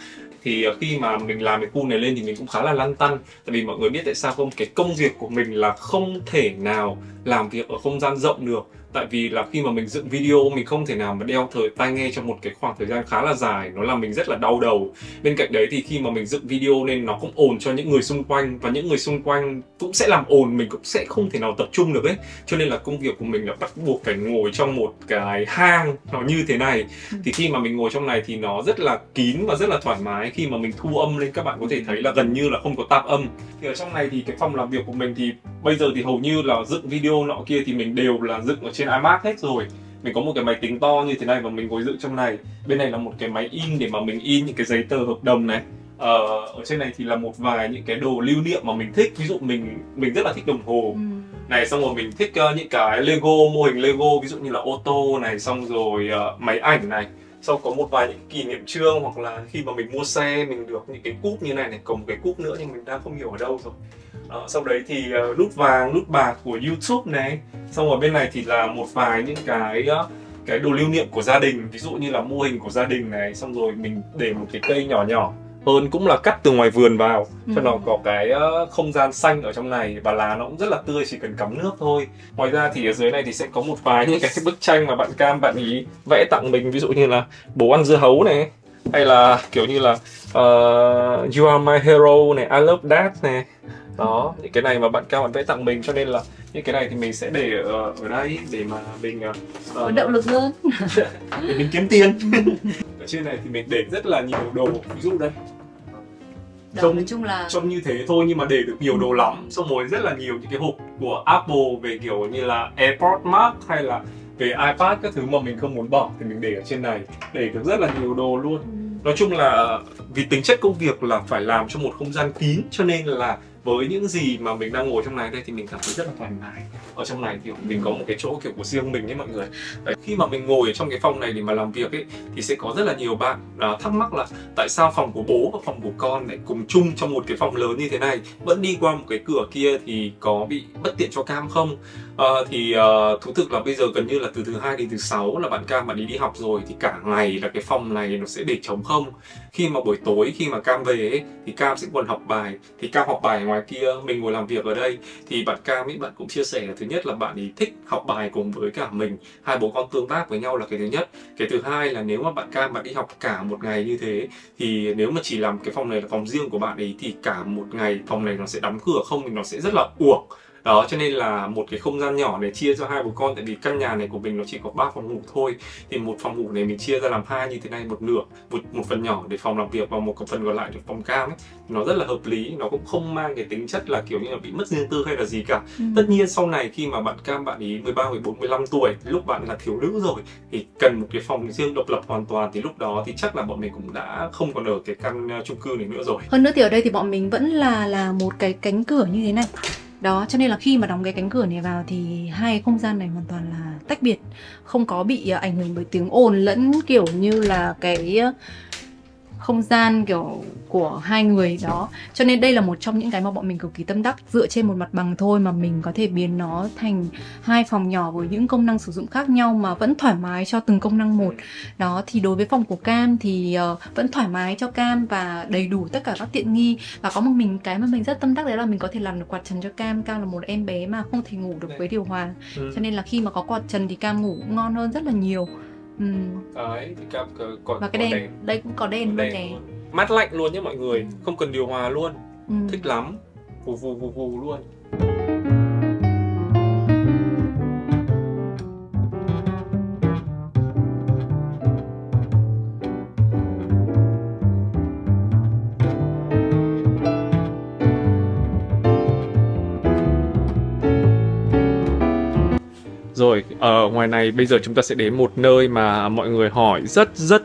Thì khi mà mình làm cái khu này lên thì mình cũng khá là lăn tăn. Tại vì mọi người biết tại sao không? Cái công việc của mình là không thể nào làm việc ở không gian rộng được. Tại vì là khi mà mình dựng video mình không thể nào mà đeo tai nghe trong một cái khoảng thời gian khá là dài, nó làm mình rất là đau đầu. Bên cạnh đấy thì khi mà mình dựng video nên nó cũng ồn cho những người xung quanh, và những người xung quanh cũng sẽ làm ồn, mình cũng sẽ không thể nào tập trung được ấy. Cho nên là công việc của mình là bắt buộc phải ngồi trong một cái hang nó như thế này. Thì khi mà mình ngồi trong này thì nó rất là kín và rất là thoải mái. Khi mà mình thu âm lên các bạn có thể thấy là gần như là không có tạp âm. Thì ở trong này thì cái phòng làm việc của mình thì bây giờ thì hầu như là dựng video nọ kia thì mình đều là dựng ở trên iMac hết rồi. Mình có một cái máy tính to như thế này và mình ngồi dự trong này. Bên này là một cái máy in để mà mình in những cái giấy tờ hợp đồng này. Ở trên này thì là một vài những cái đồ lưu niệm mà mình thích. Ví dụ mình rất là thích đồng hồ này, xong rồi mình thích những cái Lego, mô hình Lego, ví dụ như là ô tô này, xong rồi máy ảnh này. Sau có một vài những kỷ niệm chương, hoặc là khi mà mình mua xe mình được những cái cúp như này, còn một cái cúp nữa nhưng mình đang không hiểu ở đâu rồi. Sau đấy thì nút vàng, nút bạc của YouTube này. Xong rồi bên này thì là một vài những cái đồ lưu niệm của gia đình, ví dụ như là mô hình của gia đình này. Xong rồi mình để một cái cây nhỏ nhỏ hơn, cũng là cắt từ ngoài vườn vào cho nó có cái không gian xanh ở trong này, và lá nó cũng rất là tươi, chỉ cần cắm nước thôi. Ngoài ra thì ở dưới này thì sẽ có một vài những cái bức tranh mà bạn Cam bạn ý vẽ tặng mình, ví dụ như là bố ăn dưa hấu này, hay là kiểu như là You are my hero này, I love that này. Đó, những cái này mà bạn Cam bạn vẽ tặng mình, cho nên là những cái này thì mình sẽ để ở đây để mà mình có động lực hơn để mình kiếm tiền. Ở trên này thì mình để rất là nhiều đồ, ví dụ đây. Nói chung là trông như thế thôi nhưng mà để được nhiều đồ lắm. Xong rồi rất là nhiều những cái hộp của Apple về kiểu như là AirPods Max hay là về iPad các thứ mà mình không muốn bỏ thì mình để ở trên này, để được rất là nhiều đồ luôn. Nói chung là vì tính chất công việc là phải làm cho một không gian kín, cho nên là với những gì mà mình đang ngồi trong này đây thì mình cảm thấy rất là thoải mái. Ở trong này thì mình có một cái chỗ kiểu của riêng mình ấy mọi người. Đấy, khi mà mình ngồi ở trong cái phòng này để mà làm việc ấy thì sẽ có rất là nhiều bạn thắc mắc là tại sao phòng của bố và phòng của con lại cùng chung trong một cái phòng lớn như thế này, vẫn đi qua một cái cửa kia thì có bị bất tiện cho Cam không? Thú thực là bây giờ gần như là từ thứ 2 đến thứ 6 là bạn Cam bạn đi học rồi, thì cả ngày là cái phòng này nó sẽ để trống không. Khi mà buổi tối khi mà Cam về ấy, thì Cam sẽ còn học bài, thì Cam học bài ngoài kia, mình ngồi làm việc ở đây. Thì bạn Cam ấy, bạn cũng chia sẻ là thứ nhất là bạn ấy thích học bài cùng với cả mình, hai bố con tương tác với nhau là cái thứ nhất. Cái thứ hai là nếu mà bạn Cam bạn đi học cả một ngày như thế, thì nếu mà chỉ làm cái phòng này là phòng riêng của bạn ấy thì cả một ngày phòng này nó sẽ đóng cửa không thì nó sẽ rất là uổng. Đó, cho nên là một cái không gian nhỏ để chia cho hai bố con, tại vì căn nhà này của mình nó chỉ có 3 phòng ngủ thôi, thì một phòng ngủ này mình chia ra làm hai như thế này, một nửa, một phần nhỏ để phòng làm việc và một phần còn lại để phòng Cam ấy. Nó rất là hợp lý, nó cũng không mang cái tính chất là kiểu như là bị mất riêng tư hay là gì cả. Tất nhiên sau này khi mà bạn Cam bạn ý 13, 14, 15 tuổi, lúc bạn là thiếu nữ rồi thì cần một cái phòng riêng độc lập hoàn toàn, thì lúc đó thì chắc là bọn mình cũng đã không còn ở cái căn chung cư này nữa rồi. Hơn nữa thì ở đây thì bọn mình vẫn là một cái cánh cửa như thế này. Đó, cho nên là khi mà đóng cái cánh cửa này vào thì hai không gian này hoàn toàn là tách biệt, không có bị ảnh hưởng bởi tiếng ồn lẫn kiểu như là cái không gian kiểu của hai người đó. Cho nên đây là một trong những cái mà bọn mình cực kỳ tâm đắc, dựa trên một mặt bằng thôi mà mình có thể biến nó thành hai phòng nhỏ với những công năng sử dụng khác nhau mà vẫn thoải mái cho từng công năng một. Đó, thì đối với phòng của Cam thì vẫn thoải mái cho Cam và đầy đủ tất cả các tiện nghi. Và có một cái mà mình rất tâm đắc đấy là mình có thể làm được quạt trần cho Cam. Cam là một em bé mà không thể ngủ được với điều hòa, cho nên là khi mà có quạt trần thì Cam ngủ cũng ngon hơn rất là nhiều. Đấy, thì Cam còn và cái đèn, đây cũng có đèn luôn nè, mát lạnh luôn nhé mọi người, không cần điều hòa luôn, thích lắm, vù vù luôn. Rồi, ở ngoài này bây giờ chúng ta sẽ đến một nơi mà mọi người hỏi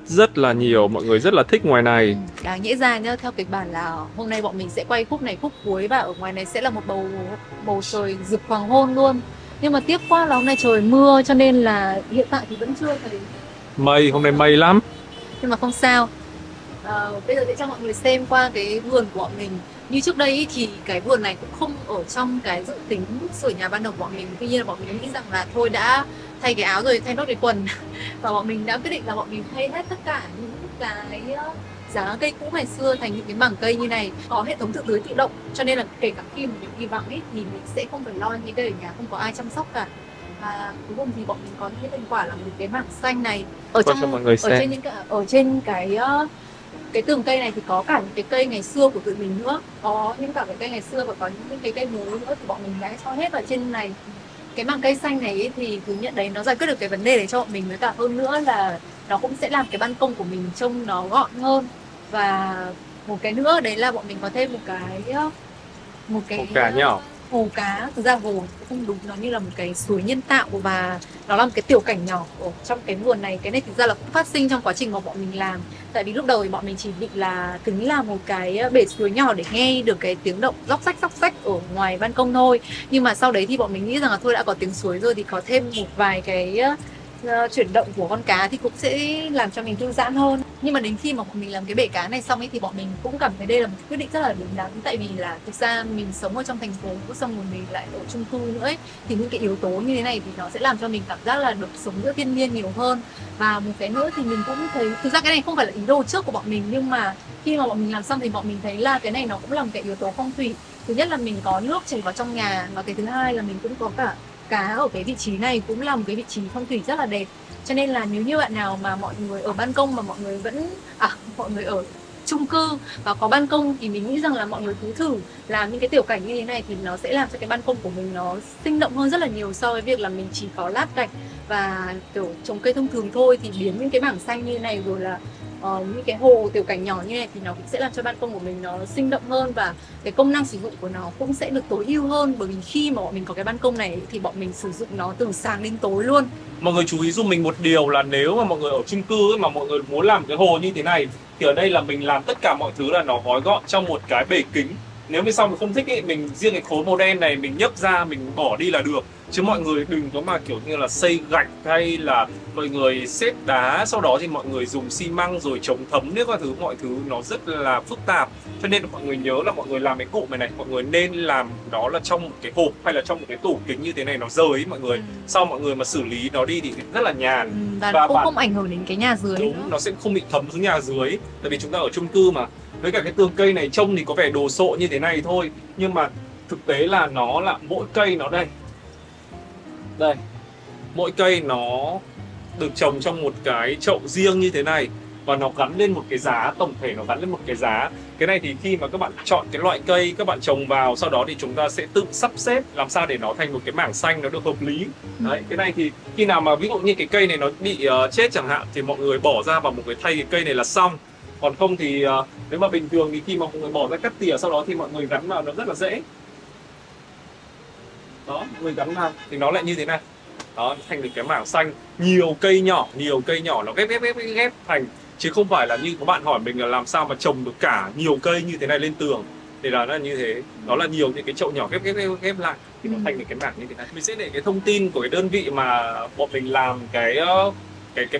rất là nhiều, mọi người rất là thích ngoài này. Đáng nhẽ ra nhá, theo kịch bản là hôm nay bọn mình sẽ quay khúc này khúc cuối và ở ngoài này sẽ là một bầu trời rực hoàng hôn luôn. Nhưng mà tiếc quá là hôm nay trời mưa, cho nên là hiện tại thì vẫn chưa thấy mây, hôm nay mây lắm. Nhưng mà không sao. Bây giờ sẽ cho mọi người xem qua cái vườn của bọn mình. Như trước đây ý, thì cái vườn này cũng không ở trong cái dự tính sửa nhà ban đầu của bọn mình. Tuy nhiên là bọn mình nghĩ rằng là thôi đã thay cái áo rồi thay nốt cái quần và bọn mình đã quyết định là bọn mình thay hết tất cả những cái giá cây cũ ngày xưa thành những cái mảng cây như này, có hệ thống tự tưới tự động, cho nên là kể cả khi mà mình đi vắng ấy thì mình sẽ không phải lo những cây ở nhà không có ai chăm sóc cả. Và cuối cùng thì bọn mình có những thành quả là một cái mảng xanh này ở trên cái tường cây này thì có cả những cái cây ngày xưa của tụi mình nữa, có những cả cái cây ngày xưa và có những cái cây mới nữa thì bọn mình đã cho hết vào trên này. Cái mảng cây xanh này ấy, thì thứ nhất đấy nó giải quyết được cái vấn đề đấy cho bọn mình, với cả hơn nữa là nó cũng sẽ làm cái ban công của mình trông nó gọn hơn. Và một cái nữa đấy là bọn mình có thêm một cái cả nhỏ hồ cá, thực ra hồ cũng không đúng, nó như là một cái suối nhân tạo và nó là một cái tiểu cảnh nhỏ ở trong cái vườn này. Cái này thực ra là cũng phát sinh trong quá trình mà bọn mình làm. Tại vì lúc đầu thì bọn mình chỉ định là tính là một cái bể suối nhỏ để nghe được cái tiếng động róc rách ở ngoài ban công thôi. Nhưng mà sau đấy thì bọn mình nghĩ rằng là thôi đã có tiếng suối rồi thì có thêm một vài cái chuyển động của con cá thì cũng sẽ làm cho mình thư giãn hơn. Nhưng mà đến khi mà bọn mình làm cái bể cá này xong ấy thì bọn mình cũng cảm thấy đây là một quyết định rất là đúng đắn. Tại vì là thực ra mình sống ở trong thành phố xong rồi mình lại ở chung cư nữa ấy, thì những cái yếu tố như thế này thì nó sẽ làm cho mình cảm giác là được sống giữa thiên nhiên nhiều hơn. Và một cái nữa thì mình cũng thấy thực ra cái này không phải là ý đồ trước của bọn mình, nhưng mà khi mà bọn mình làm xong thì bọn mình thấy là cái này nó cũng là một cái yếu tố phong thủy. Thứ nhất là mình có nước chảy vào trong nhà, và cái thứ hai là mình cũng có cả cá ở cái vị trí này, cũng là một cái vị trí phong thủy rất là đẹp. Cho nên là nếu như bạn nào mà mọi người ở ban công mà mọi người vẫn mọi người ở chung cư và có ban công thì mình nghĩ rằng là mọi người cứ thử làm những cái tiểu cảnh như thế này thì nó sẽ làm cho cái ban công của mình nó sinh động hơn rất là nhiều so với việc là mình chỉ có lát gạch và kiểu trồng cây thông thường thôi. Thì biến những cái mảng xanh như thế này rồi là những cái hồ tiểu cảnh nhỏ như này thì nó cũng sẽ làm cho ban công của mình nó sinh động hơn, và cái công năng sử dụng của nó cũng sẽ được tối ưu hơn. Bởi vì khi mà bọn mình có cái ban công này thì bọn mình sử dụng nó từ sáng đến tối luôn. Mọi người chú ý giúp mình một điều là nếu mà mọi người ở chung cư mà mọi người muốn làm cái hồ như thế này thì ở đây là mình làm tất cả mọi thứ là nó gói gọn trong một cái bể kính. Nếu như sau mình không thích ấy, mình riêng cái khối màu đen này mình nhấc ra mình bỏ đi là được. Chứ mọi người đừng có mà kiểu như là xây gạch hay là mọi người xếp đá, sau đó thì mọi người dùng xi măng rồi chống thấm nước các thứ, mọi thứ nó rất là phức tạp. Cho nên mọi người nhớ là mọi người làm cái cụm này, mọi người nên làm đó là trong một cái hộp hay là trong một cái tủ kính như thế này, nó rời ấy mọi người. Sau mọi người mà xử lý nó đi thì rất là nhàn. Và cũng không ảnh hưởng đến cái nhà dưới. Đúng, nữa. nó sẽ không bị thấm xuống nhà dưới. Tại vì chúng ta ở chung cư mà. Với cả cái tường cây này trông thì có vẻ đồ sộ như thế này thôi, nhưng mà thực tế là nó là mỗi cây nó đây. Mỗi cây nó được trồng trong một cái chậu riêng như thế này, và nó gắn lên một cái giá, tổng thể nó gắn lên một cái giá. Cái này thì khi mà các bạn chọn cái loại cây các bạn trồng vào, sau đó thì chúng ta sẽ tự sắp xếp làm sao để nó thành một cái mảng xanh nó được hợp lý. Đấy, cái này thì khi nào mà ví dụ như cái cây này nó bị chết chẳng hạn thì mọi người bỏ ra và mọi người thay cái cây này là xong. Còn không thì nếu mà bình thường thì khi mà mọi người bỏ ra cắt tỉa, sau đó thì mọi người gắn vào nó rất là dễ. Đó, mọi người gắn vào thì nó lại như thế này. Đó, thành được cái mảng xanh, nhiều cây nhỏ nó ghép thành, chứ không phải là như các bạn hỏi mình là làm sao mà trồng được cả nhiều cây như thế này lên tường. Thì là nó như thế, nó là nhiều những cái chậu nhỏ ghép lại thì nó thành được cái mảng như thế này. Mình sẽ để cái thông tin của cái đơn vị mà bọn mình làm cái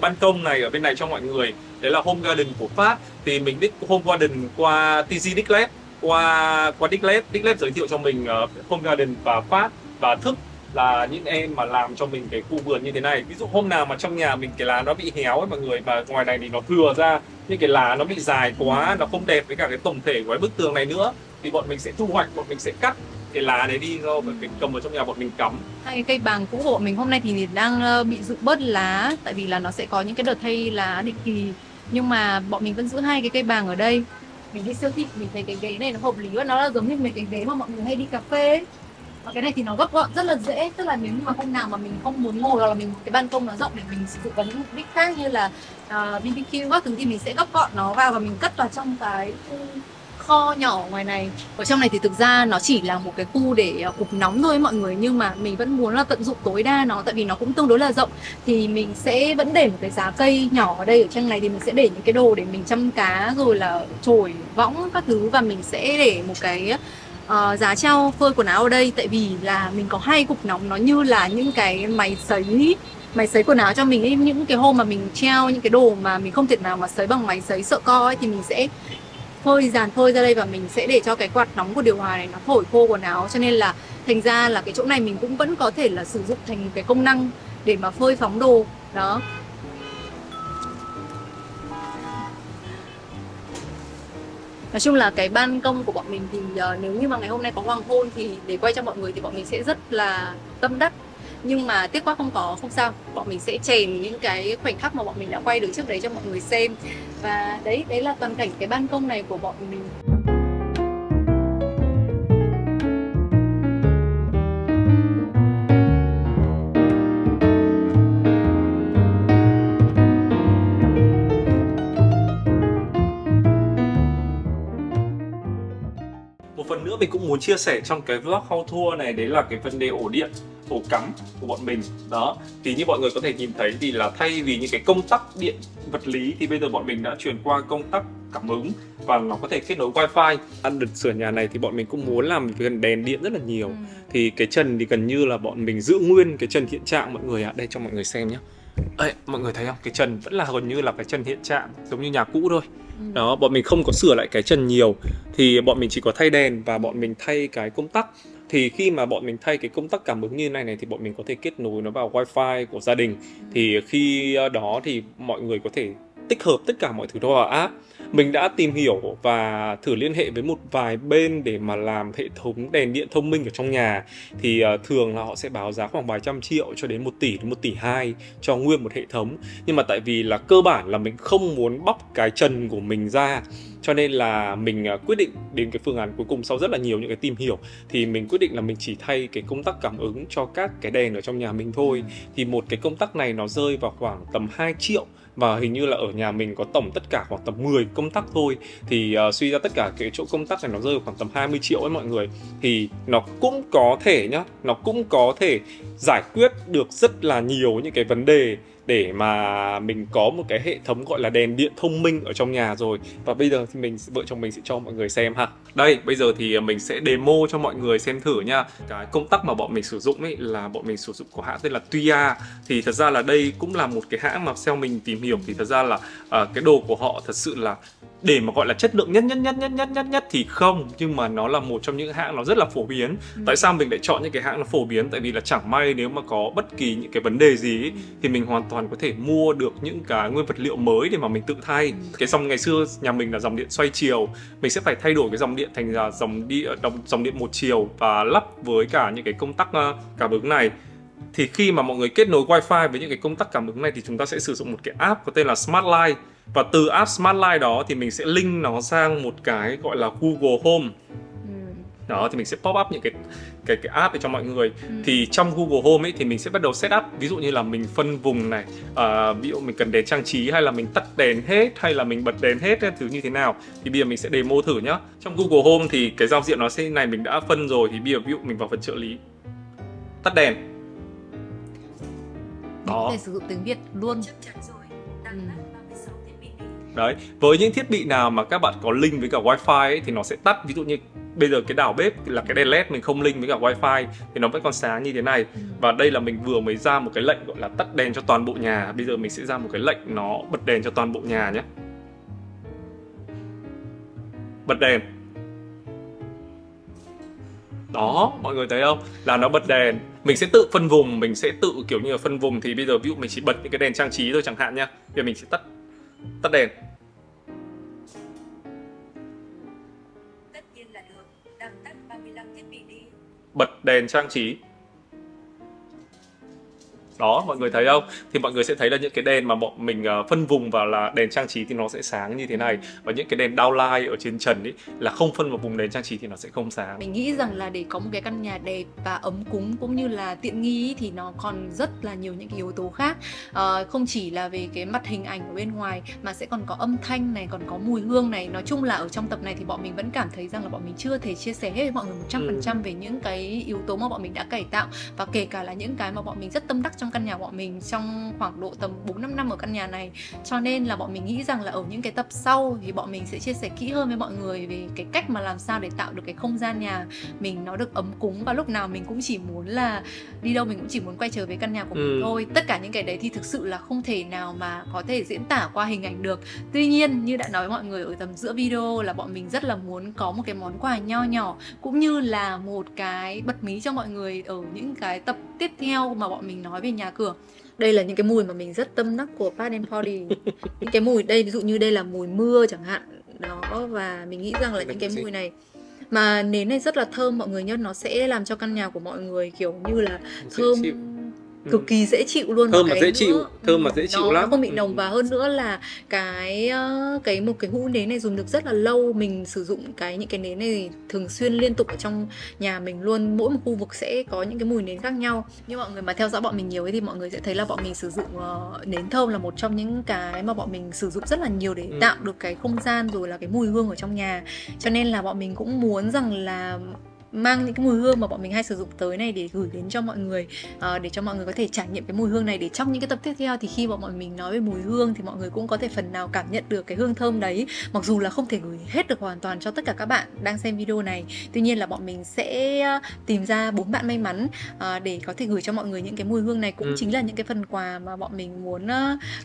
ban công này ở bên này cho mọi người. Đấy là Home Garden của Pháp. Thì mình biết Home Garden qua TG Dickleb, qua Dickleb giới thiệu cho mình Home Garden và Pháp, và Thức là những em mà làm cho mình cái khu vườn như thế này. Ví dụ hôm nào mà trong nhà mình cái lá nó bị héo ấy mọi người, mà ngoài này thì nó thừa ra, những cái lá nó bị dài quá, nó không đẹp với cả cái tổng thể của cái bức tường này nữa, thì bọn mình sẽ thu hoạch, bọn mình sẽ cắt cái lá đấy đi, rồi mình cầm vào trong nhà bọn mình cắm. Hai cái cây bàng cũ của bọn mình hôm nay thì đang bị rụng bớt lá, tại vì là nó sẽ có những cái đợt thay lá định kỳ, nhưng mà bọn mình vẫn giữ hai cái cây bàng ở đây. Mình đi siêu thị mình thấy cái ghế này nó hợp lý, và nó là giống như mấy cái ghế mà mọi người hay đi cà phê ấy. Và cái này thì nó gấp gọn rất là dễ, tức là nếu như mà hôm nào mà mình không muốn ngồi, hoặc là mình cái ban công nó rộng để mình sử dụng vào những mục đích khác như là BBQ các thứ, thì mình sẽ gấp gọn nó vào và mình cất vào trong cái kho nhỏ ngoài này. Ở trong này thì thực ra nó chỉ là một cái khu để ủ nóng thôi mọi người, nhưng mà mình vẫn muốn là tận dụng tối đa nó, tại vì nó cũng tương đối là rộng. Thì mình sẽ vẫn để một cái giá cây nhỏ ở đây. Ở trong này thì mình sẽ để những cái đồ để mình chăm cá, rồi là chổi, võng các thứ, và mình sẽ để một cái giá treo phơi quần áo ở đây. Tại vì là mình có hai cục nóng, nó như là những cái máy sấy quần áo cho mình ấy. Những cái hôm mà mình treo những cái đồ mà mình không thể nào mà sấy bằng máy sấy sợ co ấy, thì mình sẽ dàn phơi ra đây, và mình sẽ để cho cái quạt nóng của điều hòa này nó thổi khô quần áo. Cho nên là thành ra là cái chỗ này mình cũng vẫn có thể là sử dụng thành cái công năng để mà phơi phóng đồ đó. Nói chung là cái ban công của bọn mình thì nếu như mà ngày hôm nay có hoàng hôn thì để quay cho mọi người thì bọn mình sẽ rất là tâm đắc. Nhưng mà tiếc quá không sao. Bọn mình sẽ chèn những cái khoảnh khắc mà bọn mình đã quay được trước đấy cho mọi người xem. Và đấy là toàn cảnh cái ban công này của bọn mình. mình cũng muốn chia sẻ trong cái vlog how tour này, đấy là cái vấn đề ổ điện, ổ cắm của bọn mình. Đó, thì như mọi người có thể nhìn thấy thì là thay vì những cái công tắc điện vật lý thì bây giờ bọn mình đã chuyển qua công tắc cảm ứng và nó có thể kết nối wifi. Đợt sửa nhà này thì bọn mình cũng muốn làm gần đèn điện rất là nhiều. Thì cái trần thì gần như là bọn mình giữ nguyên cái trần hiện trạng mọi người ạ. Đây cho mọi người xem nhé. Đây, mọi người thấy không? Cái trần vẫn là gần như là cái trần hiện trạng giống như nhà cũ thôi. Đó, bọn mình không có sửa lại cái trần nhiều. Thì bọn mình chỉ có thay đèn và bọn mình thay cái công tắc. Thì khi mà bọn mình thay cái công tắc cảm ứng như này thì bọn mình có thể kết nối nó vào wifi của gia đình. Thì khi đó thì mọi người có thể tích hợp tất cả mọi thứ đó vào app. Mình đã tìm hiểu và thử liên hệ với một vài bên để mà làm hệ thống đèn điện thông minh ở trong nhà. Thì thường là họ sẽ báo giá khoảng vài trăm triệu cho đến 1 tỷ đến 1,2 tỷ cho nguyên một hệ thống. Nhưng mà tại vì là cơ bản là mình không muốn bóc cái trần của mình ra, cho nên là mình quyết định đến cái phương án cuối cùng sau rất là nhiều những cái tìm hiểu. Thì mình quyết định là mình chỉ thay cái công tắc cảm ứng cho các cái đèn ở trong nhà mình thôi. Thì một cái công tắc này nó rơi vào khoảng tầm 2 triệu. Và hình như là ở nhà mình có tổng tất cả khoảng tầm 10 công tắc thôi. Thì suy ra tất cả cái chỗ công tắc này nó rơi khoảng tầm 20 triệu ấy mọi người. Thì nó cũng có thể nhá, nó cũng có thể giải quyết được rất là nhiều những cái vấn đề để mà mình có một cái hệ thống gọi là đèn điện thông minh ở trong nhà rồi. Và bây giờ thì vợ chồng mình sẽ cho mọi người xem ha. Đây, bây giờ thì mình sẽ demo cho mọi người xem thử nha. Cái công tắc mà bọn mình sử dụng ấy là bọn mình sử dụng của hãng tên là Tuya. Thì thật ra là đây cũng là một cái hãng mà theo mình tìm hiểu thì thật ra là cái đồ của họ thật sự là để mà gọi là chất lượng nhất thì không, nhưng mà nó là một trong những hãng nó rất là phổ biến. Tại sao mình lại chọn những cái hãng nó phổ biến? Tại vì là chẳng may nếu mà có bất kỳ những cái vấn đề gì ấy, thì mình hoàn toàn có thể mua được những cái nguyên vật liệu mới để mà mình tự thay. Cái dòng ngày xưa nhà mình là dòng điện xoay chiều, mình sẽ phải thay đổi cái dòng điện thành là dòng điện một chiều và lắp với cả những cái công tắc cảm ứng này. Thì khi mà mọi người kết nối wifi với những cái công tắc cảm ứng này thì chúng ta sẽ sử dụng một cái app có tên là Smart Light. Và từ app Smart Light đó thì mình sẽ link nó sang một cái gọi là Google Home. Đó, thì mình sẽ pop up những cái app để cho mọi người. Thì trong Google Home ấy thì mình sẽ bắt đầu set up. Ví dụ như là mình phân vùng này, ví dụ mình cần đèn trang trí hay là mình tắt đèn hết hay là mình bật đèn hết thứ như thế nào. Thì bây giờ mình sẽ demo thử nhá. Trong Google Home thì cái giao diện nó sẽ này, mình đã phân rồi. Thì bây giờ ví dụ mình vào phần trợ lý, tắt đèn. Đó. Có thể sử dụng tiếng Việt luôn. Đấy, với những thiết bị nào mà các bạn có link với cả wifi ấy, thì nó sẽ tắt. Ví dụ như bây giờ cái đảo bếp là cái đèn led mình không link với cả wifi thì nó vẫn còn sáng như thế này. Và đây là mình vừa mới ra một cái lệnh gọi là tắt đèn cho toàn bộ nhà. Bây giờ mình sẽ ra một cái lệnh nó bật đèn cho toàn bộ nhà nhé. Bật đèn. Đó, mọi người thấy không? Là nó bật đèn. Mình sẽ tự phân vùng, mình sẽ tự kiểu như là phân vùng. Thì bây giờ ví dụ mình chỉ bật những cái đèn trang trí thôi chẳng hạn nhá. Bây giờ mình sẽ tắt đèn. Tất nhiên là được, đang tắt 35 thiết bị đi. Bật đèn trang trí. Đó, mọi người thấy không? Thì mọi người sẽ thấy là những cái đèn mà bọn mình phân vùng vào là đèn trang trí thì nó sẽ sáng như thế này. Và những cái đèn downlight ở trên trần ấy là không phân vào vùng đèn trang trí thì nó sẽ không sáng. Mình nghĩ rằng là để có một cái căn nhà đẹp và ấm cúng cũng như là tiện nghi thì nó còn rất là nhiều những cái yếu tố khác. Không chỉ là về cái mặt hình ảnh ở bên ngoài mà sẽ còn có âm thanh này, còn có mùi hương này. Nói chung là ở trong tập này thì bọn mình vẫn cảm thấy rằng là bọn mình chưa thể chia sẻ hết với mọi người 100% về những cái yếu tố mà bọn mình đã cải tạo. Và kể cả là những cái mà bọn mình rất tâm đắc trong căn nhà bọn mình trong khoảng độ tầm 4-5 năm ở căn nhà này. Cho nên là bọn mình nghĩ rằng là ở những cái tập sau thì bọn mình sẽ chia sẻ kỹ hơn với mọi người về cái cách mà làm sao để tạo được cái không gian nhà mình nó được ấm cúng. Và lúc nào mình cũng chỉ muốn là đi đâu mình cũng chỉ muốn quay trở về căn nhà của mình thôi. Tất cả những cái đấy thì thực sự là không thể nào mà có thể diễn tả qua hình ảnh được. Tuy nhiên như đã nói với mọi người ở tầm giữa video là bọn mình rất là muốn có một cái món quà nho nhỏ cũng như là một cái bật mí cho mọi người ở những cái tập tiếp theo mà bọn mình nói về nhà cửa. Đây là những cái mùi mà mình rất tâm đắc của Bath & Body. Những cái mùi đây, ví dụ như đây là mùi mưa chẳng hạn. Đó, và mình nghĩ rằng là những cái mùi này mà nến này rất là thơm mọi người nhớ. Nó sẽ làm cho căn nhà của mọi người kiểu như là thơm cực kỳ dễ chịu luôn. Thơm mà dễ chịu, thơm mà dễ chịu lắm. Nó không bị nồng, và hơn nữa là một cái hũ nến này dùng được rất là lâu. Mình sử dụng những cái nến này thường xuyên liên tục ở trong nhà mình luôn. Mỗi một khu vực sẽ có những cái mùi nến khác nhau. Nhưng mọi người mà theo dõi bọn mình nhiều ấy thì mọi người sẽ thấy là bọn mình sử dụng nến thơm là một trong những cái mà bọn mình sử dụng rất là nhiều để tạo được cái không gian rồi là cái mùi hương ở trong nhà. Cho nên là bọn mình cũng muốn rằng là mang những cái mùi hương mà bọn mình hay sử dụng tới này để gửi đến cho mọi người, để cho mọi người có thể trải nghiệm cái mùi hương này, để trong những cái tập tiếp theo thì khi mà bọn mình nói về mùi hương thì mọi người cũng có thể phần nào cảm nhận được cái hương thơm đấy. Mặc dù là không thể gửi hết được hoàn toàn cho tất cả các bạn đang xem video này, tuy nhiên là bọn mình sẽ tìm ra 4 bạn may mắn để có thể gửi cho mọi người những cái mùi hương này. Cũng chính là những cái phần quà mà bọn mình muốn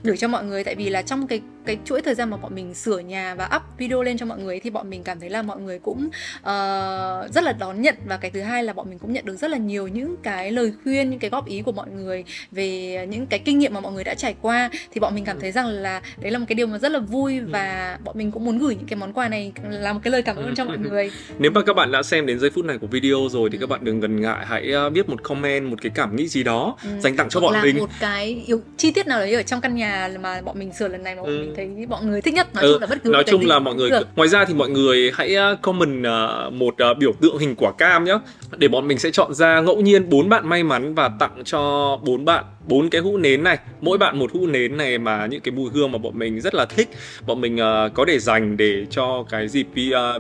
gửi cho mọi người. Tại vì là trong cái chuỗi thời gian mà bọn mình sửa nhà và up video lên cho mọi người thì bọn mình cảm thấy là mọi người cũng rất là đón nhận. Và cái thứ hai là bọn mình cũng nhận được rất là nhiều những cái lời khuyên, những cái góp ý của mọi người về những cái kinh nghiệm mà mọi người đã trải qua. Thì bọn mình cảm thấy rằng là đấy là một cái điều mà rất là vui, và bọn mình cũng muốn gửi những cái món quà này là một cái lời cảm ơn cho mọi người. Nếu mà các bạn đã xem đến giây phút này của video rồi thì các bạn đừng ngần ngại, hãy viết một comment, một cái cảm nghĩ gì đó dành tặng cho bọn mình. Một cái chi tiết nào đấy ở trong căn nhà mà bọn mình sửa lần này mà bọn mình thấy mọi người thích nhất. Nói chung là bất cứ nói chung là gì mọi người được. Ngoài ra thì mọi người hãy comment một biểu tượng hình quả cam nhé, để bọn mình sẽ chọn ra ngẫu nhiên 4 bạn may mắn và tặng cho 4 bạn 4 cái hũ nến này, mỗi bạn một hũ nến này mà những cái mùi hương mà bọn mình rất là thích. Bọn mình có để dành để cho cái dịp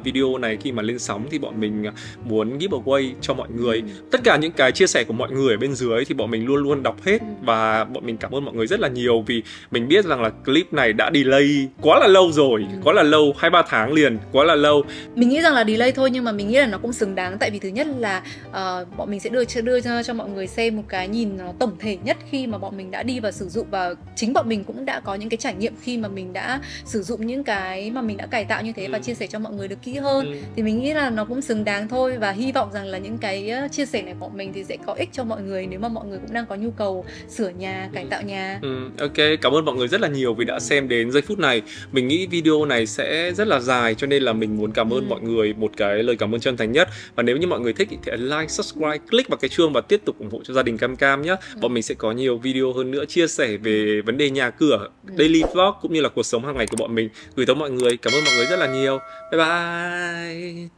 video này khi mà lên sóng thì bọn mình muốn giveaway cho mọi người. Tất cả những cái chia sẻ của mọi người ở bên dưới thì bọn mình luôn luôn đọc hết, và bọn mình cảm ơn mọi người rất là nhiều, vì mình biết rằng là clip này đã delay quá là lâu rồi, quá là lâu, 2-3 tháng liền, quá là lâu. Mình nghĩ rằng là delay thôi, nhưng mà mình nghĩ là nó cũng xứng đáng. Tại vì thứ nhất là bọn mình sẽ đưa cho mọi người xem một cái nhìn nó tổng thể nhất khi mà bọn mình đã đi và sử dụng, và chính bọn mình cũng đã có những cái trải nghiệm khi mà mình đã sử dụng những cái mà mình đã cải tạo như thế và chia sẻ cho mọi người được kỹ hơn. Thì mình nghĩ là nó cũng xứng đáng thôi, và hy vọng rằng là những cái chia sẻ này của bọn mình thì sẽ có ích cho mọi người nếu mà mọi người cũng đang có nhu cầu sửa nhà, cải tạo nhà. Ok, cảm ơn mọi người rất là nhiều vì đã xem đến giây phút này. Mình nghĩ video này sẽ rất là dài, cho nên là mình muốn cảm ơn mọi người một cái lời cảm ơn chân thành nhất. Và nếu như mọi người thích thì like, subscribe, click vào cái chuông và tiếp tục ủng hộ cho gia đình Cam Cam nhé. Bọn mình sẽ có nhiều video hơn nữa chia sẻ về vấn đề nhà cửa, daily vlog cũng như là cuộc sống hàng ngày của bọn mình gửi tới mọi người. Cảm ơn mọi người rất là nhiều. Bye bye.